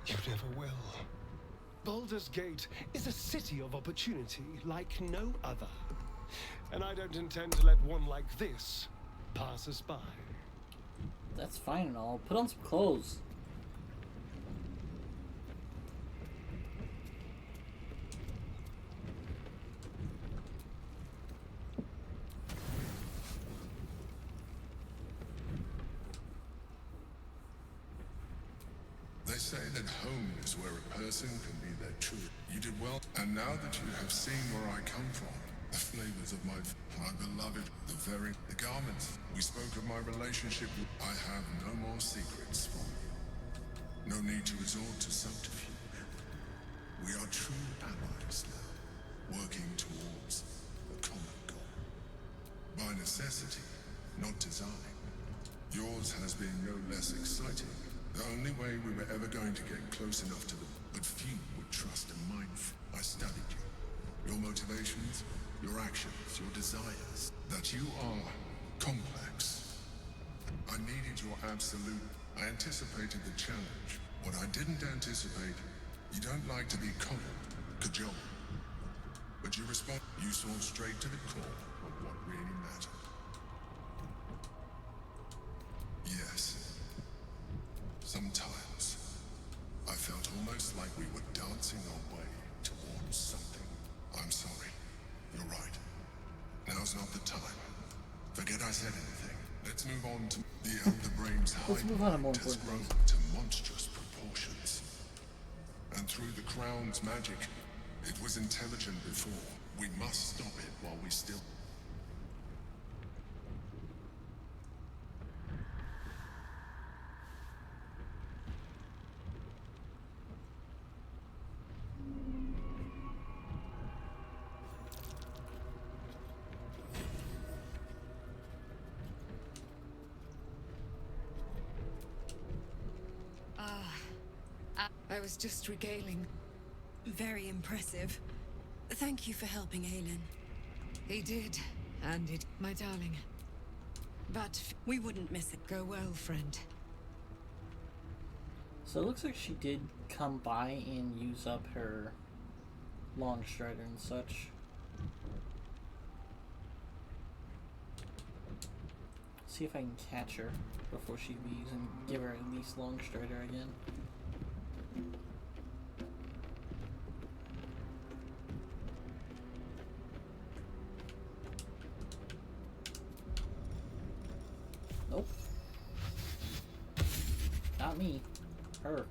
You never will. Baldur's Gate is a city of opportunity like no other. And I don't intend to let one like this pass us by. That's fine and all. Put on some clothes. They say that home is where a person can be their true. You did well, and now that you have seen where I come from, the flavors of my beloved, the garments. We spoke of my relationship. I have no more secrets from you. No need to resort to subterfuge. We are true allies now, working towards a common goal. By necessity, not design. Yours has been no less exciting. The only way we were ever going to get close enough to them, but few would trust a mind. I studied you. Your motivations, your actions, your desires. That you are complex. I needed your absolute. I anticipated the challenge. What I didn't anticipate, you don't like to be cajoled. But you respond. You saw straight to the core of what really mattered. Yes. Sometimes, I felt almost like we were dancing our way towards something. I'm sorry. You're right. Now's not the time. Forget I said anything. Let's move on to the Elder Brain's Let's move on to more has important grown to monstrous proportions. And through the crown's magic, it was intelligent before. We must stop it while we still... I was just regaling. Very impressive. Thank you for helping Aelin. He did, and it... My darling. But we wouldn't miss it. Go well, friend. So it looks like she did come by and use up her long strider and such. See if I can catch her before she leaves and give her at least long strider again. Nope. Not me. Her.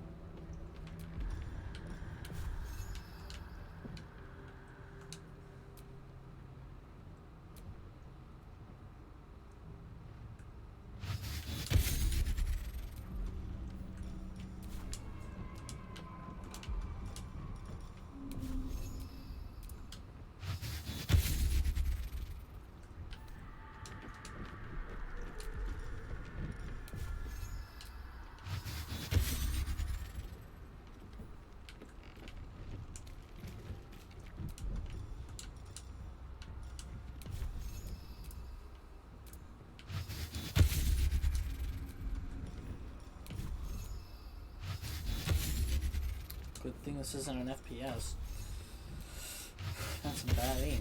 Good thing this isn't an FPS. That's some bad aim.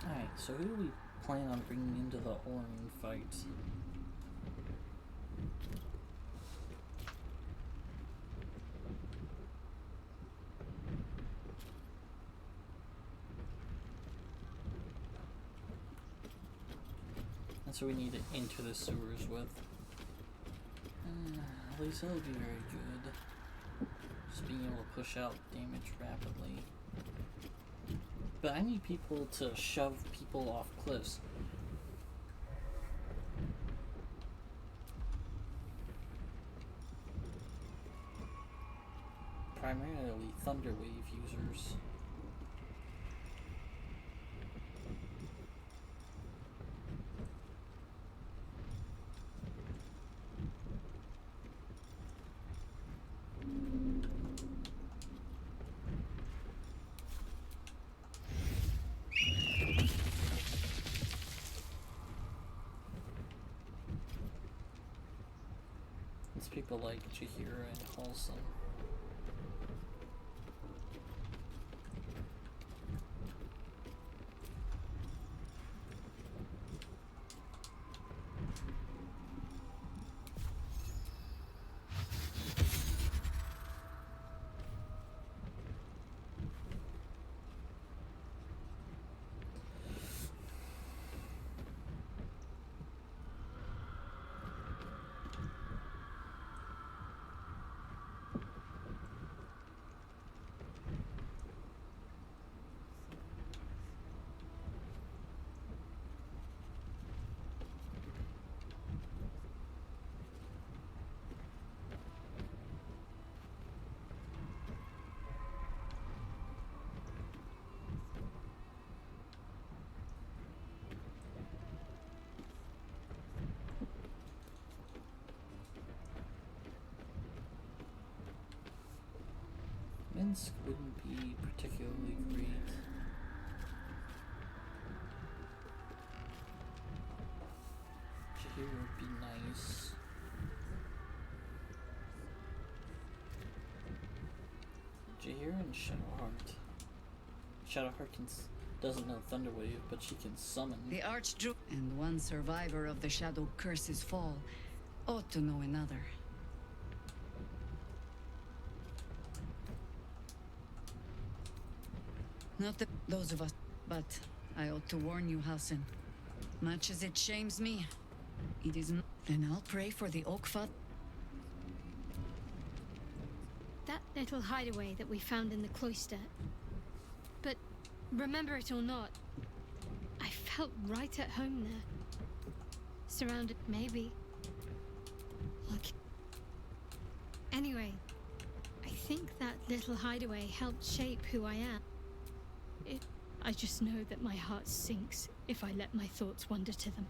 Alright, so who do we plan on bringing into the Orin fight? That's what we need to enter the sewers with. At least that'll be very good. Just being able to push out damage rapidly. But I need people to shove people off cliffs. Primarily Thunderwave users. Since people like Chihira and Halston. Minsk wouldn't be particularly great. Jahir would be nice. Jahir and Shadowheart. Shadowheart doesn't know Thunderwave, but she can summon. The Archdruid and one survivor of the Shadow Curse's fall ought to know another. Not those of us, but I ought to warn you, Halsin. Much as it shames me, it is not. And I'll pray for the Oakfat. That little hideaway that we found in the cloister. But remember it or not, I felt right at home there. Surrounded, maybe. Look. Anyway, I think that little hideaway helped shape who I am. I just know that my heart sinks if I let my thoughts wander to them.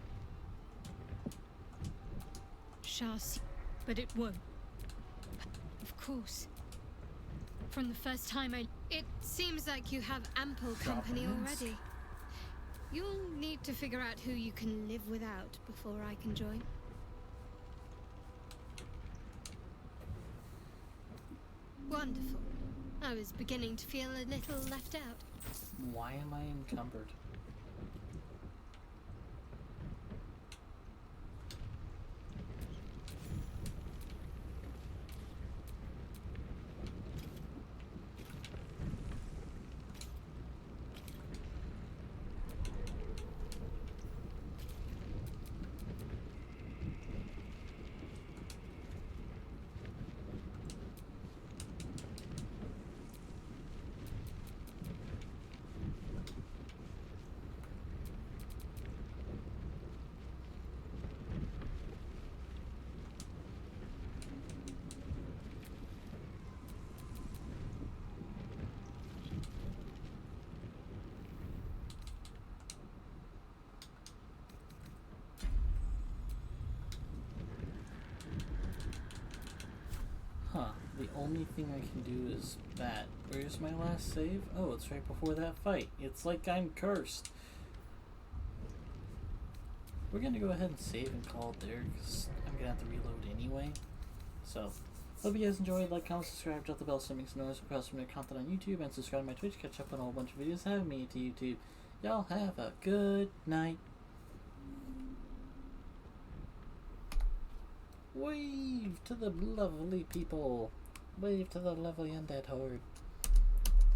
But it won't. Of course. From the first time It seems like you have ample company already. You'll need to figure out who you can live without before I can join. Wonderful. I was beginning to feel a little left out. Why am I encumbered? Huh, the only thing I can do is that. Where's my last save? Oh, it's right before that fight. It's like I'm cursed. We're gonna go ahead and save and call it there, because I'm gonna have to reload anyway. So, hope you guys enjoyed. Like, comment, subscribe, drop the bell so it makes noise across from their content on YouTube, and subscribe to my Twitch, catch up on a whole bunch of videos, have me to YouTube. Y'all have a good night. Wave to the lovely people. Wave to the lovely undead horde.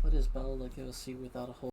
What is Bella like to see without a whole